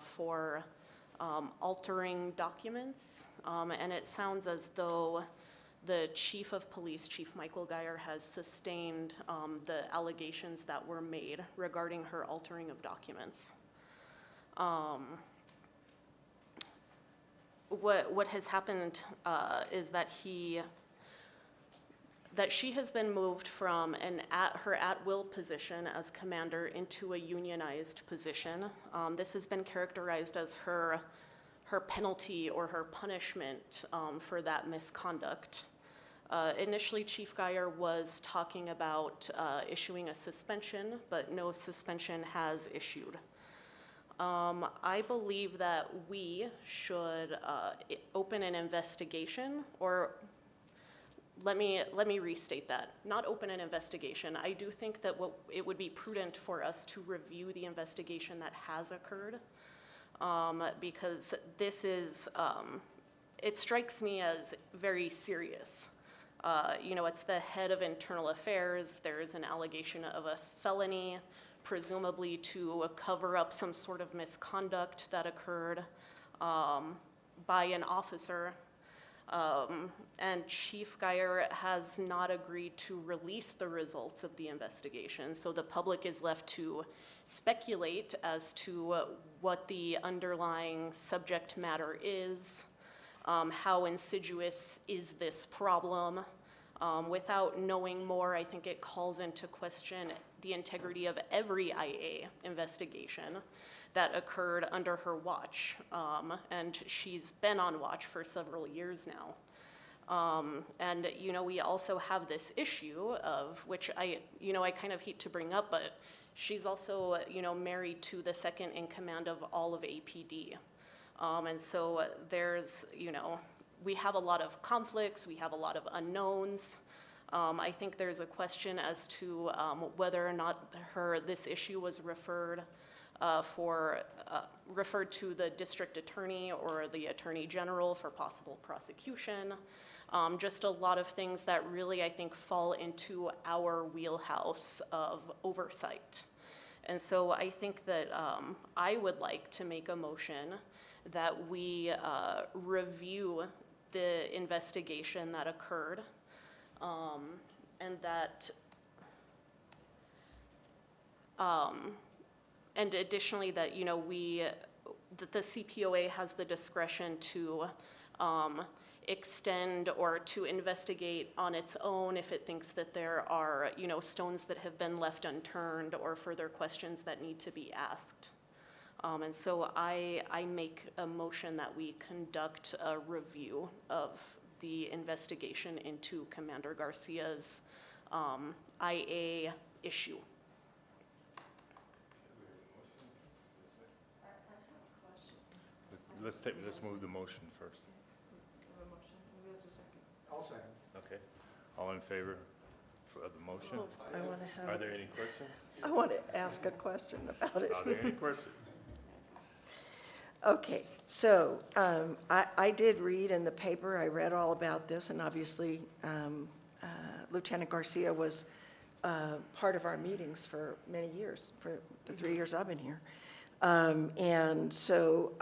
P: for altering documents, and it sounds as though the Chief of Police, Chief Michael Geyer, has sustained the allegations that were made regarding her altering of documents. What has happened is that she has been moved from her at-will position as commander into a unionized position. This has been characterized as her penalty or her punishment for that misconduct. Initially, Chief Geyer was talking about issuing a suspension, but no suspension has issued. I believe that we should open an investigation, or let me restate that. Not open an investigation. I do think that it would be prudent for us to review the investigation that has occurred, because this is, it strikes me as very serious. It's the head of Internal Affairs. There is an allegation of a felony, presumably to cover up some sort of misconduct that occurred by an officer. And Chief Geyer has not agreed to release the results of the investigation. So the public is left to speculate as to what the underlying subject matter is, how insidious is this problem. Without knowing more, I think it calls into question the integrity of every IA investigation that occurred under her watch. And she's been on watch for several years now. And, you know, we also have this issue of, which I kind of hate to bring up, but she's also, you know, married to the second in command of all of APD. And so there's, you know, we have a lot of conflicts, we have a lot of unknowns. I think there's a question as to whether or not this issue was referred to the district attorney or the attorney general for possible prosecution. Just a lot of things that really, I think, fall into our wheelhouse of oversight. And so I think that I would like to make a motion that we review the investigation that occurred, and that, and additionally that, you know, that the CPOA has the discretion to extend or to investigate on its own if it thinks that there are, you know, stones that have been left unturned or further questions that need to be asked. And so I make a motion that we conduct a review of the investigation into Commander Garcia's IA issue.
A: Let's move the motion first.
F: I'll second.
A: Okay. All in favor of the motion? Are there any questions?
C: I want to ask a question about it.
A: Are there any questions?
C: Okay, so I did read in the paper, I read all about this, and obviously Lieutenant Garcia was part of our meetings for many years, for the 3 years I've been here. And so,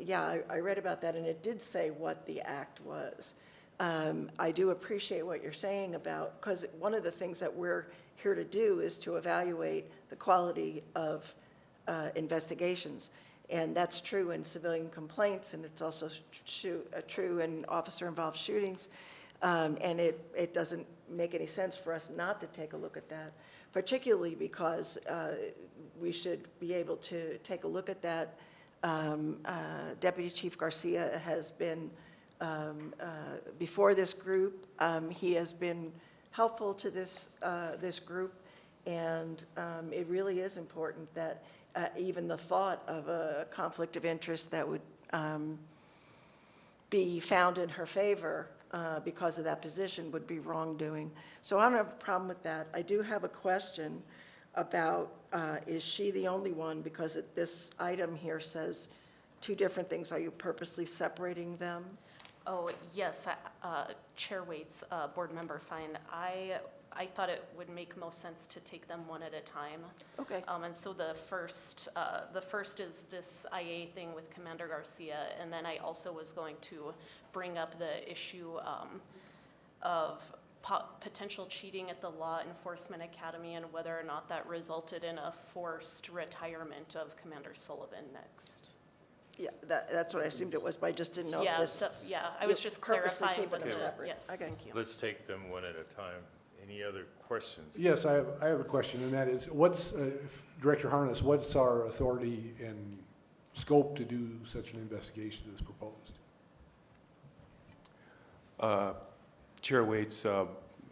C: yeah, I read about that, and it did say what the act was. I do appreciate what you're saying about, because one of the things that we're here to do is to evaluate the quality of investigations. And that's true in civilian complaints, and it's also true in officer-involved shootings. And it doesn't make any sense for us not to take a look at that, particularly because we should be able to take a look at that. Deputy Chief Garcia has been, before this group, he has been helpful to this group, and it really is important that even the thought of a conflict of interest that would be found in her favor because of that position would be wrongdoing. So I don't have a problem with that. I do have a question about, is she the only one? Because this item here says two different things. Are you purposely separating them?
P: Oh, yes, Chair Waits, Board Member Fine. I thought it would make most sense to take them one at a time.
C: Okay.
P: And so the first is this IA thing with Commander Garcia, and then I also was going to bring up the issue of potential cheating at the Law Enforcement Academy and whether or not that resulted in a forced retirement of Commander Sullivan next.
C: Yeah, that's what I assumed it was, but I just didn't know if this.
P: Yeah, I was just
C: purposely
P: clarifying.
C: keeping them separate.
P: Yes,
C: Okay.
P: thank you.
A: Let's take them one at a time. Any other questions?
F: Yes, I have a question, and that is, what's, Director Harness, what's our authority and scope to do such an investigation as proposed?
L: Chair Waits,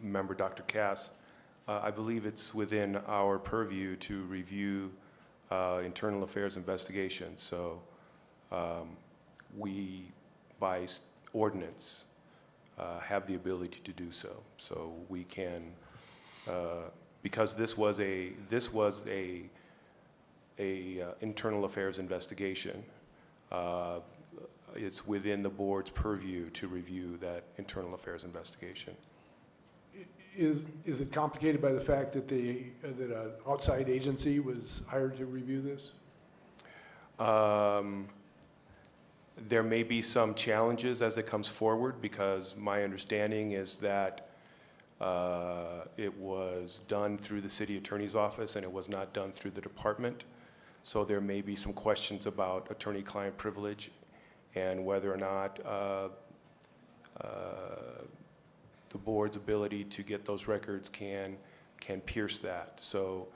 L: Member Dr. Cass, I believe it's within our purview to review internal affairs investigations. So we, by ordinance, have the ability to do so. So we can, because this was a internal affairs investigation, it's within the board's purview to review that internal affairs investigation.
F: Is it complicated by the fact that that an outside agency was hired to review this?
L: There may be some challenges as it comes forward, because my understanding is that it was done through the city attorney's office and it was not done through the department. So there may be some questions about attorney-client privilege and whether or not the board's ability to get those records can pierce that. So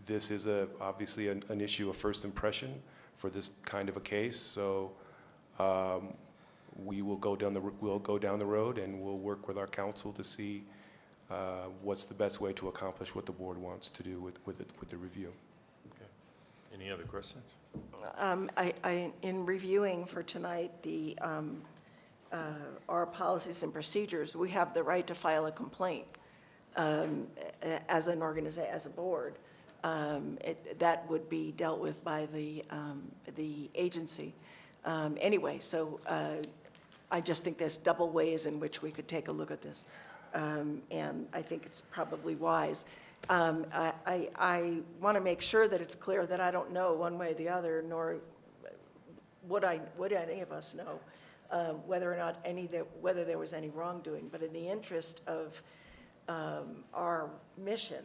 L: this is obviously an issue of first impression for this kind of a case. So we'll go down the road and we'll work with our counsel to see what's the best way to accomplish what the board wants to do with the review.
A: Okay. Any other questions?
C: In reviewing for tonight our policies and procedures, we have the right to file a complaint as an organization, as a board. That would be dealt with by the agency. Anyway, so I just think there's double ways in which we could take a look at this. And I think it's probably wise. I want to make sure that it's clear that I don't know one way or the other, nor would any of us know whether or not whether there was any wrongdoing. But in the interest of our mission,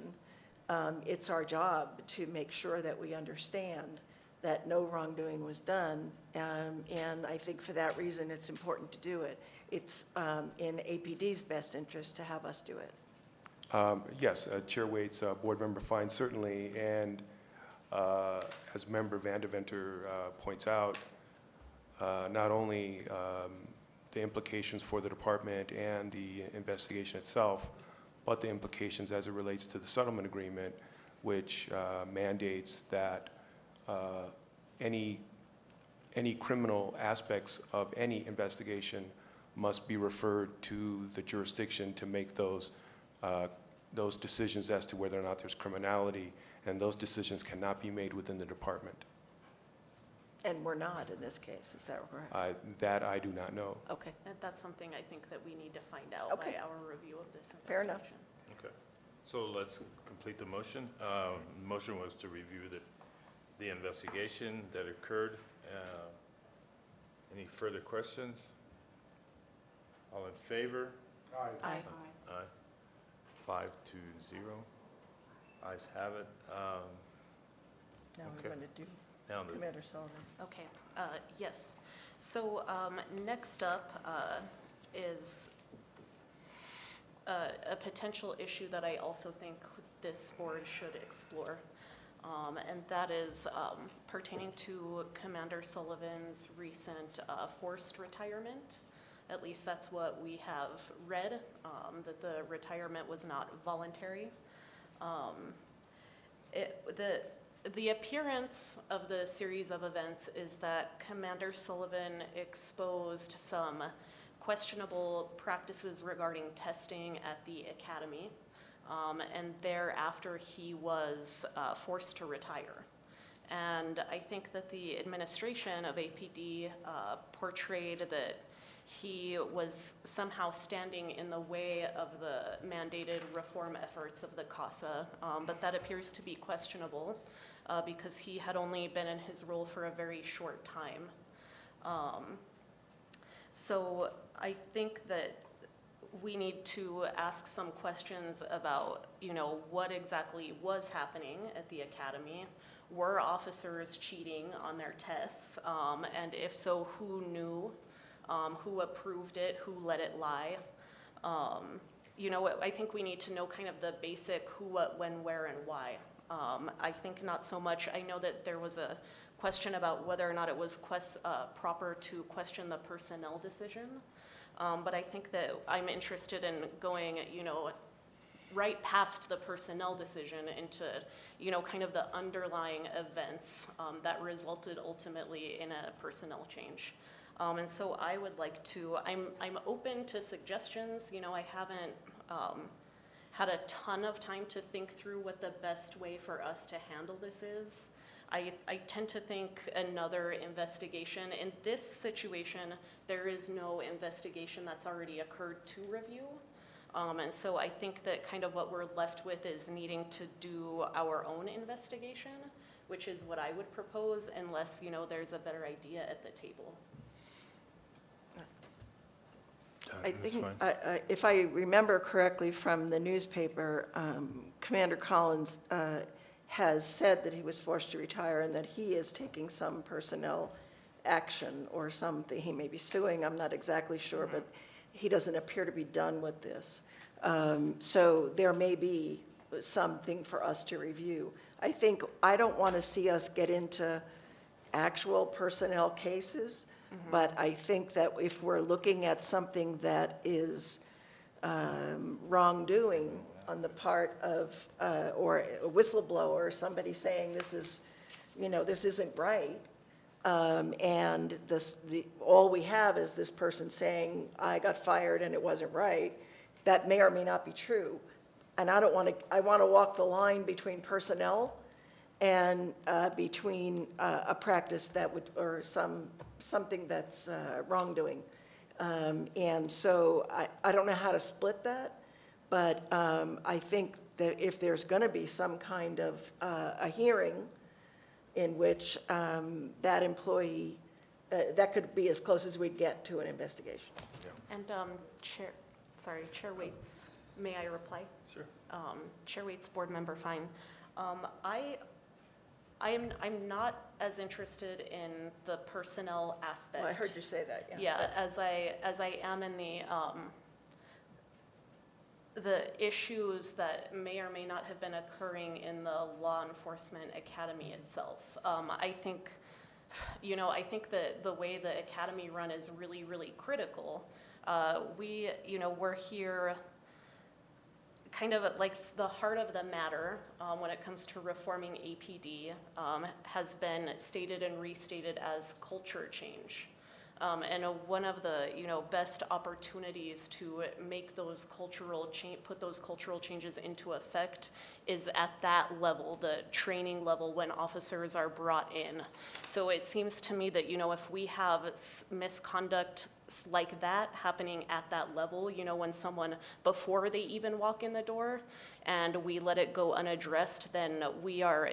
C: it's our job to make sure that we understand that no wrongdoing was done, and I think for that reason it's important to do it. It's in APD's best interest to have us do it.
L: Yes, Chair Waits, Board Member Fine, certainly, and as Member Vandeventer points out, not only the implications for the department and the investigation itself, but the implications as it relates to the settlement agreement, which mandates that any criminal aspects of any investigation must be referred to the jurisdiction to make those decisions as to whether or not there's criminality, and those decisions cannot be made within the department.
C: And we're not in this case, is that correct?
L: That I do not know.
C: Okay.
P: And that's something I think that we need to find out
C: Okay.
P: by our review of this investigation.
C: Fair enough.
A: Okay. So let's complete the motion. The motion was to review the investigation that occurred. Any further questions? All in favor?
C: Aye.
A: Aye. 5-0. Ayes have it.
C: Now
A: Okay.
C: we're going to do
A: Now the
C: Commander Sullivan.
P: Okay, yes. So next up is a potential issue that I also think this board should explore. And that is pertaining to Commander Sullivan's recent forced retirement. At least that's what we have read, that the retirement was not voluntary. The appearance of the series of events is that Commander Sullivan exposed some questionable practices regarding testing at the academy, and thereafter he was forced to retire. And I think that the administration of APD portrayed that he was somehow standing in the way of the mandated reform efforts of the CASA, but that appears to be questionable because he had only been in his role for a very short time. So I think that we need to ask some questions about, what exactly was happening at the academy. Were officers cheating on their tests? And if so, who knew? Who approved it, who let it lie. I think we need to know kind of the basic who, what, when, where, and why. I think not so much, I know that there was a question about whether or not it was proper to question the personnel decision, but I think that I'm interested in going, right past the personnel decision into, kind of the underlying events that resulted ultimately in a personnel change. And so I would like to, I'm open to suggestions. I haven't had a ton of time to think through what the best way for us to handle this is. I tend to think another investigation. In this situation, there is no investigation that's already occurred to review. And so I think that kind of what we're left with is needing to do our own investigation, which is what I would propose unless, you know, there's a better idea at the table.
C: I
A: That's
C: think,
A: fine.
C: if I remember correctly from the newspaper, Commander Collins has said that he was forced to retire and that he is taking some personnel action or something. He may be suing, I'm not exactly sure, but he doesn't appear to be done with this. So there may be something for us to review. I don't want to see us get into actual personnel cases, but I think that if we're looking at something that is wrongdoing on the part of, or a whistleblower, or somebody saying this is, you know, this isn't right, and all we have is this person saying, I got fired and it wasn't right, that may or may not be true. And I want to walk the line between personnel and between a practice that would, or something that's wrongdoing. And so I don't know how to split that, but I think that if there's going to be some kind of a hearing in which that employee, that could be as close as we'd get to an investigation.
P: And Chair Waits, may I reply?
A: Sure.
P: Chair Waits, Board Member Fine. I'm not as interested in the personnel aspect.
C: Well, I heard you say that, yeah.
P: Yeah, as I am in the issues that may or may not have been occurring in the law enforcement academy itself. I think, you know, I think that the way the academy run is really, really critical. We're here kind of like the heart of the matter when it comes to reforming APD has been stated and restated as culture change. And one of the best opportunities to make those put those cultural changes into effect is at that level, the training level when officers are brought in. So it seems to me that if we have misconduct like that happening at that level, when someone before they even walk in the door, and we let it go unaddressed, then we are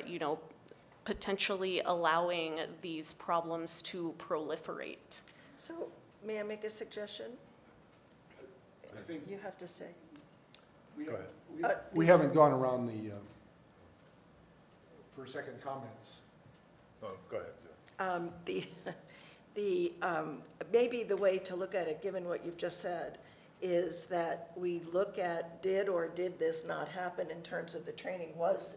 P: potentially allowing these problems to proliferate.
C: So may I make a suggestion?
F: I think
C: You have to say.
F: we haven't gone around for second comments.
A: Oh, go ahead.
C: Maybe the way to look at it, given what you've just said, is that we look at did this not happen in terms of the training? Was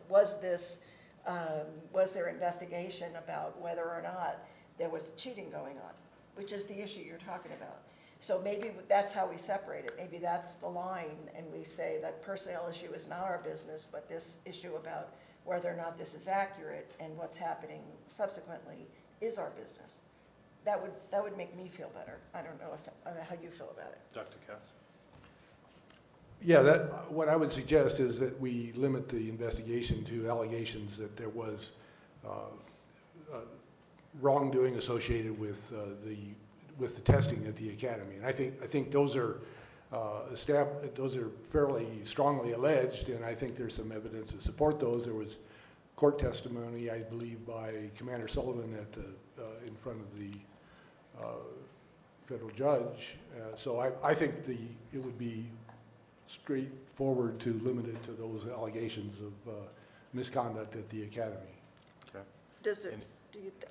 C: there investigation about whether or not there was cheating going on, which is the issue you're talking about. So maybe that's how we separate it. Maybe that's the line, and we say that personnel issue is not our business, but this issue about whether or not this is accurate and what's happening subsequently is our business. That would make me feel better. I don't know how you feel about it.
A: Dr. Cass?
F: Yeah, what I would suggest is that we limit the investigation to allegations that there was wrongdoing associated with the testing at the academy. And I think those are fairly strongly alleged, and I think there's some evidence to support those. There was court testimony, I believe, by Commander Sullivan in front of the federal judge. So I think it would be straightforward to limit it to those allegations of misconduct at the academy.
A: Okay.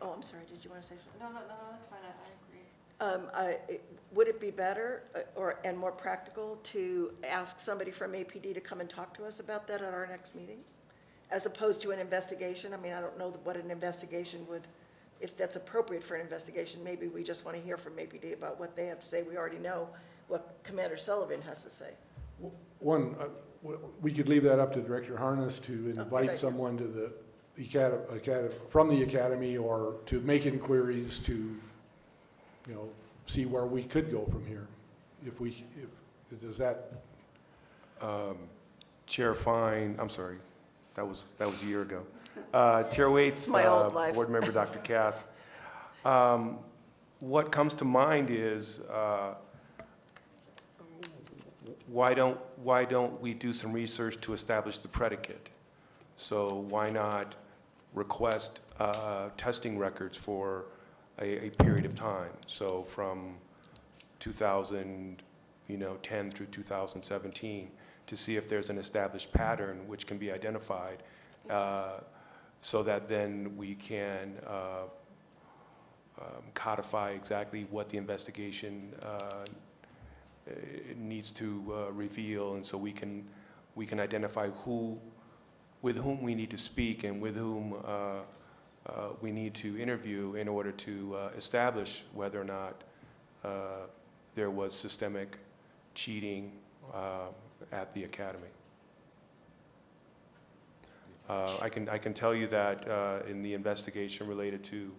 C: I'm sorry, did you want to say something?
R: No, that's fine, I agree.
C: Would it be better and more practical to ask somebody from APD to come and talk to us about that at our next meeting, as opposed to an investigation? I mean, I don't know what an investigation would, if that's appropriate for an investigation. Maybe we just want to hear from APD about what they have to say. We already know what Commander Sullivan has to say.
F: One, we could leave that up to Director Harness to invite someone to the from the academy, or to make inquiries to, see where we could go from here. Does that?
L: Chair Fine, I'm sorry, that was a year ago. Chair Waits,
C: My old life.
L: Board Member Dr. Cass. What comes to mind is why don't we do some research to establish the predicate? So why not request testing records for a period of time. So from 2010 through 2017, to see if there's an established pattern which can be identified, so that then we can codify exactly what the investigation needs to reveal, and so we can identify with whom we need to speak and with whom we need to interview in order to establish whether or not there was systemic cheating at the academy. I can tell you that in the investigation related to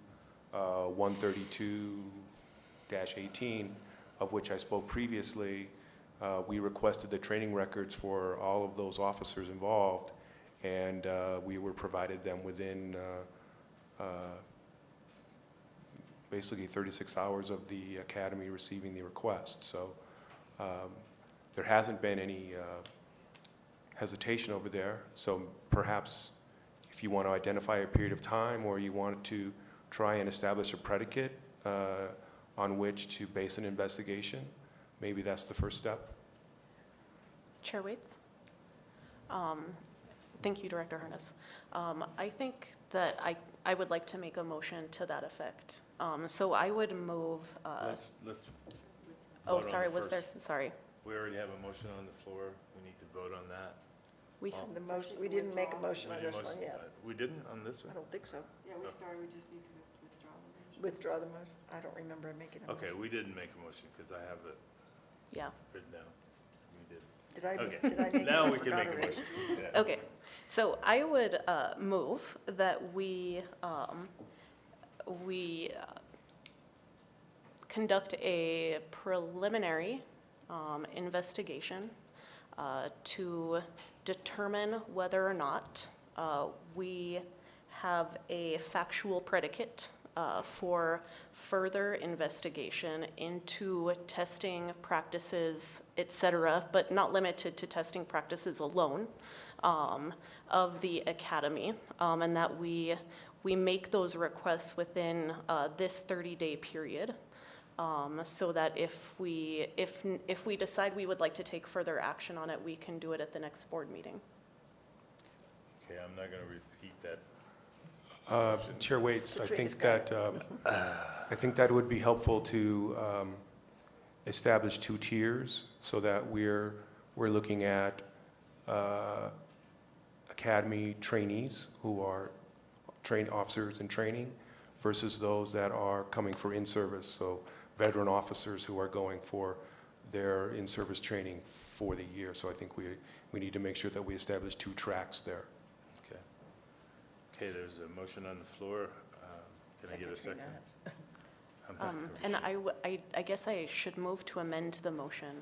L: 132-18, of which I spoke previously, we requested the training records for all of those officers involved, and we were provided them within basically 36 hours of the academy receiving the request. So there hasn't been any hesitation over there. So perhaps if you want to identify a period of time, or you want to try and establish a predicate on which to base an investigation, maybe that's the first step.
P: Chair Waits? Thank you, Director Harness. I think that I would like to make a motion to that effect. So I would move.
A: Let's
P: oh,
A: vote on
P: sorry,
A: the
P: was there?
A: first.
P: Sorry.
A: We already have a motion on the floor. We need to vote on that.
C: We had the motion, we didn't make a motion on this one yet.
A: We didn't on this one?
C: I don't think so.
R: Yeah, we started, we just need to withdraw the motion.
C: Withdraw the motion? I don't remember making a motion.
A: Okay, we didn't make a motion because I have it
P: Yeah.
A: written down. We did.
C: Did I,
A: Okay.
C: did I make it?
A: Now
C: I
A: we can
C: forgot
A: make a
C: already.
A: motion. Yeah.
P: Okay. So I would move that we conduct a preliminary investigation to determine whether or not we have a factual predicate for further investigation into testing practices, et cetera, but not limited to testing practices alone of the academy, and that we make those requests within this 30-day period. So that if we decide we would like to take further action on it, we can do it at the next board meeting.
A: Okay, I'm not going to repeat that.
L: Chair Waits, I think that would be helpful to establish 2 tiers, so that we're looking at academy trainees who are trained officers in training versus those that are coming for in-service. So veteran officers who are going for their in-service training for the year. So I think we need to make sure that we establish 2 tracks there.
A: Okay. Okay, there's a motion on the floor. Can I get a second?
P: And I guess I should move to amend the motion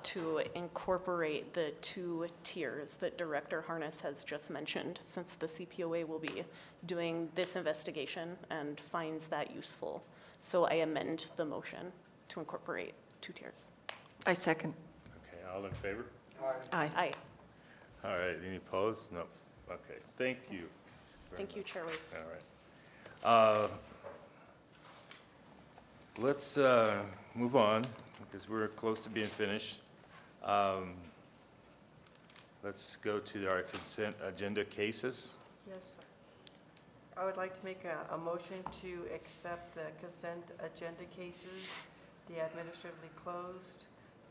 P: to incorporate the 2 tiers that Director Harness has just mentioned, since the CPOA will be doing this investigation and finds that useful. So I amend the motion to incorporate 2 tiers.
C: I second.
A: Okay, all in favor?
C: Aye.
P: Aye.
A: All right, any opposed? No. Okay, thank you. very
P: Thank you,
A: much.
P: Chair Waits.
A: All right. Let's move on, because we're close to being finished. Let's go to our consent agenda cases.
R: Yes. I would like to make a motion to accept the consent agenda cases, the administratively closed,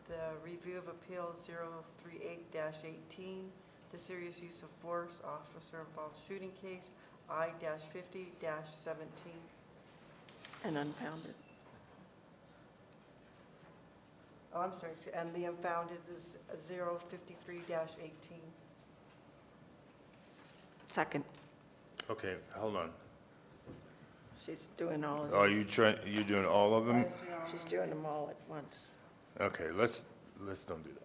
R: the review of appeal 038-18, the serious use of force officer involved shooting case I-50-17.
C: And unfounded.
R: Oh, I'm sorry, and the unfounded is 053-18.
C: Second.
A: Okay, hold on.
C: She's doing all of
A: Are
C: these.
A: you doing all of them?
C: She's doing them all at once.
A: Okay, let's don't do that.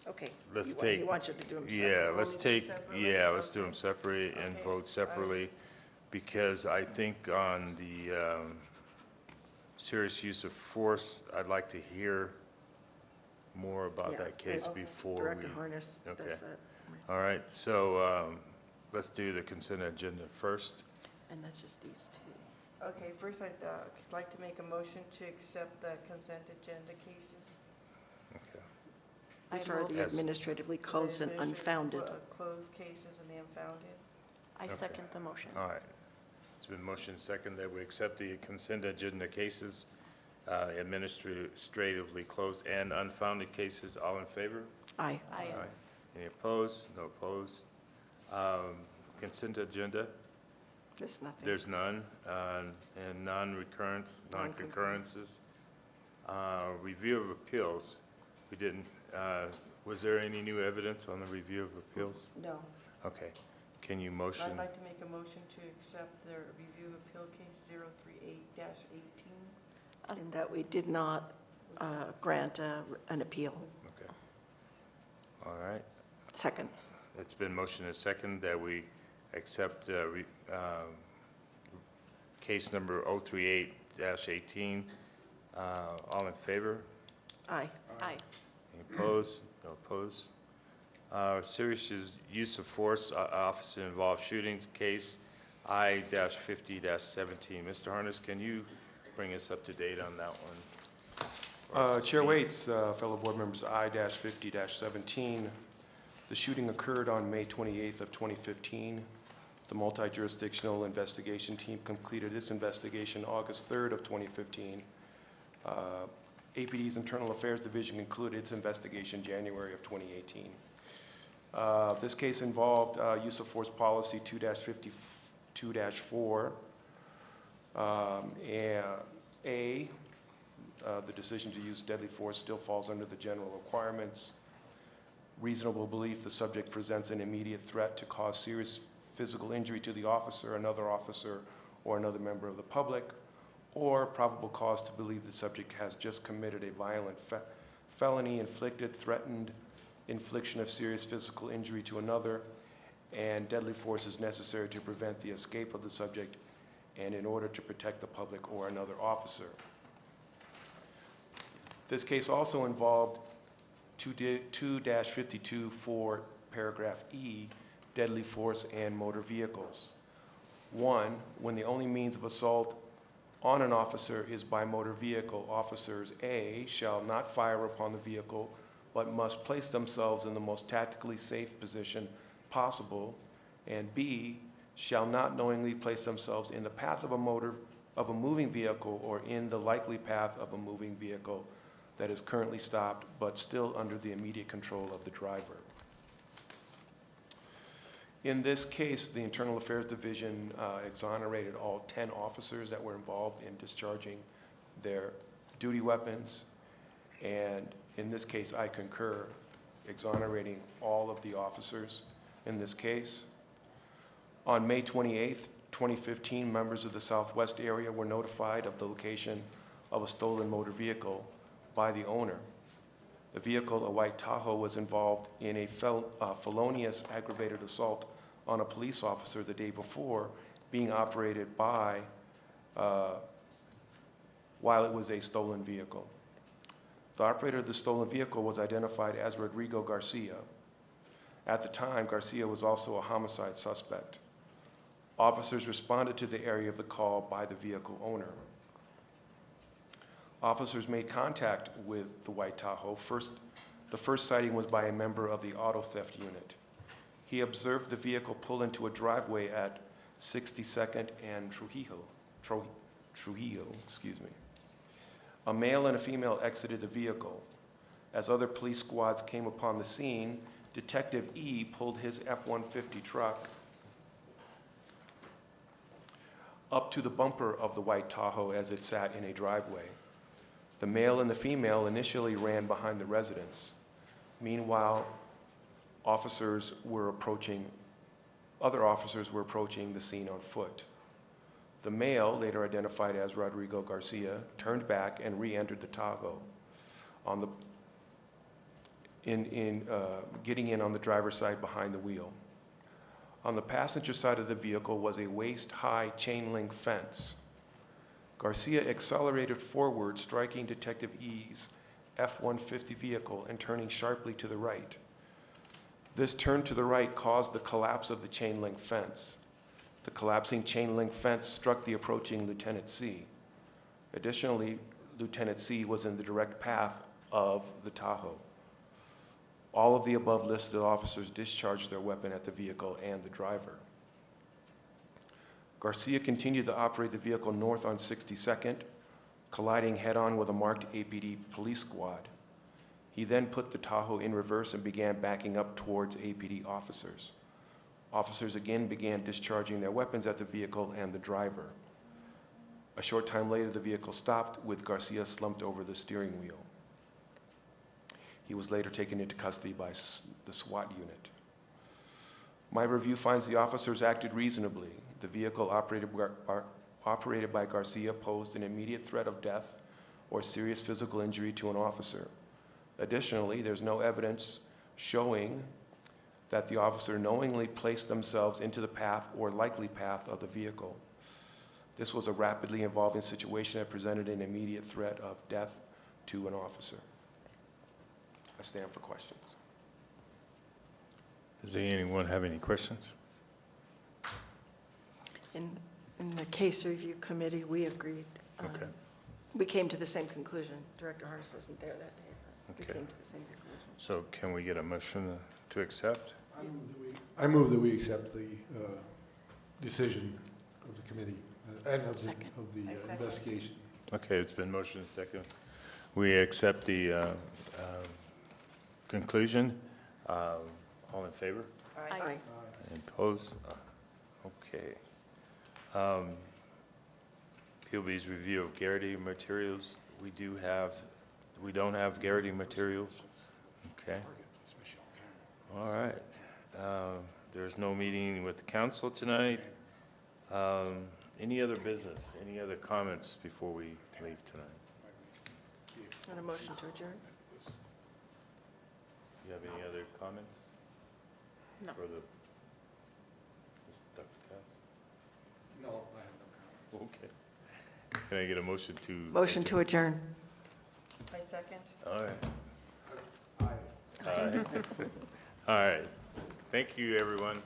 C: Okay.
A: Let's
C: You
A: take.
C: want you to do them separately?
A: Yeah, let's take, let's do them separately and vote separately, because I think on the serious use of force, I'd like to hear more about
C: Yeah,
A: that case
C: okay.
A: before we.
C: Director Harness
A: Okay.
C: does that.
A: All right, so let's do the consent agenda first.
C: And that's just these two.
R: Okay, first I'd like to make a motion to accept the consent agenda cases.
A: Okay.
C: Which
B: I
C: are
B: move-
C: the
A: Yes.
C: administratively closed and unfounded.
R: Closed cases and the unfounded.
P: I second the motion.
A: All right. It's been motioned second that we accept the consent agenda cases, administratively closed and unfounded cases. All in favor?
C: Aye.
P: Aye.
A: Any opposed? No opposed. Consent agenda,
C: There's nothing.
A: there's none. And non-recurrence, non-concurrences. Review of appeals, we didn't, was there any new evidence on the review of appeals?
R: No.
A: Okay. Can you motion?
R: I'd like to make a motion to accept the review of appeal case 038-18.
C: In that we did not grant an appeal.
A: Okay. All right.
C: Second.
A: It's been motioned and second that we accept case number 038-18. All in favor?
C: Aye.
P: Aye.
A: Any opposed? No opposed. Serious use of force, officer-involved shootings case I-50-17. Mr. Harness, can you bring us up to date on that one?
L: Chair Waits, fellow board members, I-50-17. The shooting occurred on May 28th of 2015. The multi-jurisdictional investigation team completed its investigation August 3rd of 2015. APD's Internal Affairs Division concluded its investigation January of 2018. This case involved use of force policy 2-52-4. The decision to use deadly force still falls under the general requirements. Reasonable belief the subject presents an immediate threat to cause serious physical injury to the officer, another officer, or another member of the public, or probable cause to believe the subject has just committed a violent felony, inflicted, threatened infliction of serious physical injury to another, and deadly force is necessary to prevent the escape of the subject and in order to protect the public or another officer. This case also involved 2-52-4, paragraph E, deadly force and motor vehicles. 1, when the only means of assault on an officer is by motor vehicle, officers A, shall not fire upon the vehicle, but must place themselves in the most tactically safe position possible, and B, shall not knowingly place themselves in the path of a moving vehicle or in the likely path of a moving vehicle that is currently stopped but still under the immediate control of the driver. In this case, the Internal Affairs Division exonerated all 10 officers that were involved in discharging their duty weapons, and in this case, I concur, exonerating all of the officers in this case. On May 28th, 2015, members of the Southwest area were notified of the location of a stolen motor vehicle by the owner. The vehicle, a white Tahoe, was involved in a felonious aggravated assault on a police officer the day before, being operated by, while it was a stolen vehicle. The operator of the stolen vehicle was identified as Rodrigo Garcia. At the time, Garcia was also a homicide suspect. Officers responded to the area of the call by the vehicle owner. Officers made contact with the white Tahoe. The first sighting was by a member of the auto theft unit. He observed the vehicle pull into a driveway at 62nd and Trujillo, excuse me. A male and a female exited the vehicle. As other police squads came upon the scene, Detective E pulled his F-150 truck up to the bumper of the white Tahoe as it sat in a driveway. The male and the female initially ran behind the residence. Meanwhile, other officers were approaching the scene on foot. The male, later identified as Rodrigo Garcia, turned back and re-entered the Tahoe, getting in on the driver's side behind the wheel. On the passenger side of the vehicle was a waist-high chain-link fence. Garcia accelerated forward, striking Detective E's F-150 vehicle and turning sharply to the right. This turn to the right caused the collapse of the chain link fence. The collapsing chain link fence struck the approaching Lieutenant C. Additionally, Lieutenant C was in the direct path of the Tahoe. All of the above listed officers discharged their weapon at the vehicle and the driver. Garcia continued to operate the vehicle north on 62nd, colliding head-on with a marked APD police squad. He then put the Tahoe in reverse and began backing up towards APD officers. Officers again began discharging their weapons at the vehicle and the driver. A short time later, the vehicle stopped with Garcia slumped over the steering wheel. He was later taken into custody by the SWAT unit. My review finds the officers acted reasonably. The vehicle operated by Garcia posed an immediate threat of death or serious physical injury to an officer. Additionally, there's no evidence showing that the officer knowingly placed themselves into the path or likely path of the vehicle. This was a rapidly evolving situation that presented an immediate threat of death to an officer. I stand for questions.
A: Does anyone have any questions?
C: In the case review committee, we agreed.
A: Okay.
C: We came to the same conclusion. Director Harris wasn't there that day, but we
A: Okay.
C: came to the same conclusion.
A: So can we get a motion to accept?
F: I move that we accept the decision of the committee and of the investigation.
A: Okay, it's been motioned and second. We accept the conclusion. All in favor?
C: Aye.
A: And opposed? Okay. POB's review of Garrity materials. We don't have Garrity materials. Okay. All right. There's no meeting with the council tonight. Any other business? Any other comments before we leave tonight?
C: Want a motion to adjourn?
A: You have any other comments?
P: No.
A: For the, Dr. Katz?
F: No, I have no comment.
A: Okay. Can I get a motion to?
C: Motion to adjourn.
R: I second.
A: All right. Aye. All right. Thank you, everyone.